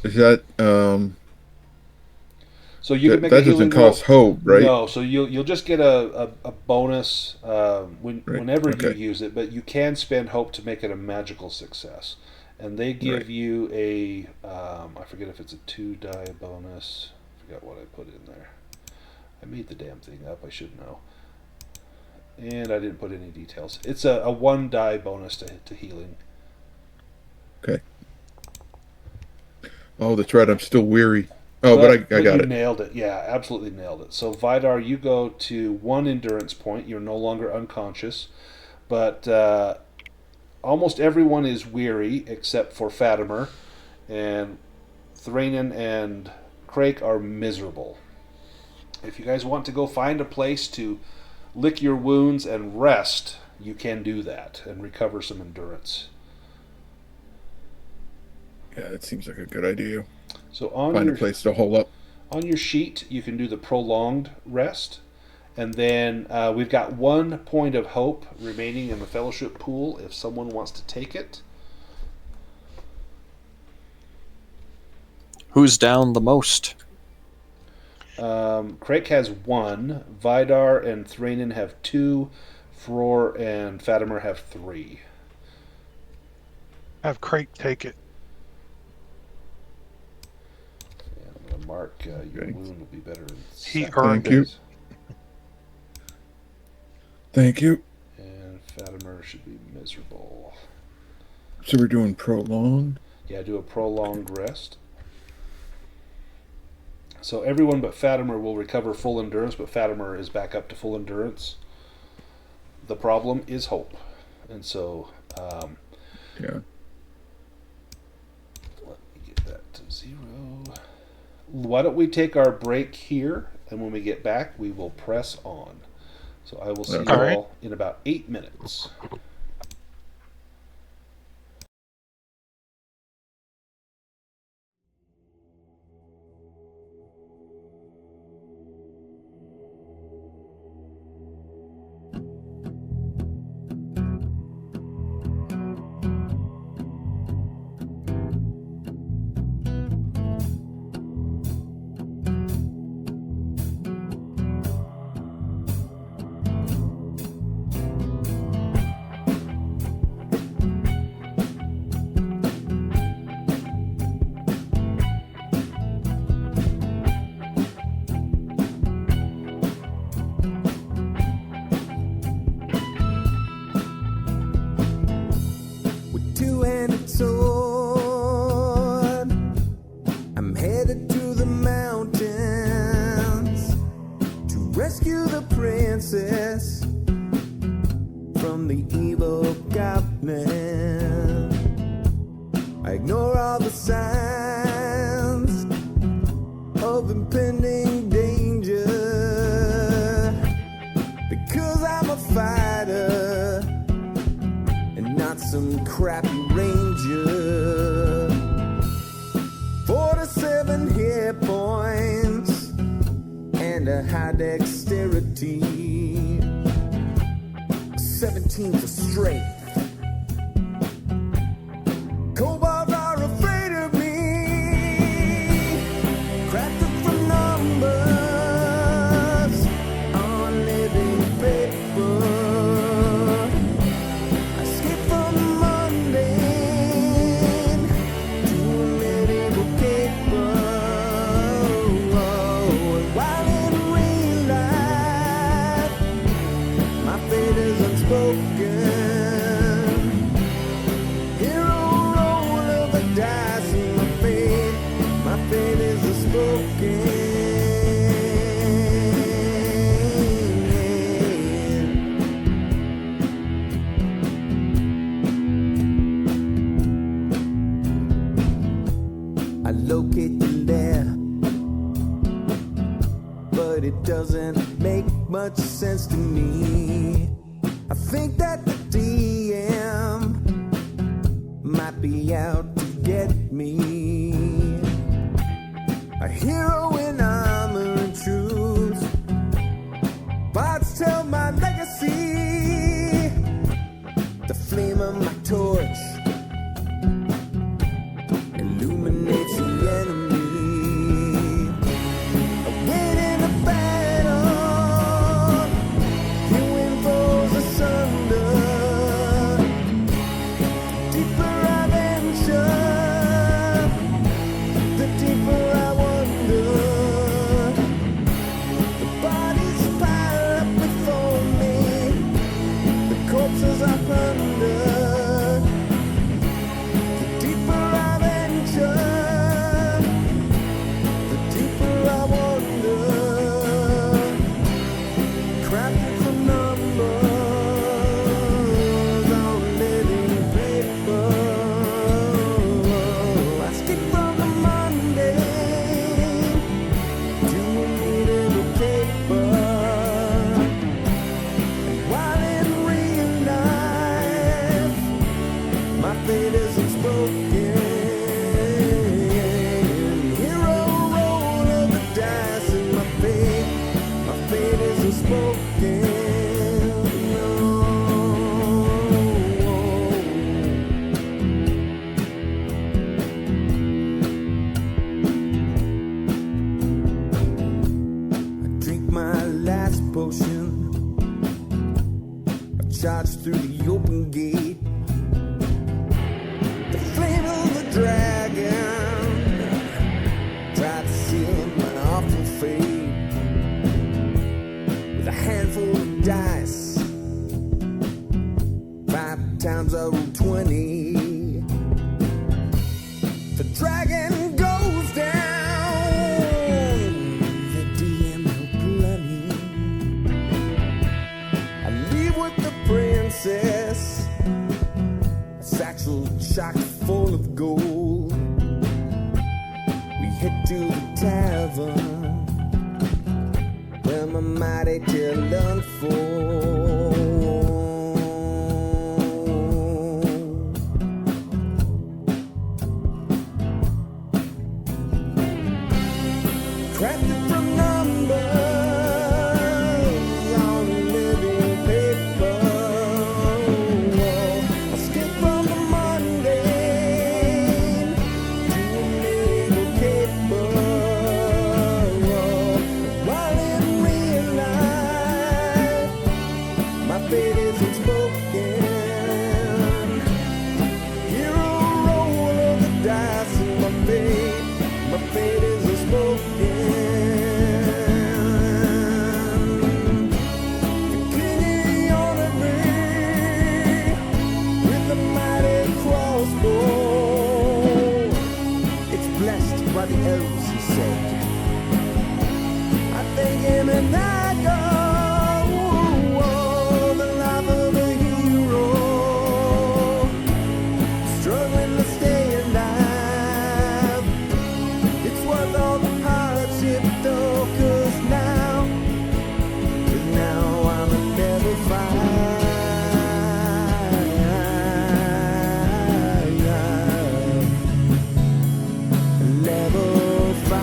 D: is that
A: So you can make a
D: that
A: healing
D: doesn't cost
A: roll.
D: hope, right?
A: No, so you'll just get a bonus whenever you use it, but you can spend hope to make it a magical success. And they give you a, I forget if it's a 2 die bonus. I forgot what I put in there. I made the damn thing up. I should know. And I didn't put any details. It's a 1 die bonus to healing.
D: Okay. Oh, that's right. I'm still weary. Oh, but I got it.
A: You nailed it. Yeah, absolutely nailed it. So Vidar, you go to 1 endurance point. You're no longer unconscious. But almost everyone is weary except for Fatimer, and Thranin and Craic are miserable. If you guys want to go find a place to lick your wounds and rest, you can do that and recover some endurance.
D: Yeah, that seems like a good idea.
A: So on
D: Find
A: your
D: a place to hole up.
A: on your sheet, you can do the prolonged rest, and then we've got 1 point of hope remaining in the fellowship pool if someone wants to take it.
C: Who's down the most?
A: Craic has 1, Vidar and Thranin have 2, Frór and Fatimer have 3.
E: Have Craic take it.
A: And I'm going to mark your
D: Okay.
A: wound will be better in
E: He
A: seconds.
E: earned
D: Thank you. Thank you.
A: And Fatimer should be miserable.
D: So we're doing prolonged.
A: Yeah, do a prolonged rest. So everyone but Fatimer will recover full endurance, but Fatimer is back up to full endurance. The problem is hope. And so
D: Yeah.
A: let me get that to 0. Why don't we take our break here, and when we get back, we will press on. So I will see you
E: All right.
A: all in about 8 minutes.
H: With two-handed sword, I'm headed to the mountains to rescue the princess from the evil goblin. I ignore all the signs of impending danger because I'm a fighter and not some crappy ranger. 47 hit points and a high dexterity. 17th of strength. Kobolds are afraid of me. Crafted from numbers on living paper. I escape from the mundane to a medieval caper. And while in real life, my fate is unspoken. Hero roll of the dice, and my fate is unspoken. I locate the lair, but it doesn't make much sense to me. I think that the DM might be out to get me. A hero in armor and shoes. Bards tell my legacy. The flame of my torch illuminates the enemy. I win in a battle. Hewing foes asunder. Deeper I venture, the deeper I wonder. The bodies pile up before me, the corpses I plunder. charged through the open gate. The flame of the dragon tried to seal my awful fate with a handful of dice. 5 times I rolled 20. The dragon goes down. The DM no plenty. I leave with the princess, a satchel chock full of gold. We head to the tavern where my mighty tale unfolds. Crafted from numbers on living paper. I skip from the mundane to a medieval caper. While in real life, my fate is unspoken. Hero roll of the dice and my fate is unspoken. The king honored me with a mighty crossbow. It's blessed by the elves, he said. I thank him and I go. The life of a hero, struggling to stay alive. It's worth all the hardship though, 'cause now I'm a level 5. Level 5.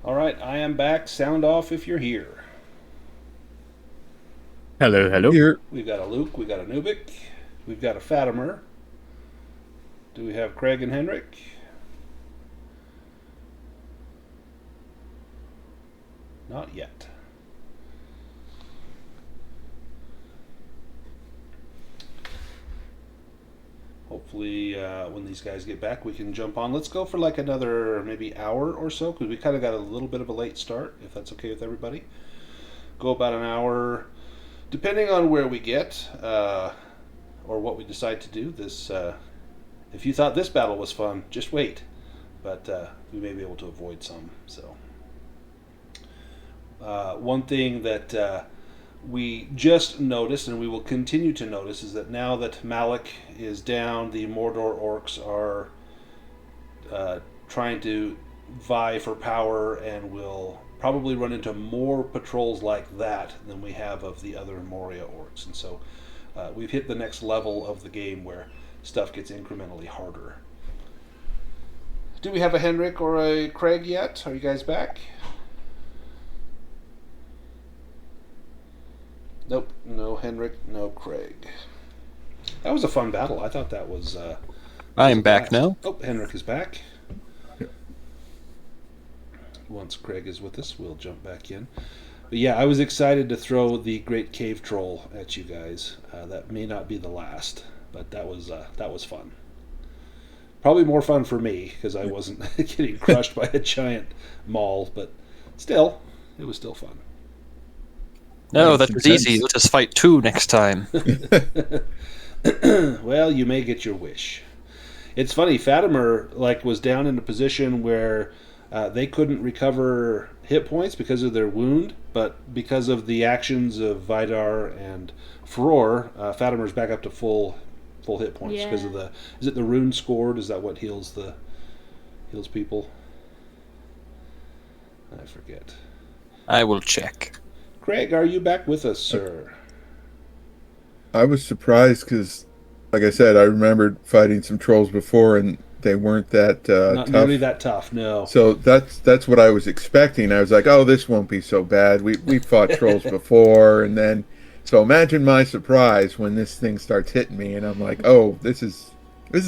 A: All right, I am back. Sound off if you're here.
G: Hello, hello.
D: Here.
A: We've got a Luke, we've got a Nubik, we've got a Fatimer. Do we have Craic and Henrik? Not yet. Hopefully, when these guys get back, we can jump on. Let's go for like another maybe hour or so, because we kind of got a little bit of a late start, if that's okay with everybody. Go about an hour, depending on where we get, or what we decide to do. This, if you thought this battle was fun, just wait. But we may be able to avoid some. So, one thing that we just noticed, and we will continue to notice, is that now that Malik is down, the Mordor orcs are trying to vie for power, and will probably run into more patrols like that than we have of the other Moria orcs. And so we've hit the next level of the game where stuff gets incrementally harder. Do we have a Henrik or a Craic yet? Are you guys back? Nope, no Henrik, no Craic. That was a fun battle. I thought that was...
C: I'm back now.
A: Oh, Henrik is back. Once Craic is with us, we'll jump back in. But yeah, I was excited to throw the Great Cave Troll at you guys. That may not be the last, but that was fun. Probably more fun for me because I wasn't getting crushed by a giant maul, but still, it was still fun.
C: No,
D: That's
C: that was
D: intense.
C: easy. Let us fight 2 next time.
A: Well, you may get your wish. It's funny, Fatimer was down in a position where they couldn't recover hit points because of their wound, but because of the actions of Vidar and Frór, Fatimer's back up to full hit points because of the. Is it the rune scored? Is that what heals people? I forget.
C: I will check.
A: Craic, are you back with us, sir?
D: I was surprised because, like I said, I remembered fighting some trolls before, and they weren't that
A: Not
D: tough.
A: nearly that tough, no.
D: So that's what I was expecting. I was like, oh, this won't be so bad. We fought trolls before, and then so imagine my surprise when this thing starts hitting me, and I'm like, oh, this is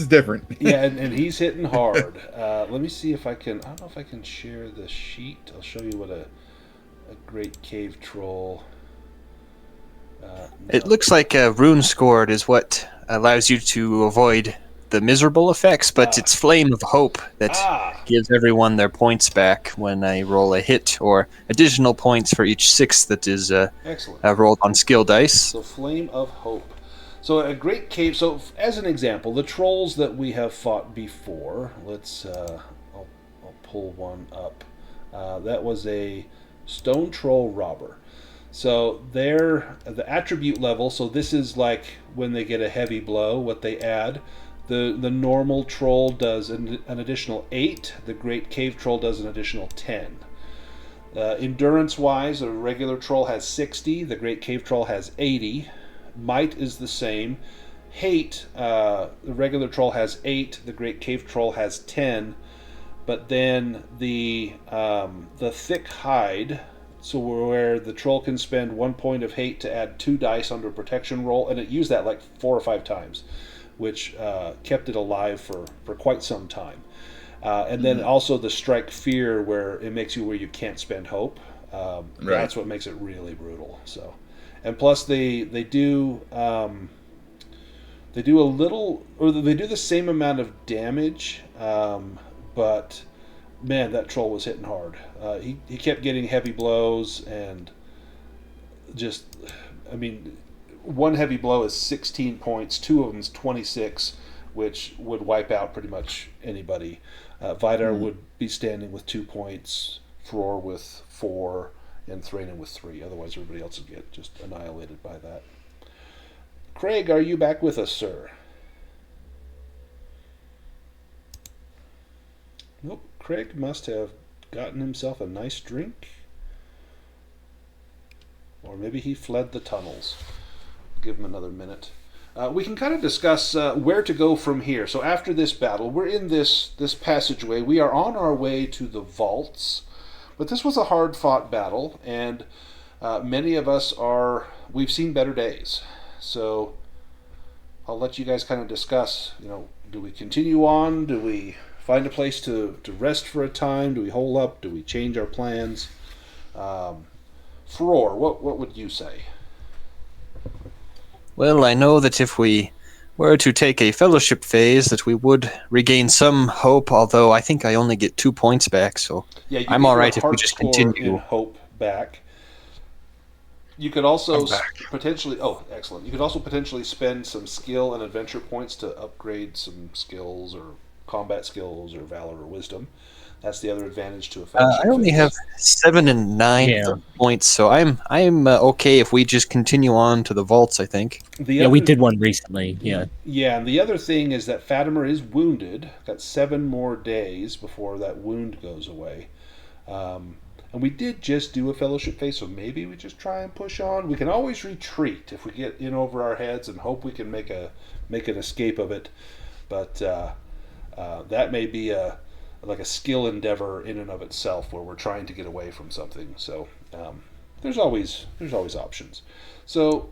D: different.
A: Yeah, and he's hitting hard. Let me see if I can. I don't know if I can share the sheet. I'll show you what a great cave troll.
C: It looks like rune scored is what allows you to avoid the miserable effects, but it's Flame of Hope that gives everyone their points back when I roll a hit, or additional points for each 6 that is
A: Excellent.
C: rolled on skill dice.
A: So Flame of Hope. So a great cave. So as an example, the trolls that we have fought before. Let's. I'll pull one up. That was a stone troll robber. So they're the attribute level. So this is like when they get a heavy blow, what they add. The normal troll does an additional 8. The great cave troll does an additional 10. Endurance wise, a regular troll has 60. The great cave troll has 80. Might is the same. Hate, the regular troll has 8. The great cave troll has 10. But then the thick hide, so where the troll can spend 1 point of hate to add 2 dice under a protection roll, and it used that like 4 or 5 times, which kept it alive for quite some time. And then also the strike fear, where it makes you where you can't spend hope. That's what makes it really brutal. So, and plus they do a little, or they do the same amount of damage, but man, that troll was hitting hard. He kept getting heavy blows, and just, I mean, one heavy blow is 16 points, 2 of them is 26, which would wipe out pretty much anybody. Vidar would be standing with 2 points, Frór with 4, and Thranin with 3. Otherwise, everybody else would get just annihilated by that. Craic, are you back with us, sir? Nope. Craic must have gotten himself a nice drink. Or maybe he fled the tunnels. Give him another minute. We can kind of discuss where to go from here. So after this battle, we're in this passageway. We are on our way to the vaults. But this was a hard-fought battle, and many of us we've seen better days. So I'll let you guys kind of discuss, do we continue on? Do we find a place to rest for a time? Do we hole up? Do we change our plans? Frór, what would you say?
C: Well, I know that if we were to take a fellowship phase, that we would regain some hope, although I think I only get 2 points back, so
A: yeah,
C: I'm alright if we just continue.
A: Hope back. You could also potentially... Oh, excellent. You could also potentially spend some skill and adventure points to upgrade some skills, or combat skills, or valor, or wisdom. That's the other advantage to a fellowship
C: I only
A: phase.
C: have 7 and 9 points, so I'm okay if we just continue on to the vaults, I think.
F: We did one recently. Yeah,
A: and the other thing is that Fatimer is wounded. Got 7 more days before that wound goes away. And we did just do a fellowship phase, so maybe we just try and push on. We can always retreat if we get in over our heads and hope we can make an escape of it. But that may be like a skill endeavor in and of itself, where we're trying to get away from something. So there's always options. So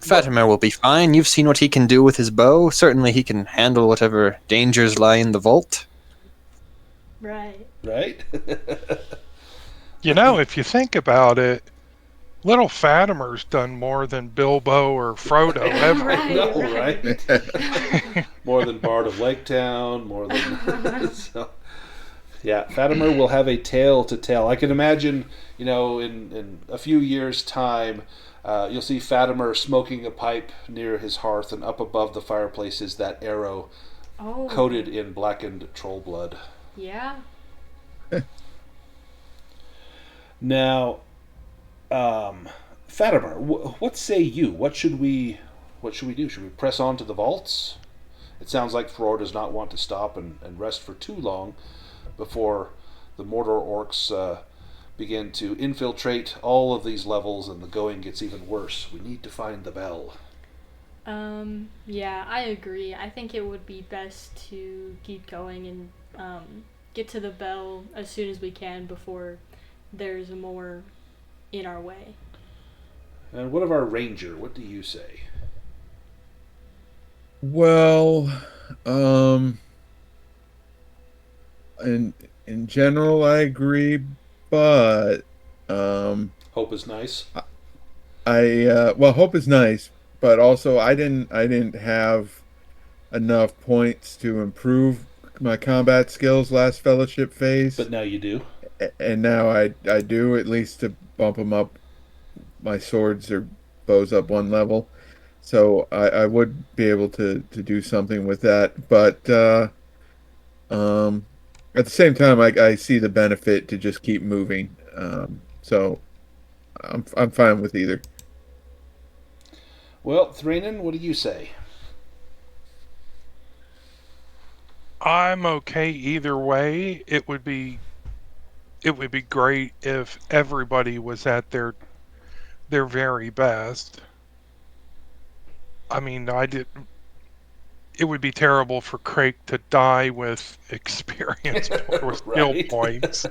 C: Fatimer will be fine. You've seen what he can do with his bow. Certainly he can handle whatever dangers lie in the vault.
B: Right.
A: Right?
E: If you think about it, Little Fatimer's done more than Bilbo or Frodo ever.
B: Right,
A: No,
B: right.
A: right? More than Bard of Lake Town, more than... so, yeah, Fatimer will have a tale to tell. I can imagine, in a few years' time, you'll see Fatimer smoking a pipe near his hearth, and up above the fireplace is that arrow
B: Oh.
A: coated in blackened troll blood.
B: Yeah.
A: Now, Fatimer, what say you? What should we do? Should we press on to the vaults? It sounds like Frór does not want to stop and rest for too long before the Mordor orcs begin to infiltrate all of these levels and the going gets even worse. We need to find the bell.
B: Yeah, I agree. I think it would be best to keep going and get to the bell as soon as we can before there's more in our way.
A: And what of our ranger? What do you say?
D: Well, in general, I agree, but
A: Hope is nice.
D: hope is nice, but also I didn't have enough points to improve my combat skills last fellowship phase,
A: But now you do.
D: and now I do, at least to bump them up, my swords or bows up one level. So I would be able to do something with that, but at the same time, I see the benefit to just keep moving. So I'm fine with either.
A: Well, Thranin, what do you say?
E: I'm okay either way. It would be great if everybody was at their very best. I mean, it would be terrible for Craic to die with experience or skill
A: Right.
E: points.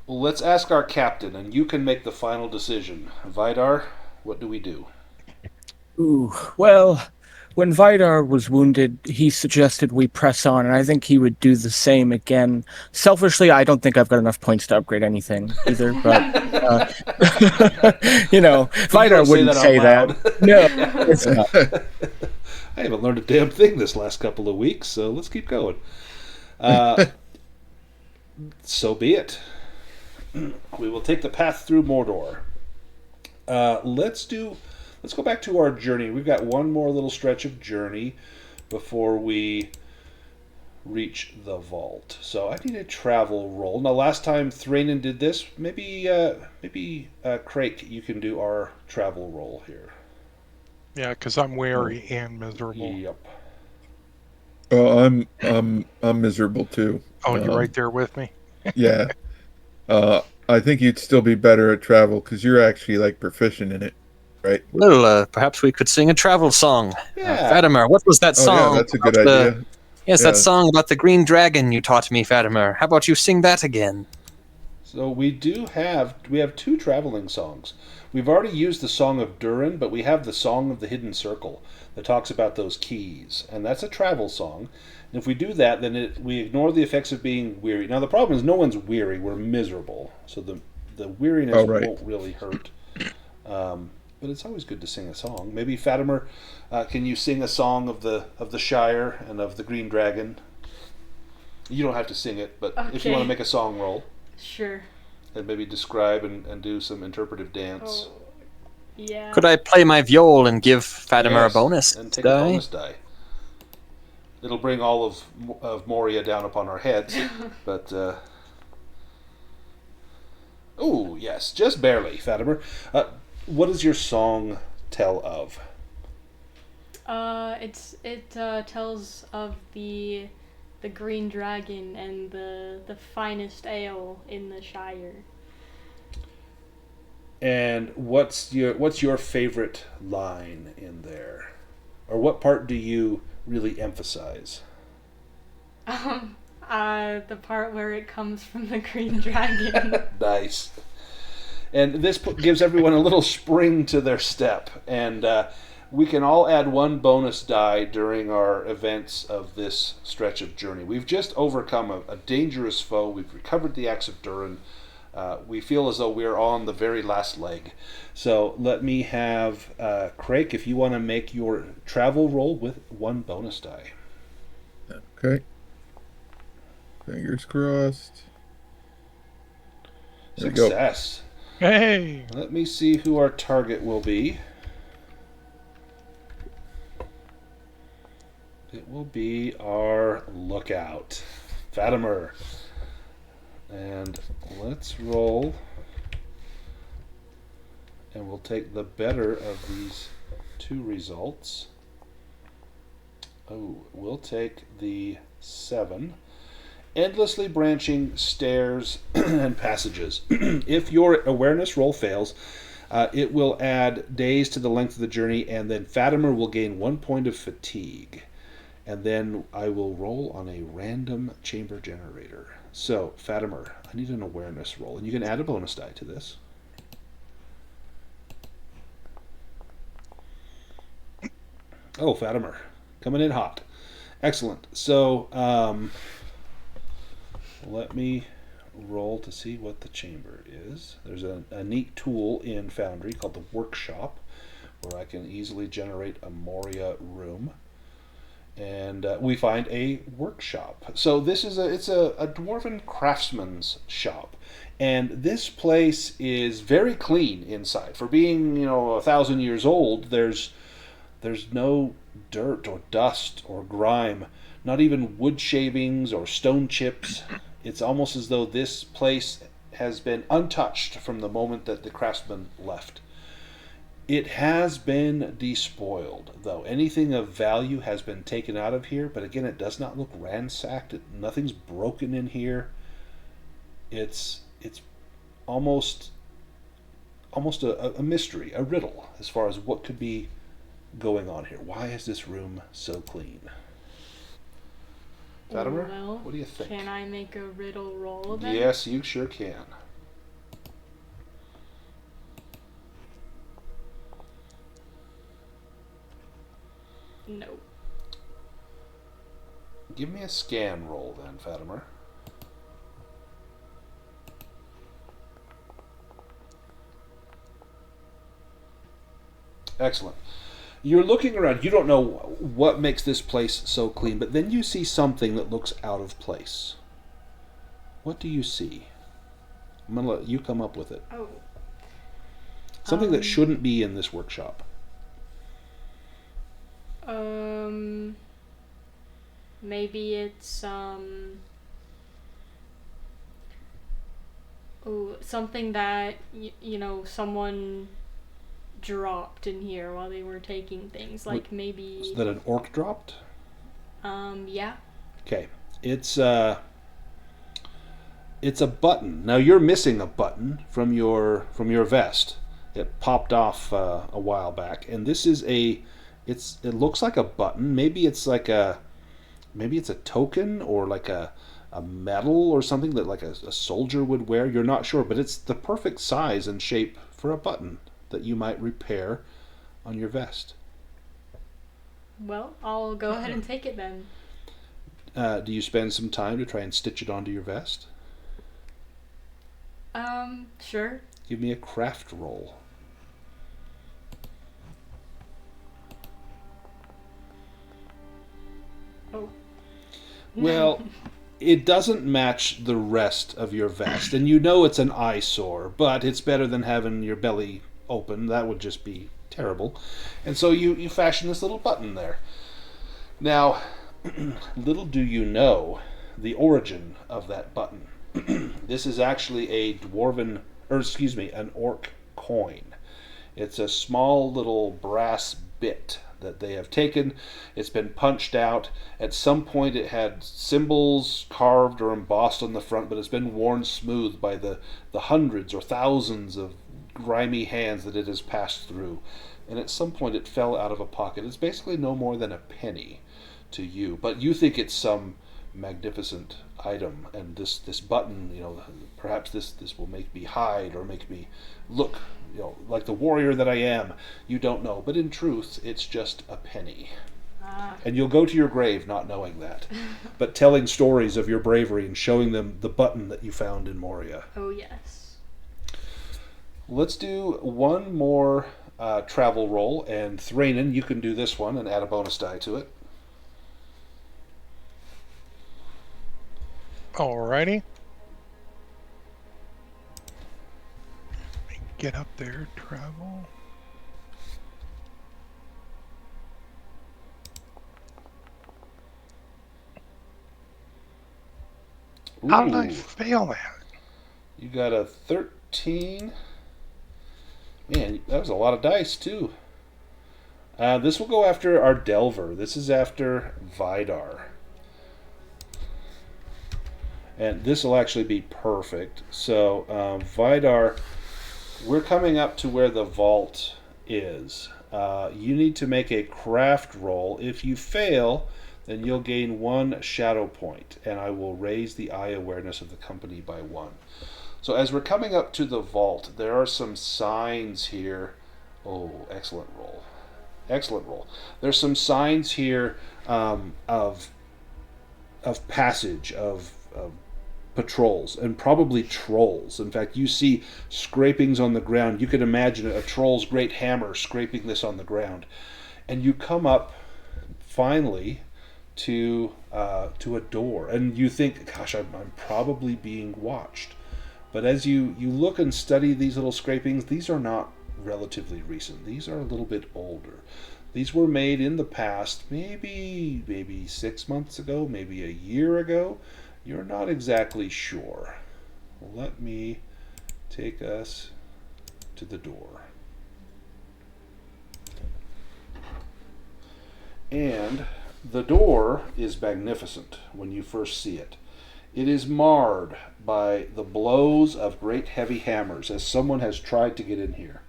A: Well, let's ask our captain, and you can make the final decision. Vidar, what do we do?
F: Ooh, well, when Vidar was wounded, he suggested we press on, and I think he would do the same again. Selfishly, I don't think I've got enough points to upgrade anything either, but, Vidar
A: don't say
F: wouldn't
A: that out
F: say
A: loud.
F: that. No, it's not.
A: I haven't learned a damn thing this last couple of weeks, so let's keep going. So be it. We will take the path through Mordor. Let's go back to our journey. We've got one more little stretch of journey before we reach the vault. So I need a travel roll. Now, last time Thranin did this, maybe Craic, you can do our travel roll here.
E: Yeah, because I'm weary and miserable.
A: Yep.
D: Well, I'm miserable too.
E: Oh, you're right there with me.
D: Yeah. I think you'd still be better at travel because you're actually like proficient in it, right?
C: Well, perhaps we could sing a travel song.
A: Yeah.
C: Fatimer, what was that
D: Oh
C: song?
D: yeah, that's a good
C: about
D: idea.
C: Yes,
D: Yeah.
C: that song about the green dragon you taught me, Fatimer. How about you sing that again?
A: So we have two traveling songs. We've already used the Song of Durin, but we have the Song of the Hidden Circle that talks about those keys, and that's a travel song. And if we do that, then we ignore the effects of being weary. Now the problem is no one's weary; we're miserable, so the weariness won't really hurt. But it's always good to sing a song. Maybe Fatimer, can you sing a song of the Shire and of the Green Dragon? You don't have to sing it, but if you
B: Okay.
A: want to make a song roll.
B: Sure.
A: And maybe describe and do some interpretive dance.
B: Oh, yeah.
C: Could I play my viol and give Fatimer
A: Yes,
C: a bonus
A: and take
C: die?
A: a bonus die. It'll bring all of Moria down upon our heads, but oh yes, just barely, Fatimer. What does your song tell of?
B: It tells of the green dragon and the finest ale in the Shire.
A: And what's your favorite line in there, or what part do you really emphasize?
B: The part where it comes from the green dragon.
A: Nice. And this gives everyone a little spring to their step, and we can all add one bonus die during our events of this stretch of journey. We've just overcome a dangerous foe. We've recovered the Axe of Durin. We feel as though we're on the very last leg. So let me have Craic, if you want to make your travel roll with 1 bonus die.
D: Okay. Fingers crossed. There we go.
A: Success.
E: Hey!
A: Let me see who our target will be. It will be our lookout, Fatimer. And let's roll. And we'll take the better of these 2 results. Oh, we'll take the 7. Endlessly branching stairs and passages. If your awareness roll fails, it will add days to the length of the journey, and then Fatimer will gain 1 point of fatigue. And then I will roll on a random chamber generator. So, Fatimer, I need an awareness roll, and you can add a bonus die to this. Oh, Fatimer, coming in hot. Excellent. So, let me roll to see what the chamber is. There's a neat tool in Foundry called the Workshop, where I can easily generate a Moria room. And we find a workshop. So this is it's a Dwarven craftsman's shop. And this place is very clean inside. For being, 1,000 years old, there's no dirt or dust or grime, not even wood shavings or stone chips. It's almost as though this place has been untouched from the moment that the craftsman left. It has been despoiled, though. Anything of value has been taken out of here, but again, it does not look ransacked. Nothing's broken in here. It's almost a mystery, a riddle, as far as what could be going on here. Why is this room so clean? Fatimer,
B: Well,
A: what do you think?
B: can I make a riddle roll then?
A: Yes, you sure can.
B: No.
A: Give me a scan roll then, Fatimer. Excellent. You're looking around. You don't know what makes this place so clean, but then you see something that looks out of place. What do you see? I'm going to let you come up with it.
B: Oh.
A: Something that shouldn't be in this workshop.
B: Maybe it's something that someone dropped in here while they were taking things, like maybe
A: Is that an orc dropped?
B: yeah.
A: Okay. It's a button. Now you're missing a button from your vest. It popped off a while back, and this is it looks like a button. Maybe it's a token or like a medal or something that like a soldier would wear. You're not sure, but it's the perfect size and shape for a button that you might repair on your vest.
B: Well, I'll go ahead and take it then.
A: Do you spend some time to try and stitch it onto your vest?
B: Sure.
A: Give me a craft roll.
B: Oh.
A: Well, it doesn't match the rest of your vest, and you know it's an eyesore, but it's better than having your belly open. That would just be terrible. And so you fashion this little button there. Now, little do you know the origin of that button. This is actually an orc coin. It's a small little brass bit that they have taken. It's been punched out. At some point it had symbols carved or embossed on the front, but it's been worn smooth by the hundreds or thousands of grimy hands that it has passed through. And at some point it fell out of a pocket. It's basically no more than a penny to you, but you think it's some magnificent item, and this button, perhaps this will make me hide or make me look like the warrior that I am. You don't know, but in truth it's just a penny. And you'll go to your grave not knowing that, but telling stories of your bravery and showing them the button that you found in Moria.
B: Oh yes.
A: Let's do one more travel roll, and Thranin, you can do this one and add a bonus die to it.
E: Alrighty. Let me get up there, travel. How did I
A: Ooh,
E: fail that?
A: you got a 13. Man, that was a lot of dice, too. This will go after our Delver. This is after Vidar. And this will actually be perfect. So, Vidar, we're coming up to where the vault is. You need to make a craft roll. If you fail, then you'll gain 1 shadow point, and I will raise the eye awareness of the company by 1. So as we're coming up to the vault, there are some signs here. Oh, excellent roll. Excellent roll. There's some signs here of passage, of patrols, and probably trolls. In fact, you see scrapings on the ground. You could imagine a troll's great hammer scraping this on the ground. And you come up, finally, to a door. And you think, gosh, I'm probably being watched. But as you look and study these little scrapings, these are not relatively recent. These are a little bit older. These were made in the past, maybe 6 months ago, maybe a year ago. You're not exactly sure. Let me take us to the door. And the door is magnificent when you first see it. It is marred by the blows of great heavy hammers as someone has tried to get in here.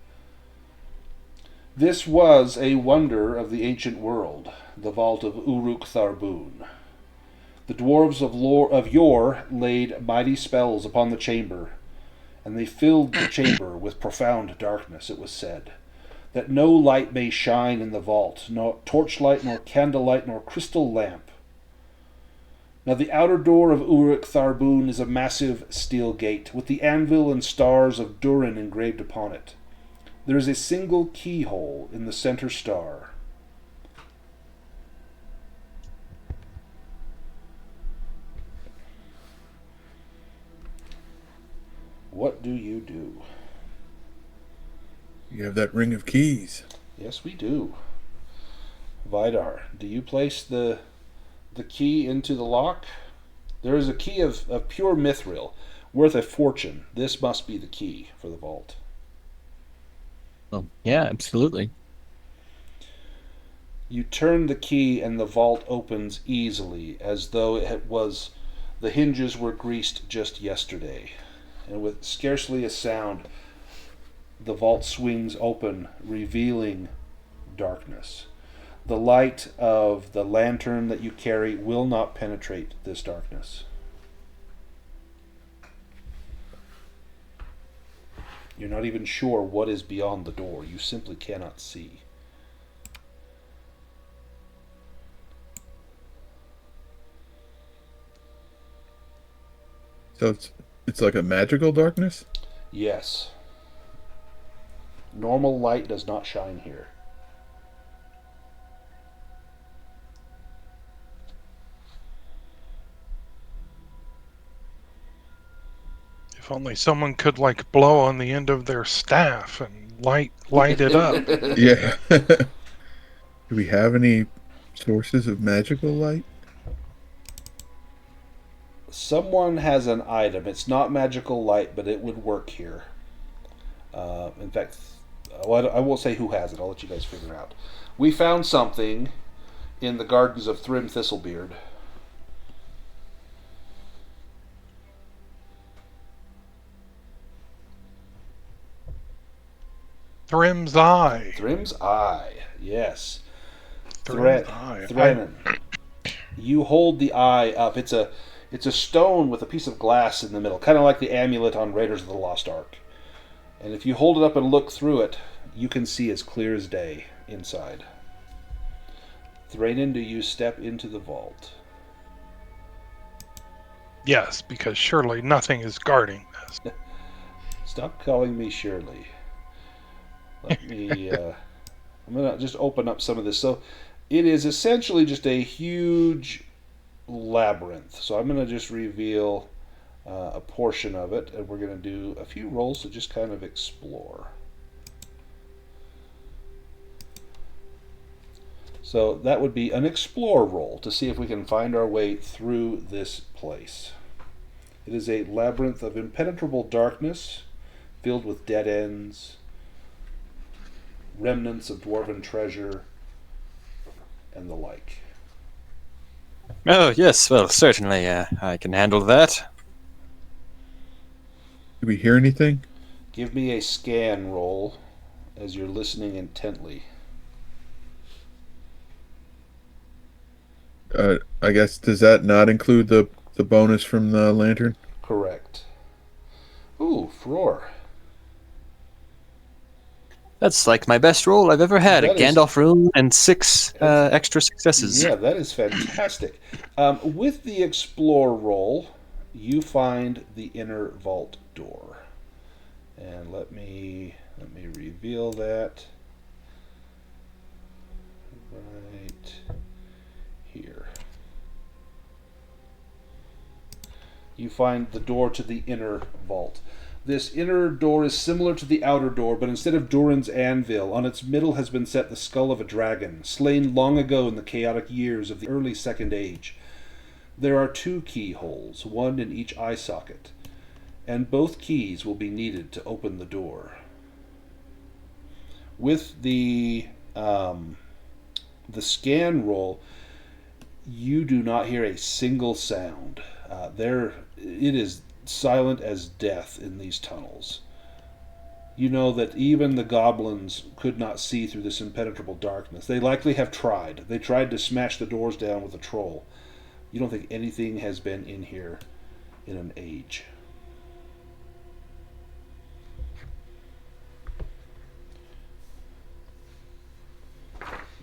A: This was a wonder of the ancient world, the Vault of Uruktharbun. The dwarves of yore laid mighty spells upon the chamber, and they filled the chamber with profound darkness, it was said, that no light may shine in the vault, nor torchlight, nor candlelight, nor crystal lamp. Now the outer door of Uruktharbun is a massive steel gate, with the anvil and stars of Durin engraved upon it. There is a single keyhole in the center star. What do you do?
D: You have that ring of keys.
A: Yes, we do. Vidar, do you place the key into the lock? There is a key of pure mithril, worth a fortune. This must be the key for the vault.
C: Oh, yeah, absolutely.
A: You turn the key and the vault opens easily, as though the hinges were greased just yesterday. And with scarcely a sound, the vault swings open, revealing darkness. The light of the lantern that you carry will not penetrate this darkness. You're not even sure what is beyond the door. You simply cannot see.
D: So it's like a magical darkness?
A: Yes. Normal light does not shine here.
E: If only someone could blow on the end of their staff and light it up.
D: Yeah. Do we have any sources of magical light?
A: Someone has an item. It's not magical light, but it would work here. In fact, I won't say who has it. I'll let you guys figure out. We found something in the gardens of Thrym Thistlebeard.
E: Thrym's eye.
A: Thrym's eye, yes.
E: Thrym's eye.
A: Thranin. You hold the eye up. It's a stone with a piece of glass in the middle, kind of like the amulet on Raiders of the Lost Ark. And if you hold it up and look through it, you can see as clear as day inside. Thranin, do you step into the vault?
E: Yes, because surely nothing is guarding this.
A: Stop calling me Shirley. Let me, I'm going to just open up some of this. So it is essentially just a huge labyrinth. So I'm going to just reveal a portion of it, and we're going to do a few rolls to just kind of explore. So that would be an explore roll to see if we can find our way through this place. It is a labyrinth of impenetrable darkness, filled with dead ends, remnants of dwarven treasure, and the like.
C: Oh, yes, well, certainly, I can handle that.
D: Do we hear anything?
A: Give me a scan roll as you're listening intently.
D: I guess, does that not include the bonus from the lantern?
A: Correct. Ooh, Frór.
C: That's like my best roll I've ever had.
A: That
C: A
A: is-
C: Gandalf rune and 6 extra successes.
A: Yeah, that is fantastic. With the explore roll, you find the inner vault door. And let me reveal that right here. You find the door to the inner vault. This inner door is similar to the outer door, but instead of Durin's anvil, on its middle has been set the skull of a dragon, slain long ago in the chaotic years of the early Second Age. There are 2 keyholes, one in each eye socket, and both keys will be needed to open the door. With the scan roll, you do not hear a single sound. It is silent as death in these tunnels. You know that even the goblins could not see through this impenetrable darkness. They likely have tried. They tried to smash the doors down with a troll. You don't think anything has been in here in an age.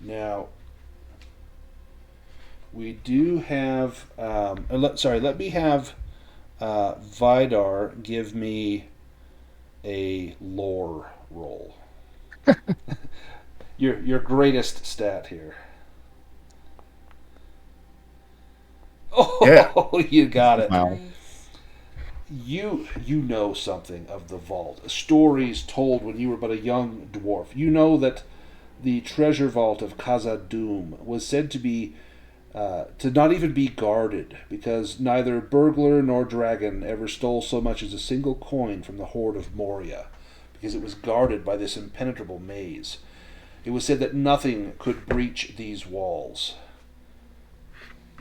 A: Now, we do have... let me have Vidar give me a lore roll. your greatest stat here. Oh, yeah. You got it.
F: Wow.
A: You know something of the vault. Stories told when you were but a young dwarf. You know that the treasure vault of Khazad-dûm was said to be to not even be guarded, because neither burglar nor dragon ever stole so much as a single coin from the horde of Moria, because it was guarded by this impenetrable maze. It was said that nothing could breach these walls.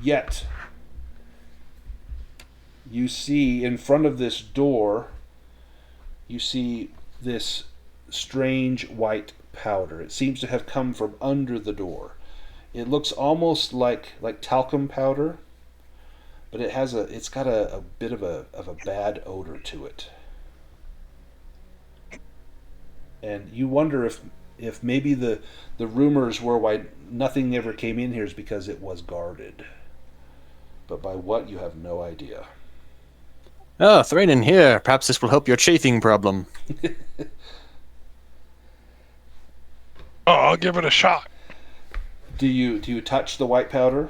A: Yet, you see in front of this door, you see this strange white powder. It seems to have come from under the door. It looks almost like talcum powder, but it's got a bit of a bad odor to it. And you wonder if maybe the rumors were why nothing ever came in here is because it was guarded. But by what, you have no idea.
C: Oh, Thranin here. Perhaps this will help your chafing problem.
E: Oh, I'll give it a shot.
A: Do you touch the white powder?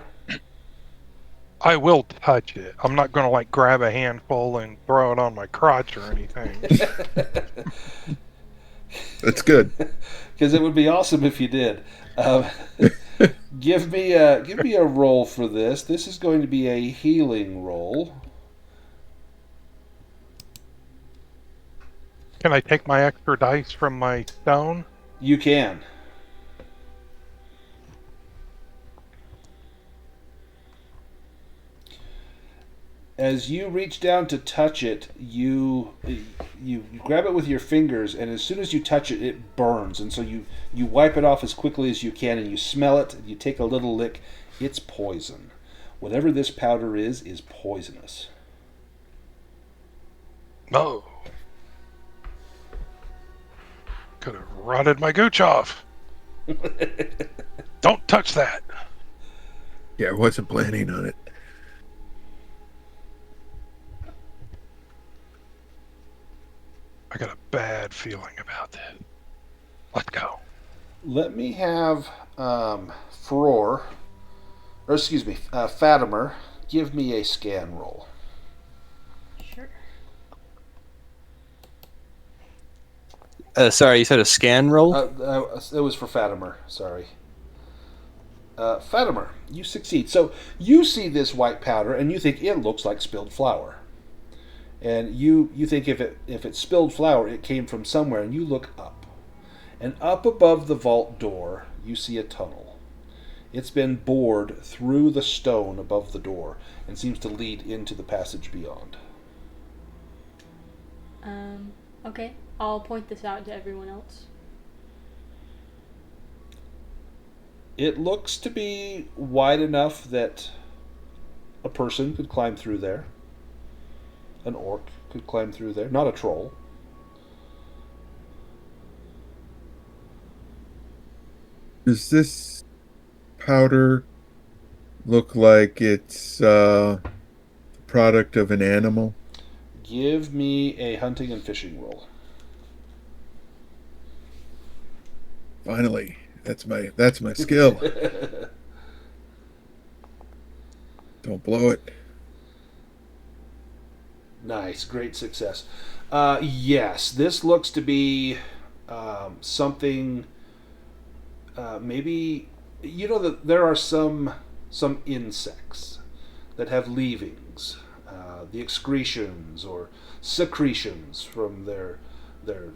E: I will touch it. I'm not going to grab a handful and throw it on my crotch or anything.
D: That's good.
A: Because it would be awesome if you did. Give me a roll for this. This is going to be a healing roll.
E: Can I take my extra dice from my stone?
A: You can. As you reach down to touch it, you grab it with your fingers, and as soon as you touch it, it burns. And so you wipe it off as quickly as you can, and you smell it, and you take a little lick. It's poison. Whatever this powder is poisonous.
E: No. Could have rotted my gooch off. Don't touch that.
D: Yeah, I wasn't planning on it.
E: I got a bad feeling about this. Let go.
A: Let me have Frór, or excuse me, Fatimer, give me a scan roll.
B: Sure.
C: Sorry, you said a scan roll?
A: It was for Fatimer, sorry. Fatimer, you succeed. So you see this white powder and you think it looks like spilled flour. And you think if it's spilled flour, it came from somewhere, and you look up. And up above the vault door, you see a tunnel. It's been bored through the stone above the door and seems to lead into the passage beyond.
B: Okay. I'll point this out to everyone else.
A: It looks to be wide enough that a person could climb through there. An orc could climb through there, not a troll.
D: Does this powder look like it's the product of an animal?
A: Give me a hunting and fishing roll.
D: Finally, that's my skill. Don't blow it.
A: Nice, great success. Yes, this looks to be something. Maybe that there are some insects that have leavings, the excretions or secretions from their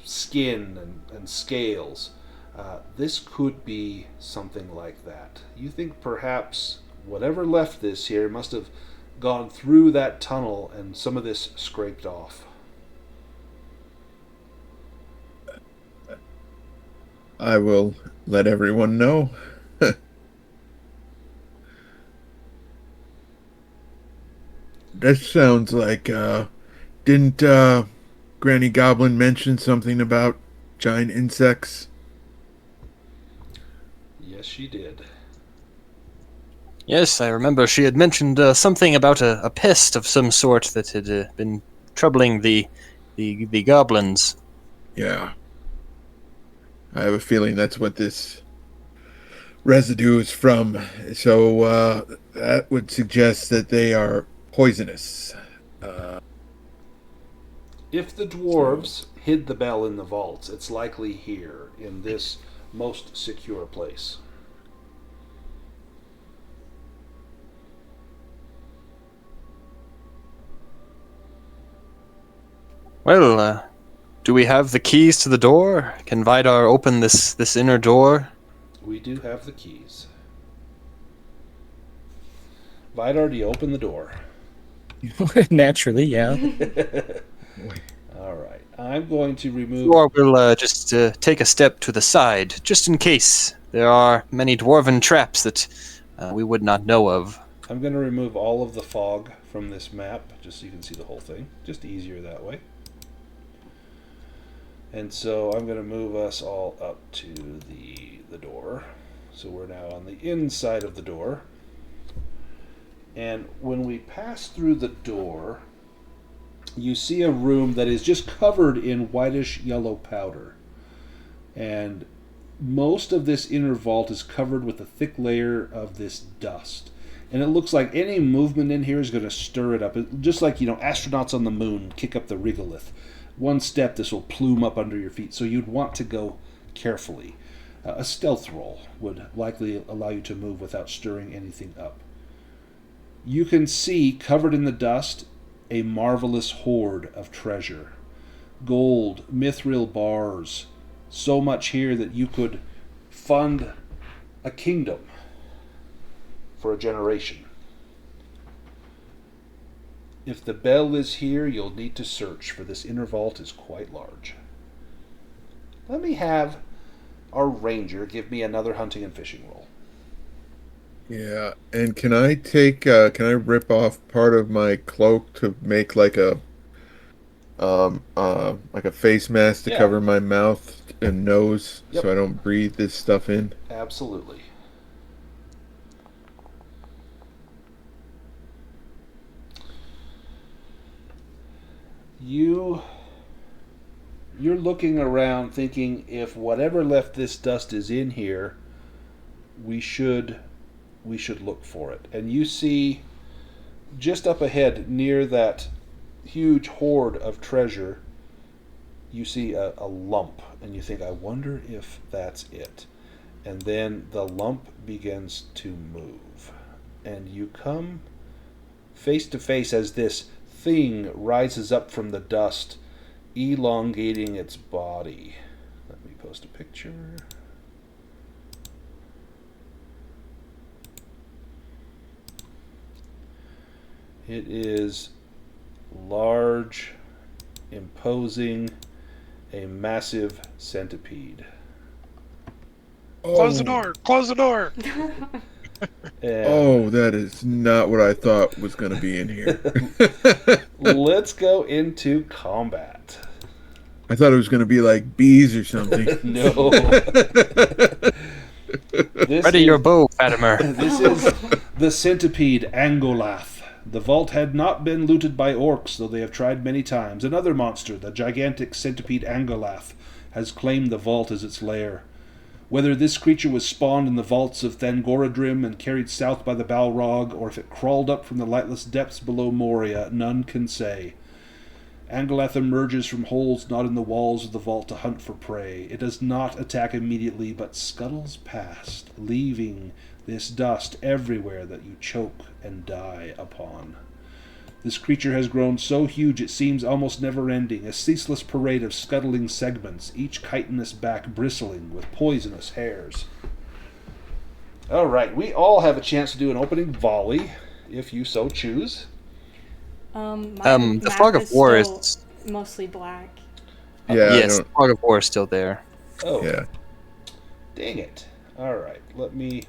A: skin and scales. This could be something like that. You think perhaps whatever left this here must have gone through that tunnel and some of this scraped off.
D: I will let everyone know. That sounds like, didn't Granny Goblin mention something about giant insects?
A: Yes, she did.
C: Yes, I remember she had mentioned something about a pest of some sort that had been troubling the goblins.
D: Yeah. I have a feeling that's what this residue is from. So that would suggest that they are poisonous.
A: If the dwarves hid the bell in the vaults, it's likely here, in this most secure place.
C: Well, do we have the keys to the door? Can Vidar open this inner door?
A: We do have the keys. Vidar, do you open the door?
F: Naturally, yeah.
A: All right. I'm going to remove...
C: Or we'll just take a step to the side, just in case there are many dwarven traps that we would not know of.
A: I'm going to remove all of the fog from this map, just so you can see the whole thing. Just easier that way. And so I'm going to move us all up to the door. So we're now on the inside of the door. And when we pass through the door, you see a room that is just covered in whitish yellow powder. And most of this inner vault is covered with a thick layer of this dust. And it looks like any movement in here is going to stir it up. Just like, astronauts on the moon kick up the regolith. One step, this will plume up under your feet. So you'd want to go carefully. A stealth roll would likely allow you to move without stirring anything up. You can see, covered in the dust, a marvelous hoard of treasure. Gold, mithril bars. So much here that you could fund a kingdom for a generation. If the bell is here, you'll need to search, for this inner vault is quite large. Let me have our ranger give me another hunting and fishing roll.
D: Yeah, and can I rip off part of my cloak to make like a face mask to cover my mouth and nose so I don't breathe this stuff in?
A: Absolutely. you're looking around thinking if whatever left this dust is in here, we should look for it. And you see just up ahead near that huge hoard of treasure, you see a lump, and you think, I wonder if that's it. And then the lump begins to move, and you come face to face as this thing rises up from the dust, elongating its body. Let me post a picture. It is large, imposing, a massive centipede.
E: Close the door! Close the door!
D: Oh, that is not what I thought was going to be in here.
A: Let's go into combat.
D: I thought it was going to be like bees or something.
A: No.
C: Ready your bow, Fatimer.
A: This is the centipede Angolath. The vault had not been looted by orcs, though they have tried many times. Another monster, the gigantic centipede Angolath, has claimed the vault as its lair. Whether this creature was spawned in the vaults of Thangorodrim and carried south by the Balrog, or if it crawled up from the lightless depths below Moria, none can say. Angolath emerges from holes not in the walls of the vault to hunt for prey. It does not attack immediately, but scuttles past, leaving this dust everywhere that you choke and die upon. This creature has grown so huge it seems almost never-ending, a ceaseless parade of scuttling segments, each chitinous back bristling with poisonous hairs. All right, we all have a chance to do an opening volley, if you so choose.
C: The Fog of War is
B: mostly black.
D: Yeah.
C: yes, the Fog of War is still there.
A: Oh,
D: Yeah.
A: dang it. All right, let me...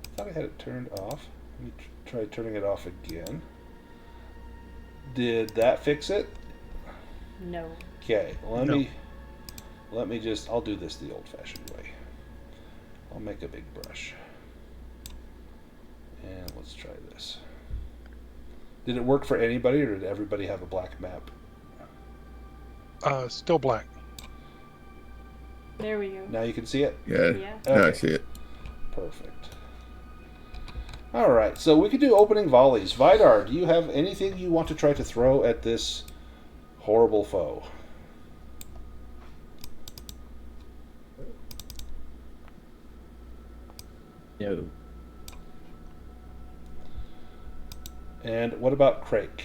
A: I thought I had it turned off. Let me try turning it off again. Did that fix it?
B: No.
A: Okay, let me just, I'll do this the old-fashioned way. I'll make a big brush. And let's try this. Did it work for anybody, or did everybody have a black map?
E: Still black.
B: There we go.
A: Now you can see it?
D: Yeah.
B: Yeah.
D: Now I
A: Okay.
D: see it.
A: Perfect. Alright, so we could do opening volleys. Vidar, do you have anything you want to try to throw at this horrible foe?
G: No.
A: And what about Craic?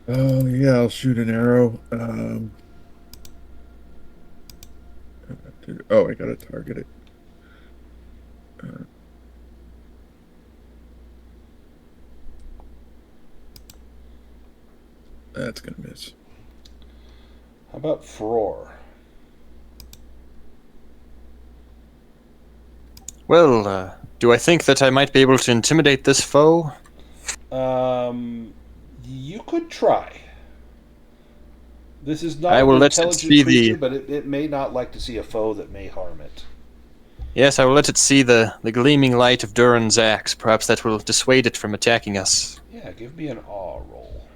D: Oh, yeah, I'll shoot an arrow. I gotta target it. That's gonna miss.
A: How about Frór?
C: Well, do I think that I might be able to intimidate this foe?
A: You could try. This is not
C: I will
A: an
C: let it
A: intelligent
C: see
A: creature,
C: the-
A: but it may not like to see a foe that may harm it.
C: Yes, I will let it see the gleaming light of Durin's axe. Perhaps that will dissuade it from attacking us.
A: Yeah, give me an awe roll.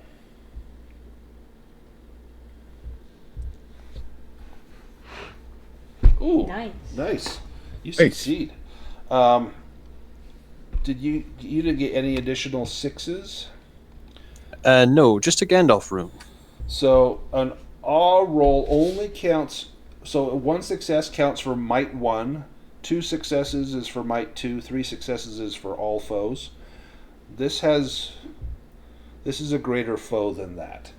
A: Ooh,
B: Nice.
A: nice. You
D: Nice.
A: succeed. Did you didn't get any additional sixes?
C: No, just a Gandalf rune.
A: So an awe roll only counts. So one success counts for might 1, 2 successes is for might 2, 3 successes is for all foes. This is a greater foe than that.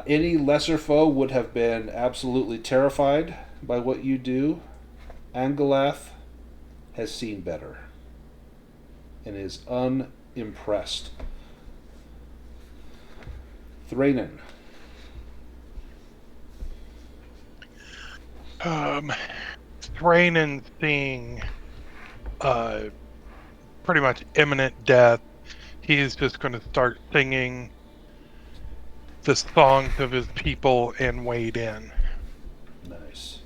A: Any lesser foe would have been absolutely terrified by what you do. Angolath has seen better and is unimpressed. Thranin.
E: Thranin seeing pretty much imminent death, he's just going to start singing the songs of his people and wade in.
A: Nice.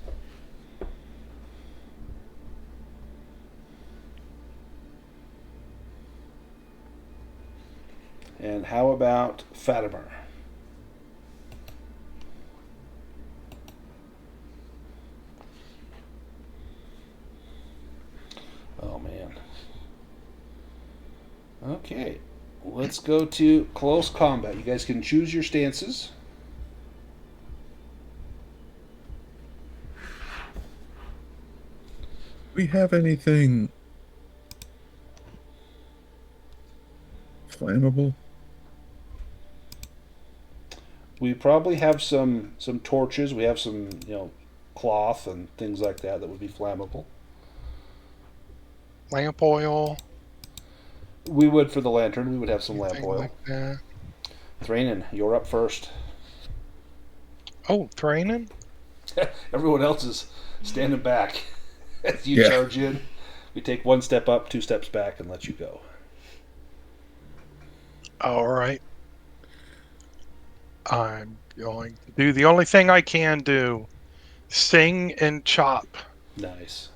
A: And how about Fatimer? Okay, let's go to close combat. You guys can choose your stances.
D: We have anything flammable?
A: We probably have some torches. We have some cloth and things like that would be flammable.
E: Lamp oil.
A: We would for the lantern. We would have some lamp
E: Anything
A: oil.
E: like that.
A: Thranin, you're up first.
E: Oh, Thranin?
A: Everyone else is standing back as you charge in. We take 1 step up, 2 steps back, and let you go.
E: All right. I'm going to do the only thing I can do. Sing and chop.
A: Nice.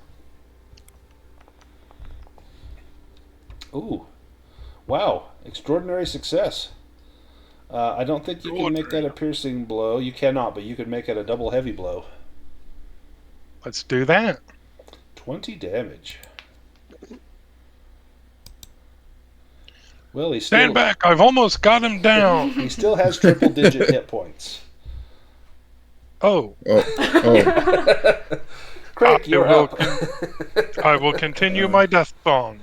A: Ooh. Wow. Extraordinary success. I don't think you can make that a piercing blow. You cannot, but you could make it a double heavy blow.
E: Let's do that.
A: 20 damage. Well, he's still...
E: Stand back. I've almost got him down.
A: He still has triple-digit hit points.
E: Oh.
A: Craic, you're up.
E: I will continue my death song.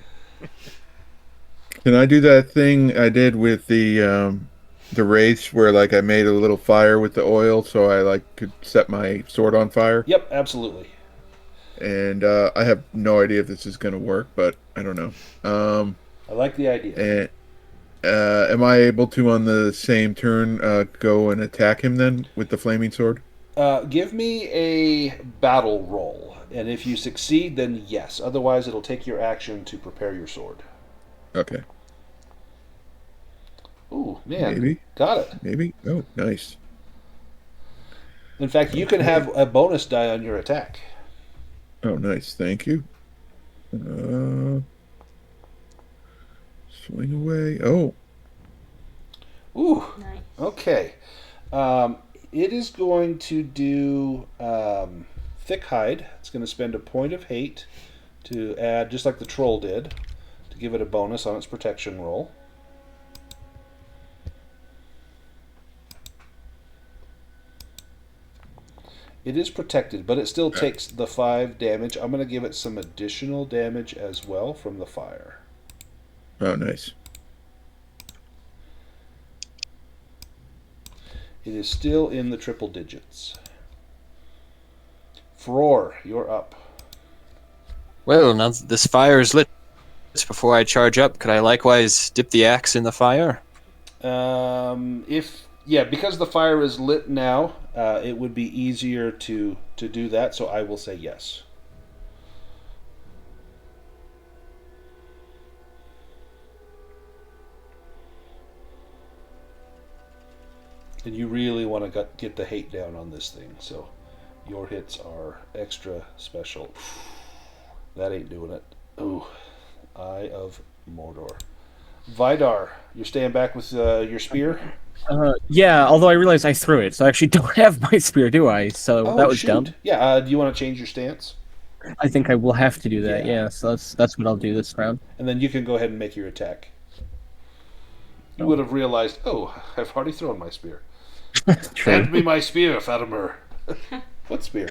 D: Can I do that thing I did with the race where like I made a little fire with the oil so I like could set my sword on fire?
A: Yep, absolutely.
D: And I have no idea if this is going to work, but I don't know.
A: I like the idea.
D: And, am I able to, on the same turn, go and attack him then with the flaming sword?
A: Give me a battle roll, and if you succeed, then yes. Otherwise, it'll take your action to prepare your sword.
D: Okay.
A: Ooh, man.
D: Maybe.
A: Got it.
D: Maybe. Oh, nice.
A: In fact, you can have a bonus die on your attack.
D: Oh, nice. Thank you. Swing away. Oh.
A: Ooh.
B: Nice.
A: Okay. It is going to do thick hide. It's going to spend a point of hate to add, just like the troll did, to give it a bonus on its protection roll. It is protected, but it still takes the 5 damage. I'm going to give it some additional damage as well from the fire.
D: Oh, nice.
A: It is still in the triple digits. Frór, you're up.
C: Well, now that this fire is lit, before I charge up, could I likewise dip the axe in the fire?
A: Because the fire is lit now, it would be easier to do that, so I will say yes. And you really want to get the hate down on this thing, so your hits are extra special. That ain't doing it. Ooh, Eye of Mordor. Vidar, you're staying back with your spear?
G: Yeah, although I realize I threw it, so I actually don't have my spear, do I? So that was dumb.
A: Yeah, do you want to change your stance?
G: I think I will have to do that, yeah, so that's what I'll do this round.
A: And then you can go ahead and make your attack. You would have realized, I've already thrown my spear.
G: True.
A: Hand me my spear, Fatimer. What spear?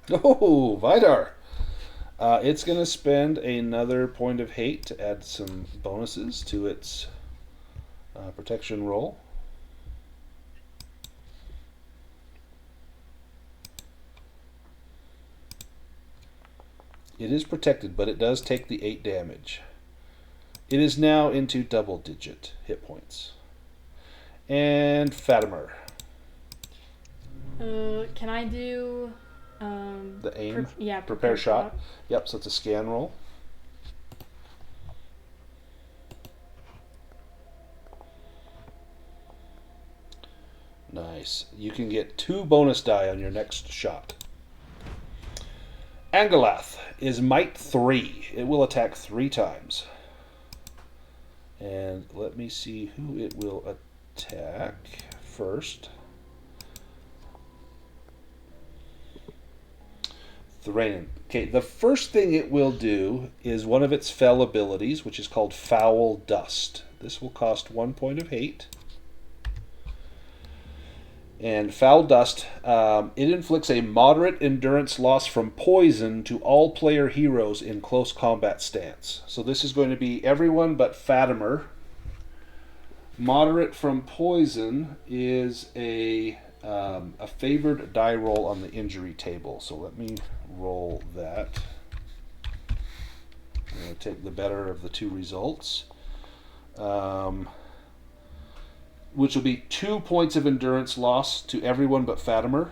A: Oh, Vidar. It's going to spend another point of hate to add some bonuses to its protection roll. It is protected, but it does take the 8 damage. It is now into double-digit hit points. And Fatimer.
B: Can I do...
A: the aim?
B: Prepare
A: shot. Yep, so it's a scan roll. Nice. You can get 2 bonus die on your next shot. Angolath is Might 3. It will attack 3 times. And let me see who it will attack first. Thranin. Okay, the first thing it will do is one of its fell abilities, which is called Foul Dust. This will cost 1 point of hate. And Foul Dust, it inflicts a moderate endurance loss from poison to all player heroes in close combat stance. So this is going to be everyone but Fatimer. Moderate from poison is a favored die roll on the injury table. So let me roll that. I'm going to take the better of the two results. Which will be 2 points of endurance loss to everyone but Fatimer.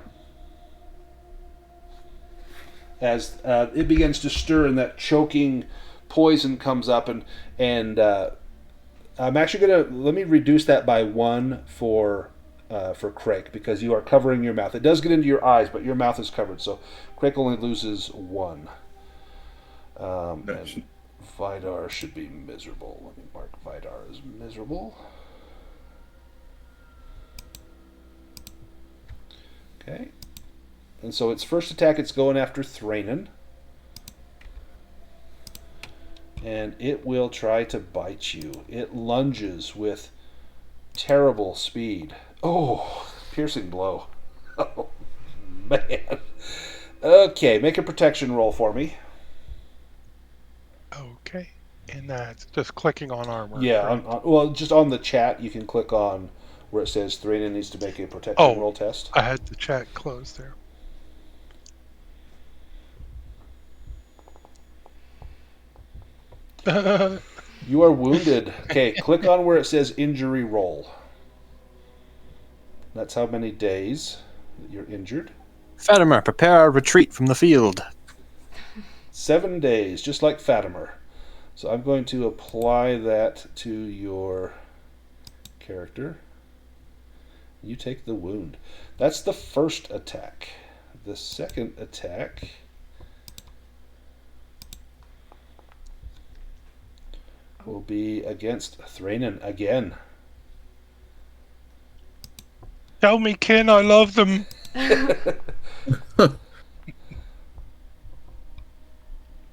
A: As it begins to stir and that choking poison comes up, and I'm actually going to, let me reduce that by 1 for Craic, because you are covering your mouth. It does get into your eyes, but your mouth is covered, so Craic only loses 1. And Vidar should be miserable. Let me mark Vidar as miserable. Okay. And so its first attack, it's going after Thranin. And it will try to bite you. It lunges with terrible speed. Oh, piercing blow. Oh, man. Okay, make a protection roll for me.
E: Okay. And that's just clicking on armor.
A: Yeah, well, just on the chat, you can click on where it says Thranin needs to make a protection roll test.
E: I had the chat closed there.
A: You are wounded. Okay, click on where it says injury roll. That's how many days that you're injured.
C: Fatimer, prepare our retreat from the field.
A: 7 days, just like Fatimer. So I'm going to apply that to your character. You take the wound. That's the first attack. The second attack will be against Thranin again.
E: Tell me, Ken, I love them.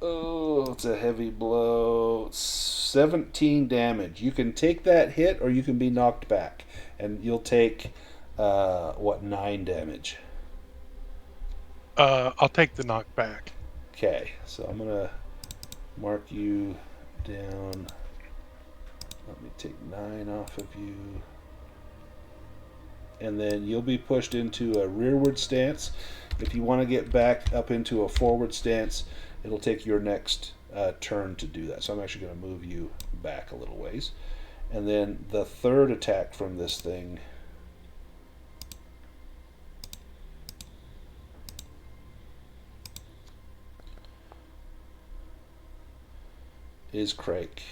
A: Oh, it's a heavy blow. 17 damage. You can take that hit or you can be knocked back. And you'll take, 9 damage?
E: I'll take the knockback.
A: Okay, so I'm going to mark you down. Let me take 9 off of you. And then you'll be pushed into a rearward stance. If you want to get back up into a forward stance, it'll take your next turn to do that. So I'm actually going to move you back a little ways. And then the third attack from this thing is Craic.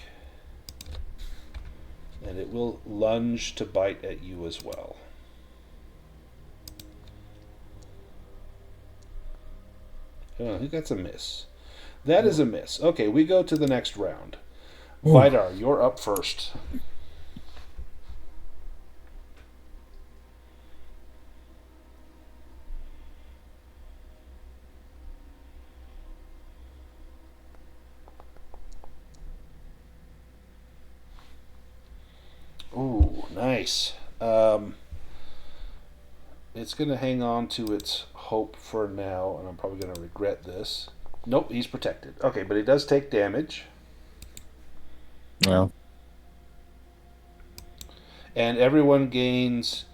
A: And it will lunge to bite at you as well. Oh, I think that's a miss. That is a miss. Okay, we go to the next round. Vidar, you're up first. Ooh, nice. It's going to hang on to its hope for now, and I'm probably going to regret this. Nope, he's protected. Okay, but he does take damage.
F: Well,
A: And everyone gains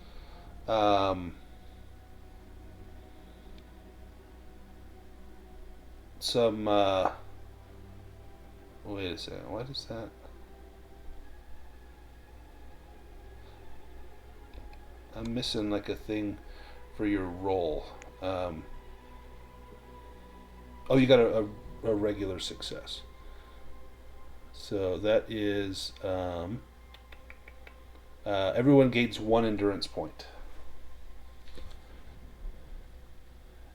A: some wait a second, what is that? I'm missing like a thing for your roll. Oh, you got a regular success. So that is everyone gains 1 endurance point.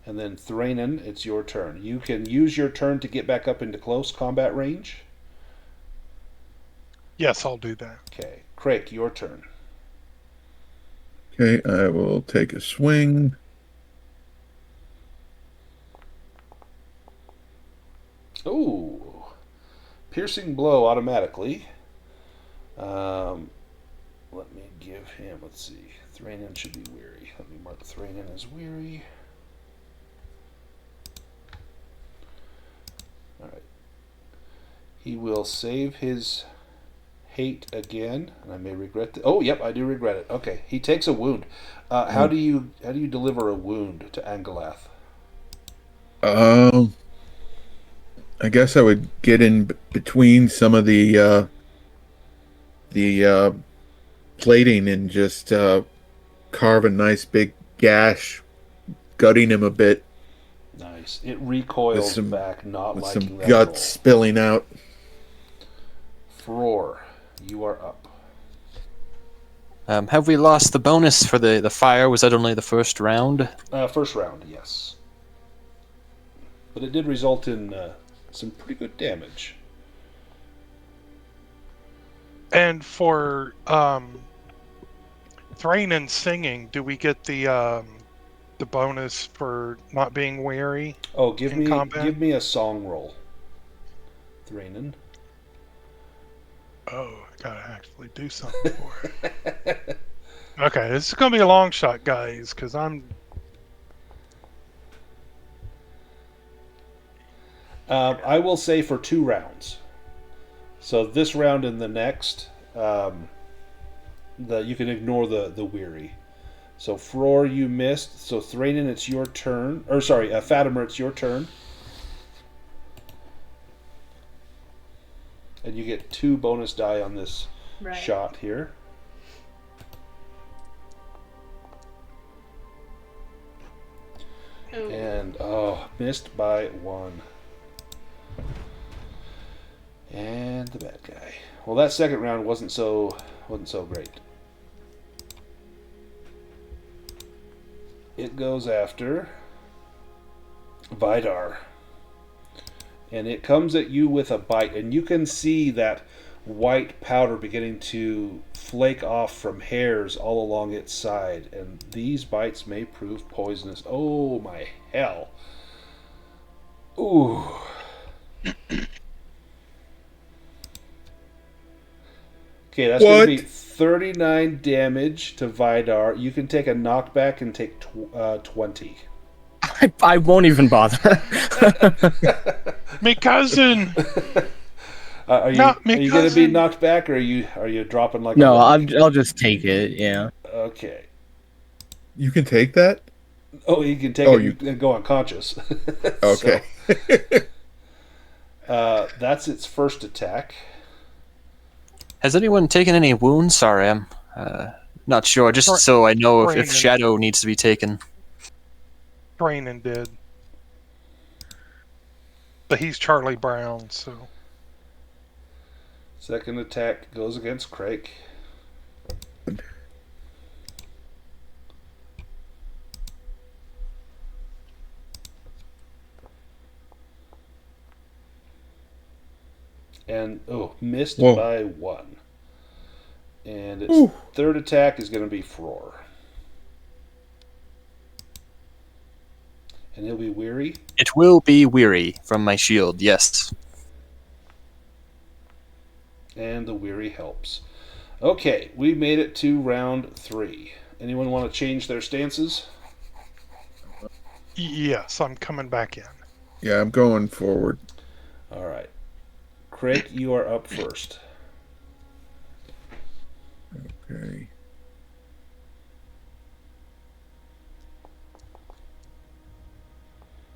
A: And then Thranin, it's your turn. You can use your turn to get back up into close combat range.
E: Yes, I'll do that.
A: Okay, Craic, your turn.
D: Okay, I will take a swing.
A: Ooh. Piercing blow automatically. Let me give him, let's see. Thranin should be weary. Let me mark Thranin as weary. Alright. He will save his hate again, and I may regret oh, yep, I do regret it. Okay, he takes a wound. How do you deliver a wound to Angolath?
D: I guess I would get in between some of the plating and just carve a nice big gash, gutting him a bit.
A: Nice. It recoils back, not
D: with
A: liking
D: some
A: that
D: guts
A: roll.
D: spilling out.
A: Frór, you are up.
C: Have we lost the bonus for the fire? Was that only the first round?
A: First round, yes. But it did result in some pretty good damage.
E: And for Thranin singing, do we get the bonus for not being weary?
A: Oh, give
E: combat?
A: me a song roll, Thranin.
E: Oh, I gotta actually do something for it. Okay, this is gonna be a long shot, guys, because I'm.
A: I will say for 2 rounds. So this round and the next, you can ignore the weary. So Frór, you missed. So Thranin, it's your turn. Or sorry, Fatimer, it's your turn. And you get 2 bonus die on this shot here.
B: Ooh.
A: And missed by 1. And the bad guy. Well, that second round wasn't so great. It goes after Vidar. And it comes at you with a bite, and you can see that white powder beginning to flake off from hairs all along its side, and these bites may prove poisonous. Oh my hell. Ooh. Okay, that's going to be 39 damage to Vidar. You can take a knockback and take 20.
G: I won't even bother.
E: Me cousin!
A: Are you going to be knocked back, or are you dropping like
G: No,
A: a
G: I'll just take it. Yeah.
A: Okay.
D: You can take that?
A: Oh, you can take it and go unconscious.
D: Okay.
A: That's its first attack.
C: Has anyone taken any wounds? Sorry, I'm not sure. Just so I know if Shadow needs to be taken.
E: Thranin did. But he's Charlie Brown, so...
A: Second attack goes against Craic. And, missed by 1. And its third attack is going to be Frór. And he'll be weary?
C: It will be weary from my shield, yes.
A: And the weary helps. Okay, we made it to round 3. Anyone want to change their stances?
E: Yes, I'm coming back in.
D: Yeah, I'm going forward.
A: All right. Craic, you are up first.
D: Okay.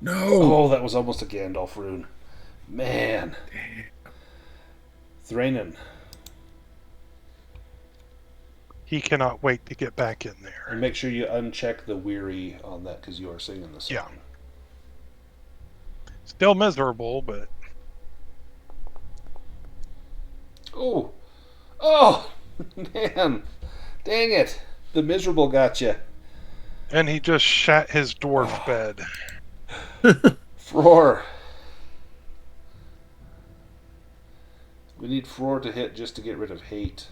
D: No!
A: Oh, that was almost a Gandalf rune. Man. Thranin.
E: He cannot wait to get back in there.
A: And make sure you uncheck the weary on that, because you are singing the song.
E: Yeah. Still miserable, but...
A: Oh, man, dang it! The miserable got you.
E: And he just shat his dwarf bed.
A: Frór. We need Frór to hit just to get rid of hate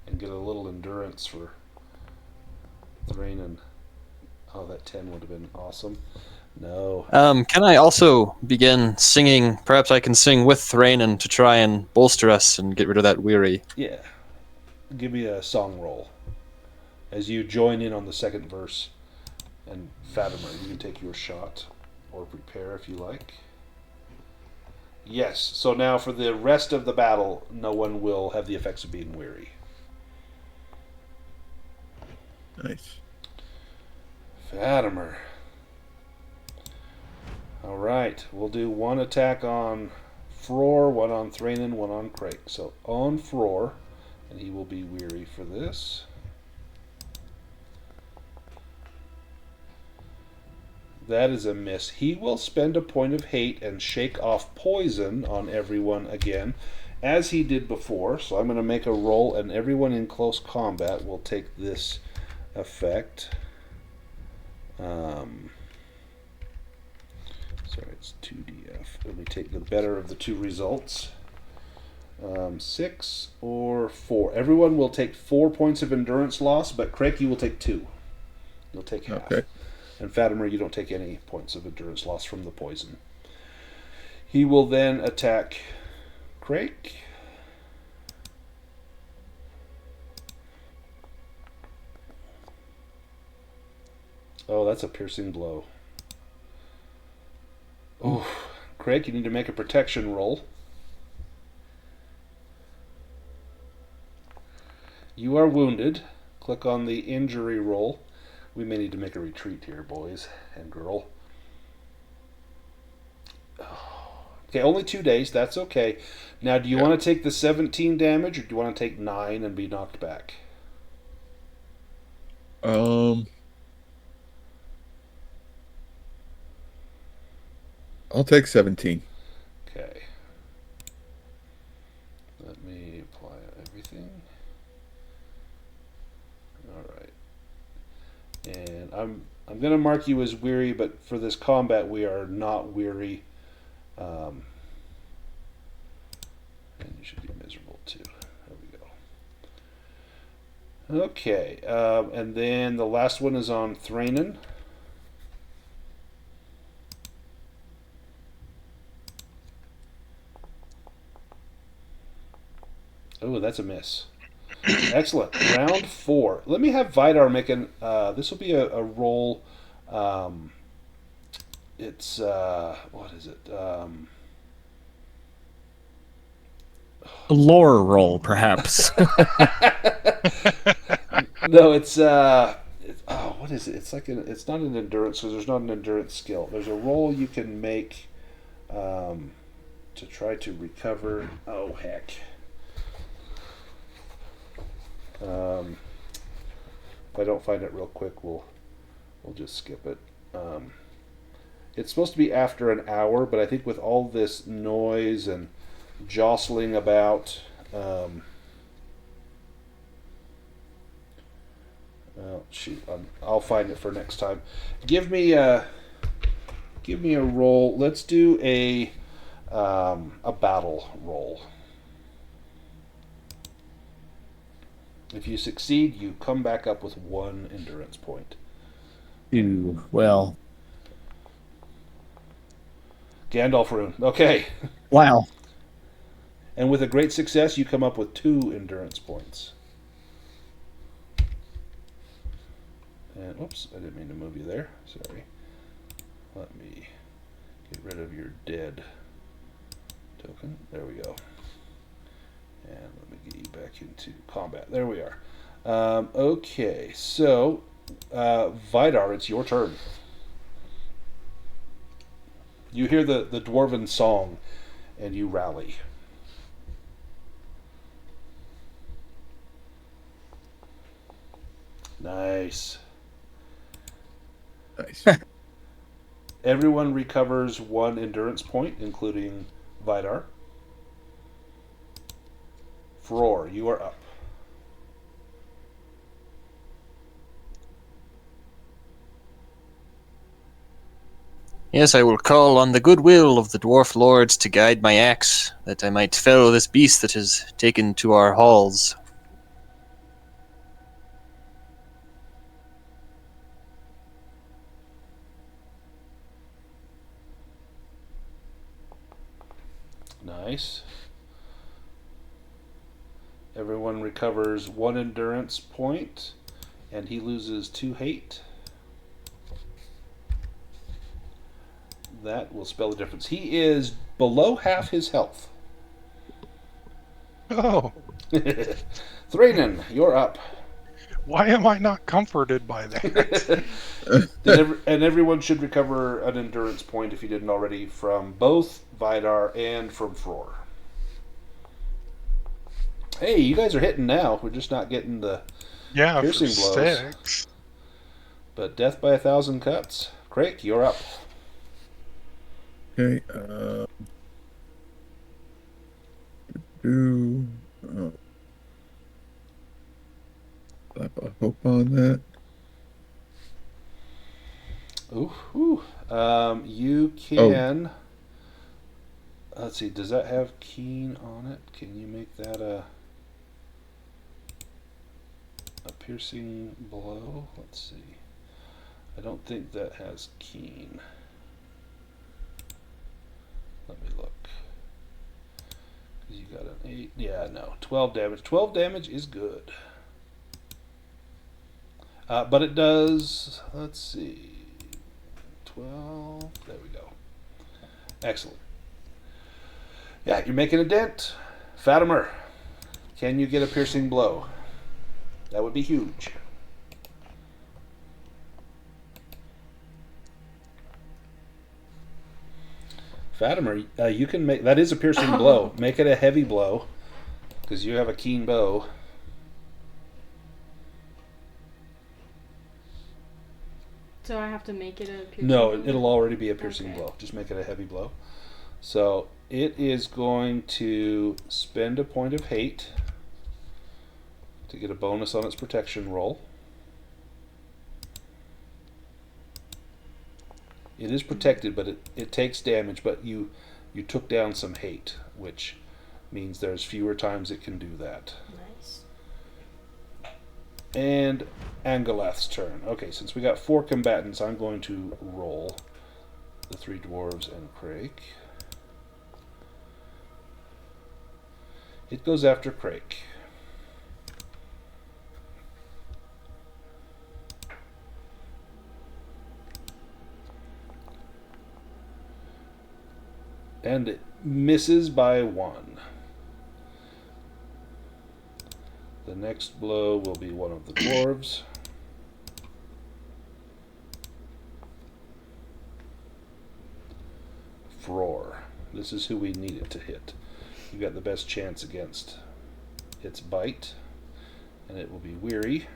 A: and get a little endurance for Thranin. Oh, that 10 would have been awesome. No.
C: Can I also begin singing? Perhaps I can sing with Thranin to try and bolster us and get rid of that weary.
A: Yeah. Give me a song roll. As you join in on the second verse. And Fatimer, you can take your shot. Or prepare if you like. Yes. So now for the rest of the battle, no one will have the effects of being weary.
D: Nice.
A: Fatimer. Alright, we'll do one attack on Frór, one on Thranin, one on Craic. So on Frór, and he will be weary for this. That is a miss. He will spend a point of hate and shake off poison on everyone again, as he did before. So I'm going to make a roll, and everyone in close combat will take this effect. Sorry, it's 2df. Let me take the better of the two results. 6 or 4. Everyone will take 4 points of endurance loss, but Craic, you will take 2. You'll take half.
D: Okay.
A: And Fatimer, you don't take any points of endurance loss from the poison. He will then attack Craic. Oh, that's a piercing blow. Oh, Craic, you need to make a protection roll. You are wounded. Click on the injury roll. We may need to make a retreat here, boys and girl. Okay, only 2 days. That's okay. Now, do you want to take the 17 damage, or do you want to take 9 and be knocked back?
D: I'll take 17.
A: Okay. Let me apply everything. All right. And I'm going to mark you as weary, but for this combat we are not weary. And you should be miserable too. There we go. Okay. And then the last one is on Thranin. Oh, that's a miss. Excellent. Round 4. Let me have Vidar make an... this will be a roll... it's... what is it?
G: A lore roll, perhaps.
A: No, it's... oh, what is it? It's like it's not an endurance, because there's not an endurance skill. There's a roll you can make to try to recover... Oh, heck. If I don't find it real quick, we'll just skip it. It's supposed to be after an hour, but I think with all this noise and jostling about, oh shoot, I'll find it for next time. Give me a roll. Let's do a battle roll. If you succeed, you come back up with 1 endurance point.
G: Ooh, well.
A: Gandalf rune. Okay.
G: Wow.
A: And with a great success, you come up with 2 endurance points. And, oops, I didn't mean to move you there. Sorry. Let me get rid of your dead token. There we go. And let me get you back into combat. There we are. Okay, so Vidar, it's your turn. You hear the Dwarven song, and you rally. Nice.
D: Nice.
A: Everyone recovers 1 endurance point, including Vidar. Frór, you are up.
C: Yes, I will call on the goodwill of the dwarf lords to guide my axe, that I might fell this beast that has taken to our halls.
A: Nice. Everyone recovers 1 endurance point, and he loses 2 hate. That will spell the difference. He is below half his health.
E: Oh,
A: Thranin, you're up.
E: why am I not comforted by that?
A: And everyone should recover an endurance point, if you didn't already, from both Vidar and from Frór. Hey, you guys are hitting now. We're just not getting the
E: Yeah,
A: piercing
E: for
A: blows.
E: 6.
A: But death by 1,000 cuts. Craic, you're up.
D: Okay. Slap a hope on that.
A: Ooh. You can. Let's see. Does that have keen on it? Can you make that a piercing blow? Let's see. I don't think that has keen. Let me look. You got an 8. Yeah, no. 12 damage. 12 damage is good. But it does. Let's see. 12. There we go. Excellent. Yeah, you're making a dent. Fatimer, can you get a piercing blow? That would be huge. Fatimer, you can make... That is a piercing blow. Make it a heavy blow, because you have a keen bow.
B: So I have to make it a piercing
A: No,
B: blow?
A: it'll already be a piercing
B: Okay.
A: blow. Just make it a heavy blow. So it is going to spend a point of hate to get a bonus on its protection roll. It is protected, but it takes damage, but you took down some hate, which means there's fewer times it can do that.
B: Nice.
A: And Angolath's turn. Okay, since we got 4 combatants, I'm going to roll the 3 dwarves and Craic. It goes after Craic. And it misses by 1. The next blow will be one of the dwarves. Frór. This is who we needed to hit. You got the best chance against its bite, and it will be weary.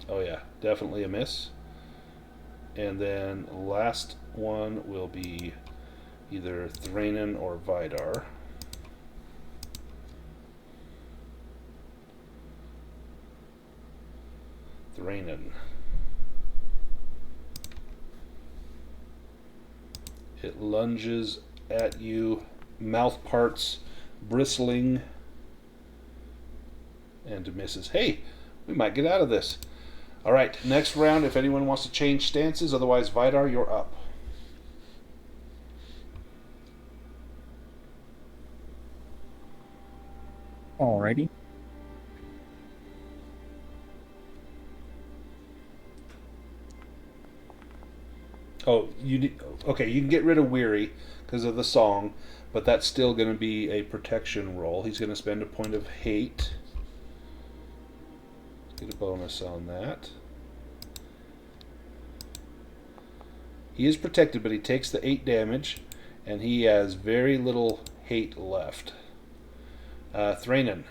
A: Oh yeah, definitely a miss. And then last one will be either Thranin or Vidar. Thranin. It lunges at you, mouth parts bristling, and misses. Hey, we might get out of this. All right, next round, if anyone wants to change stances, otherwise, Vidar, you're up.
G: Alrighty.
A: Oh, okay, you can get rid of Weary because of the song, but that's still going to be a protection roll. He's going to spend a point of hate. Get a bonus on that. He is protected, but he takes the 8 damage, and he has very little hate left. Thranin.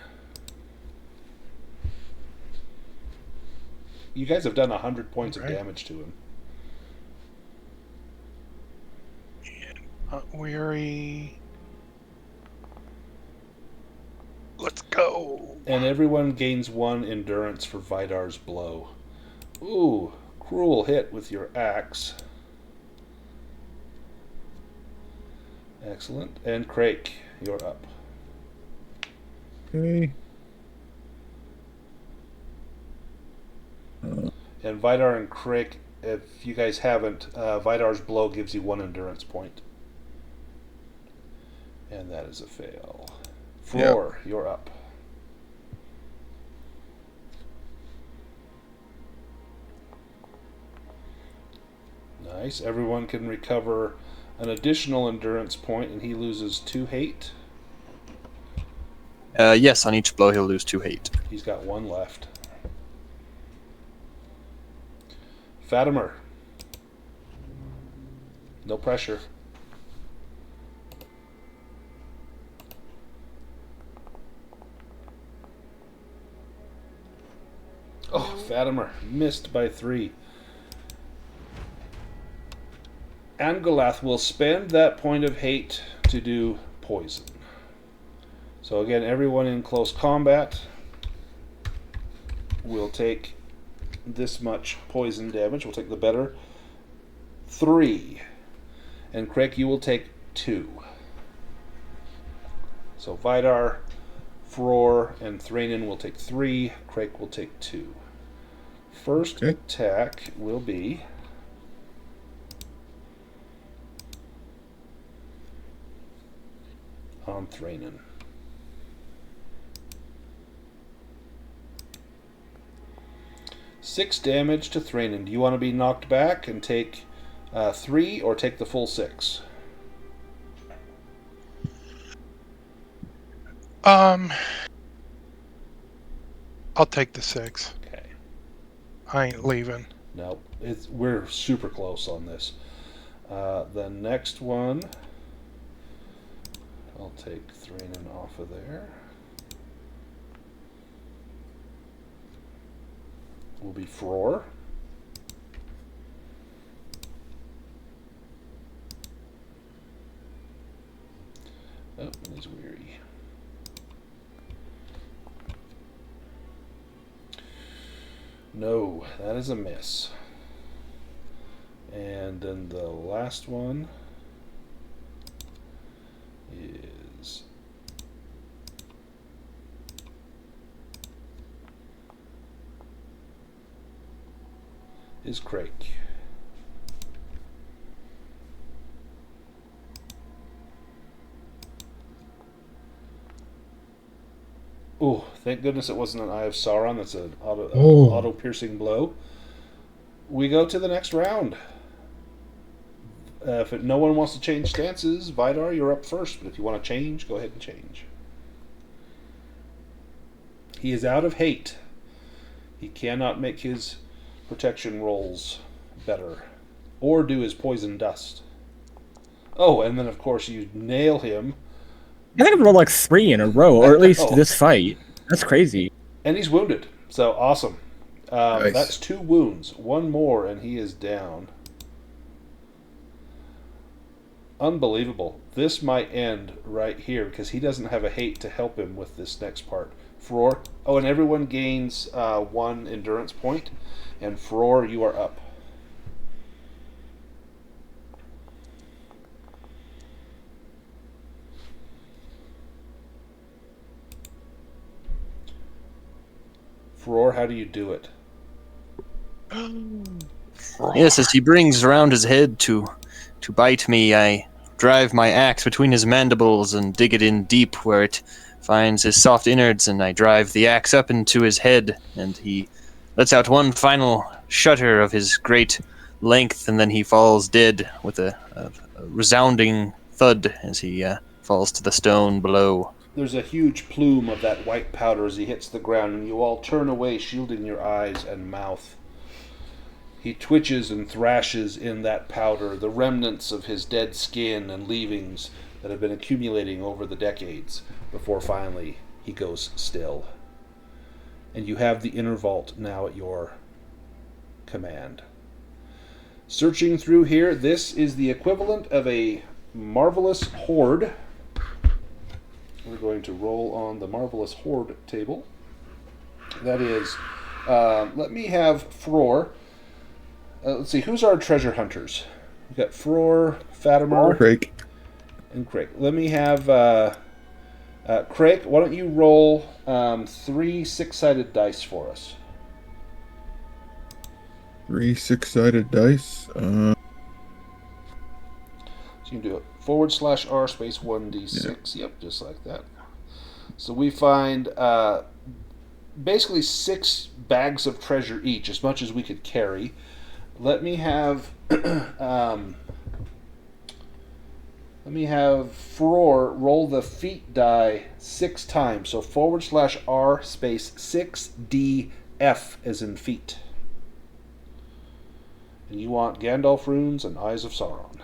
A: You guys have done 100 points of damage to him.
E: Weary. Let's go.
A: And everyone gains 1 endurance for Vidar's blow. Ooh, cruel hit with your axe. Excellent. And Craic, you're up.
D: Okay.
A: And Vidar and Craic if you guys haven't, Vidar's blow gives you 1 endurance point. And that is a fail. Frór, you're up. Nice. Everyone can recover an additional endurance point, and he loses 2 hate.
C: Yes, on each blow he'll lose 2 hate.
A: He's got 1 left. Fatimer. No pressure. Oh, Fatimer missed by 3. Angolath will spend that point of hate to do poison. So again, everyone in close combat will take this much poison damage. We'll take the better 3. And Craic, you will take 2. So Vidar, Frór, and Thranin will take 3. Craic will take 2. First attack will be on Thranin. Six damage to Thranin. Do you want to be knocked back and take 3 or take the full 6?
E: I'll take the 6.
A: Okay.
E: I ain't leaving.
A: No, we're super close on this. The next one, I'll take Thranin off of there. Will be Frór. Oh, he's weary. No, that is a miss. And then the last one is Craic. Oh, thank goodness it wasn't an Eye of Sauron. That's an auto-piercing blow. We go to the next round. If no one wants to change stances, Vidar, you're up first. But if you want to change, go ahead and change. He is out of hate. He cannot make his protection rolls better. Or do his poison dust. Oh, and then of course you nail him.
G: I think I've rolled like 3 in a row, or at least this fight. That's crazy.
A: And he's wounded. So awesome.
D: Nice.
A: That's 2 wounds. 1 more and he is down. Unbelievable. This might end right here because he doesn't have a hate to help him with this next part. Frór. Oh, and everyone gains 1 endurance point. And Frór, you are up. Frór, how do you do it?
C: Yes, as he brings around his head to bite me, I drive my axe between his mandibles and dig it in deep where it finds his soft innards, and I drive the axe up into his head, and he lets out one final shudder of his great length, and then he falls dead with a resounding thud as he falls to the stone below.
A: There's a huge plume of that white powder as he hits the ground, and you all turn away, shielding your eyes and mouth. He twitches and thrashes in that powder, the remnants of his dead skin and leavings that have been accumulating over the decades, before finally he goes still. And you have the inner vault now at your command. Searching through here, this is the equivalent of a marvelous hoard. We're going to roll on the marvelous hoard table. That is, let me have Frór. Let's see, who's our treasure hunters? We've got Frór, Fatimer,
D: Craic.
A: and Craic. Let me have Craic. Why don't you roll 3 6-sided dice for us?
D: 3 6-sided dice.
A: So you can do it /R space 1d6. Yep, just like that. So we find basically 6 bags of treasure each, as much as we could carry. Let me have Frór roll the feat die 6 times. So /R space 6df as in feet. And you want Gandalf runes and Eyes of Sauron.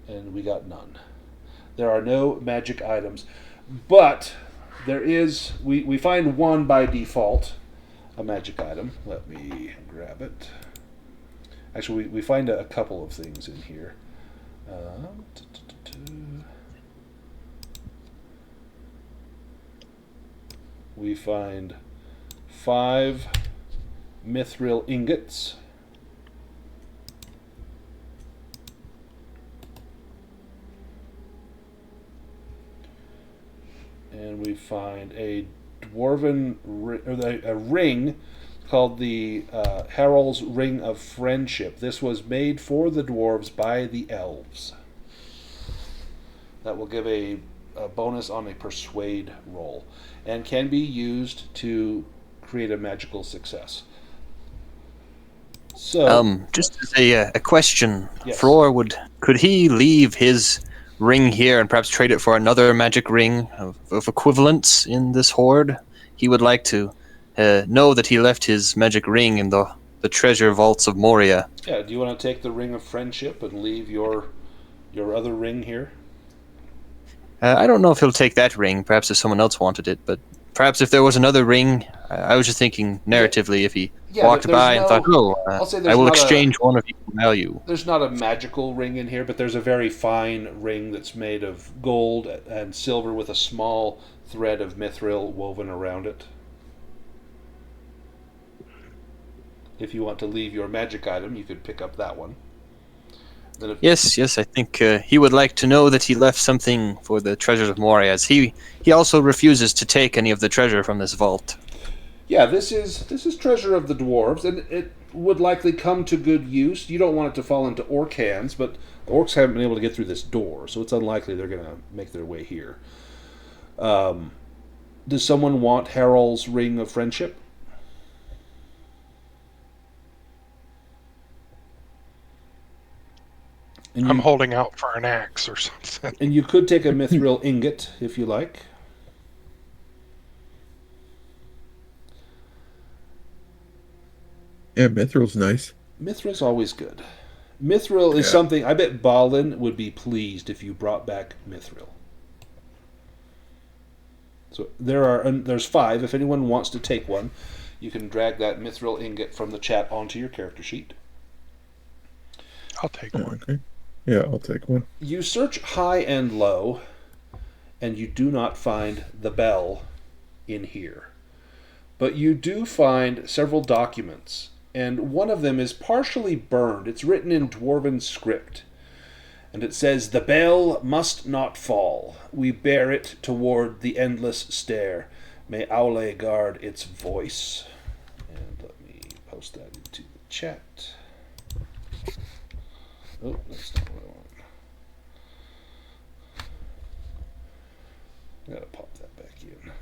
A: And we got none. There are no magic items. But there is, we find one by default, a magic item. Let me grab it. Actually, we find a couple of things in here. We find 5 mithril ingots. And we find a dwarven a ring called the Herald's Ring of Friendship. This was made for the dwarves by the elves. That will give a bonus on a persuade roll and can be used to create a magical success. So,
C: just as a question,
A: Yes.
C: Frór, could he leave his ring here and perhaps trade it for another magic ring of equivalence in this horde? He would like to know that he left his magic ring in the treasure vaults of Moria.
A: yeah, do you want to take the Ring of Friendship and leave your other ring here?
C: I don't know if he'll take that ring, perhaps if someone else wanted it, but perhaps if there was another ring, I was just thinking narratively, if he walked
A: there's
C: by and thought,
A: I'll say there's
C: I will
A: not
C: exchange one of equal value.
A: There's not a magical ring in here, but there's a very fine ring that's made of gold and silver with a small thread of mithril woven around it. If you want to leave your magic item, you could pick up that one. Then if,
C: Yes, I think he would like to know that he left something for the treasures of Moria, as he also refuses to take any of the treasure from this vault.
A: yeah, this is treasure of the dwarves, and it would likely come to good use. You don't want it to fall into orc hands, but the orcs haven't been able to get through this door, so it's unlikely they're going to make their way here. Does someone want Harald's Ring of Friendship? And
E: I'm
A: you,
E: holding out for an axe or something.
A: and you could take a mithril ingot if you like.
D: Yeah, Mithril's nice.
A: Mithril's always good. Mithril is
D: Yeah.
A: something I bet Balin would be pleased if you brought back Mithril. So there's 5. If anyone wants to take one, you can drag that Mithril ingot from the chat onto your character sheet.
E: I'll take one.
D: Okay. Yeah, I'll take one.
A: You search high and low, and you do not find the bell in here. But you do find several documents, and one of them is partially burned. It's written in Dwarven script, and it says, "The bell must not fall. We bear it toward the endless stair. May Aule guard its voice." And let me post that into the chat. Oh, that's not what I want. I gotta pop that back in.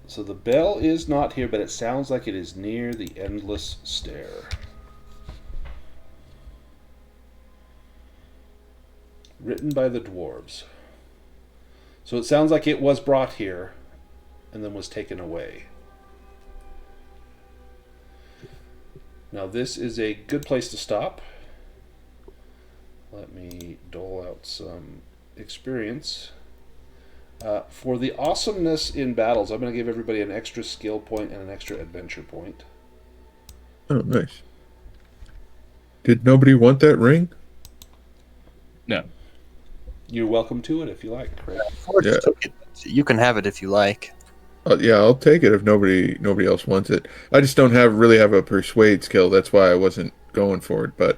A: So the bell is not here, but it sounds like it is near the endless stair. Written by the dwarves. So it sounds like it was brought here and then was taken away. Now this is a good place to stop. Let me dole out some experience. For the awesomeness in battles, I'm going to give everybody an extra skill point and an extra adventure point.
D: Oh, nice. Did nobody want that ring?
G: No.
A: You're welcome to it if you like, Craic.
C: Frór just
D: Yeah.
C: took it. You can have it if you like.
D: Yeah, I'll take it if nobody else wants it. I just don't really have a persuade skill. That's why I wasn't going for it. But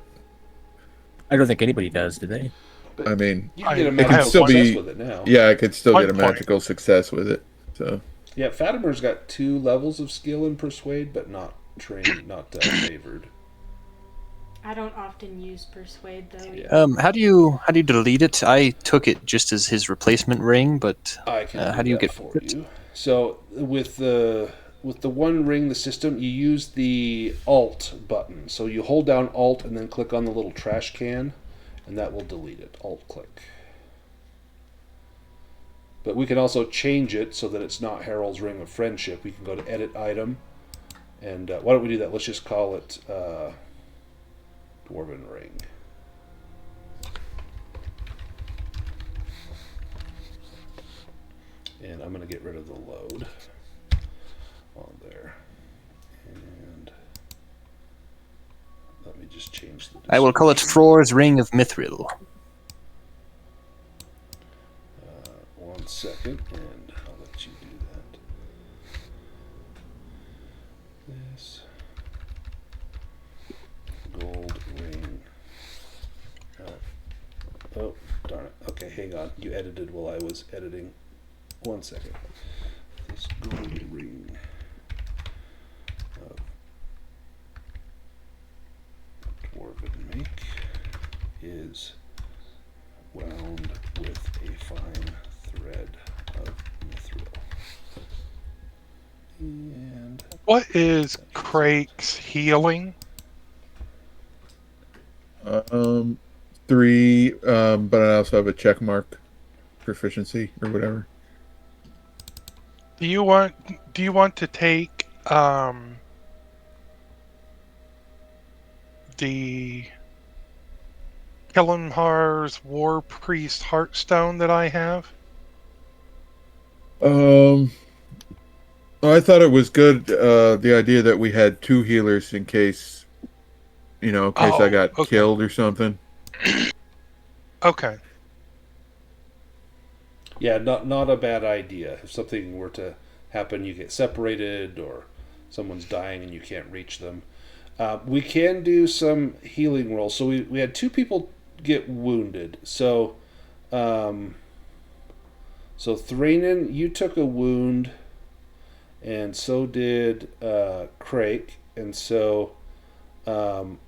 G: I don't think anybody does, do they?
A: But
D: I mean,
A: you can get a
E: I
D: it
A: magical
D: could still
A: success
D: be.
A: with it now.
D: Yeah, I could still
E: One
D: get a
E: point.
D: magical success with it. So
A: Yeah, Fatimer's got 2 levels of skill in Persuade, but not trained, not favored.
B: I don't often use persuade though.
A: Yeah.
C: How do you delete it? I took it just as his replacement ring, but
A: I can
C: how do you
A: that
C: get
A: for
C: it?
A: you? So with the One Ring, the system, you use the Alt button. So you hold down Alt and then click on the little trash can, and that will delete it. Alt click. But we can also change it so that it's not Harold's Ring of Friendship. We can go to Edit Item, and why don't we do that? Let's just call it Dwarven Ring. And I'm going to get rid of the load on there. And let me just change the
C: I will call it
A: description.
C: Frór's Ring of Mithril.
A: 1 second, and I'll let you do that. This gold ring. Oh, darn it. Okay, hang on. You edited while I was editing. 1 second. This gold ring of Dwarven make is wound with a fine thread of mithril. And
E: What is Craig's healing?
D: 3, but I also have a check mark proficiency or whatever.
E: Do you want to take the Kellenhar's War Priest Heartstone that I have?
D: I thought it was good, the idea that we had 2 healers in case, I got
E: okay.
D: killed or something.
E: Okay.
A: yeah, not a bad idea. If something were to happen, you get separated, or someone's dying and you can't reach them. We can do some healing rolls. So we had 2 people get wounded. So Thranin, you took a wound, and so did Craic, and so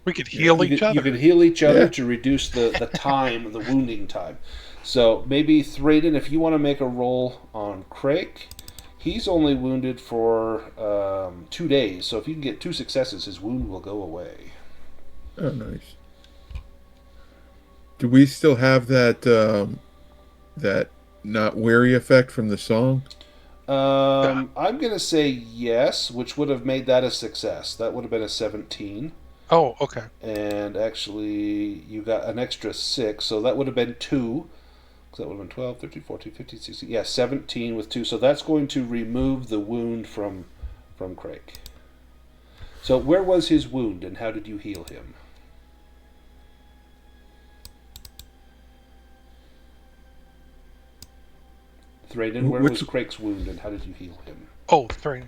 E: We could heal each other.
A: You can heal each other
D: Yeah.
A: to reduce the time, the wounding time. So maybe Thranin, if you want to make a roll on Craic, he's only wounded for 2 days. So if you can get 2 successes, his wound will go away.
D: Oh, nice. Do we still have that that not weary effect from the song?
A: I'm going to say yes, which would have made that a success. That would have been a 17.
E: Oh, okay.
A: And actually, you got an extra 6, so that would have been 2. So that would have been 12, 13, 14, 15, 16. Yeah, 17 with 2. So that's going to remove the wound from Craic. So where was his wound, and how did you heal him? Thranin, where was Craig's wound, and how did you heal him?
E: Oh, Thranin.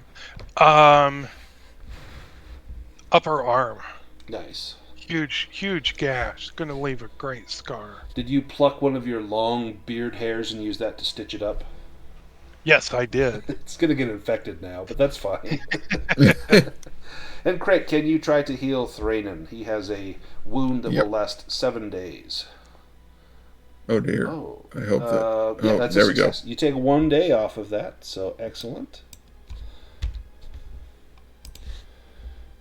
E: Upper arm.
A: Nice.
E: Huge gash. Going to leave a great scar.
A: Did you pluck one of your long beard hairs and use that to stitch it up?
E: Yes, I did.
A: It's going to get infected now, but that's fine. And Craic, can you try to heal Thranin? He has a wound that will last 7 days.
D: Oh dear.
A: Oh,
D: I hope that.
A: yeah,
D: Oh,
A: that's
D: there
A: a
D: we go.
A: success. You take 1 day off of that, so excellent.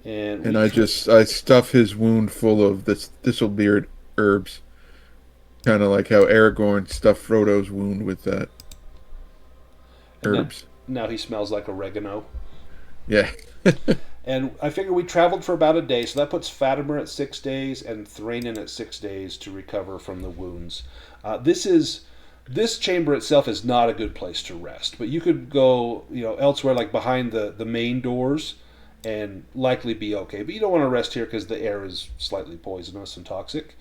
A: And
D: I stuff his wound full of this thistlebeard herbs, kind of like how Aragorn stuffed Frodo's wound with that herbs.
A: Now he smells like oregano.
D: Yeah.
A: And I figure we traveled for about a day, so that puts Fatimer at 6 days and Thranin at 6 days to recover from the wounds. This chamber itself is not a good place to rest, but you could go, elsewhere, like behind the main doors, and likely be okay. But you don't want to rest here because the air is slightly poisonous and toxic.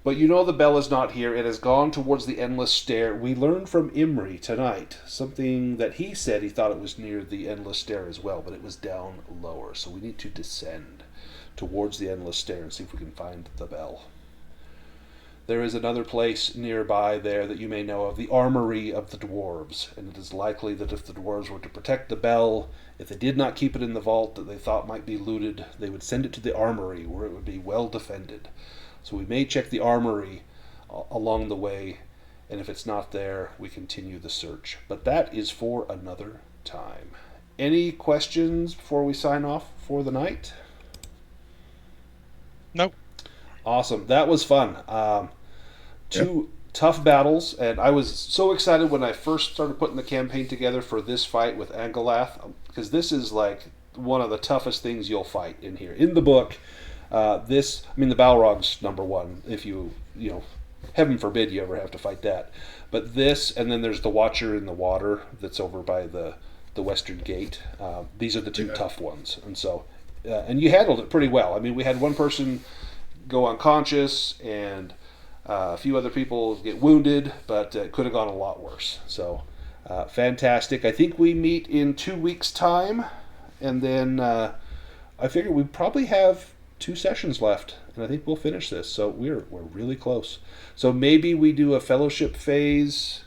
A: But the bell is not here. It has gone towards the endless stair. We learned from Imri tonight something that he said he thought it was near the endless stair as well, but it was down lower. So we need to descend towards the endless stair and see if we can find the bell. there is another place nearby there that you may know of, the Armory of the Dwarves, and it is likely that if the dwarves were to protect the bell, if they did not keep it in the vault that they thought might be looted, they would send it to the Armory, where it would be well defended. So we may check the Armory along the way, and if it's not there, we continue the search. But that is for another time. Any questions before we sign off for the night?
E: Nope.
A: Awesome. That was fun. Two tough battles, and I was so excited when I first started putting the campaign together for this fight with Angolath, because this is like one of the toughest things you'll fight in here. In the book, the Balrog's number one, if you heaven forbid you ever have to fight that. But this, and then there's the Watcher in the water that's over by the Western Gate. These are the two tough ones. And so, and you handled it pretty well. I mean, we had one person go unconscious, and a few other people get wounded, but it could have gone a lot worse. So, fantastic. I think we meet in 2 weeks' time, and then I figure we probably have 2 sessions left, and I think we'll finish this. So we're really close. So maybe we do a fellowship phase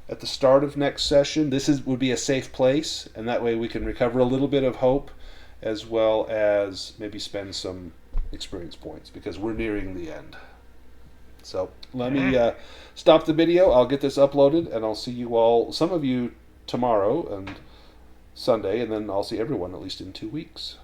A: at the start of next session. This would be a safe place, and that way we can recover a little bit of hope, as well as maybe spend some experience points, because we're nearing the end. So let me stop the video. I'll get this uploaded, and I'll see you all, some of you tomorrow and Sunday, and then I'll see everyone at least in 2 weeks.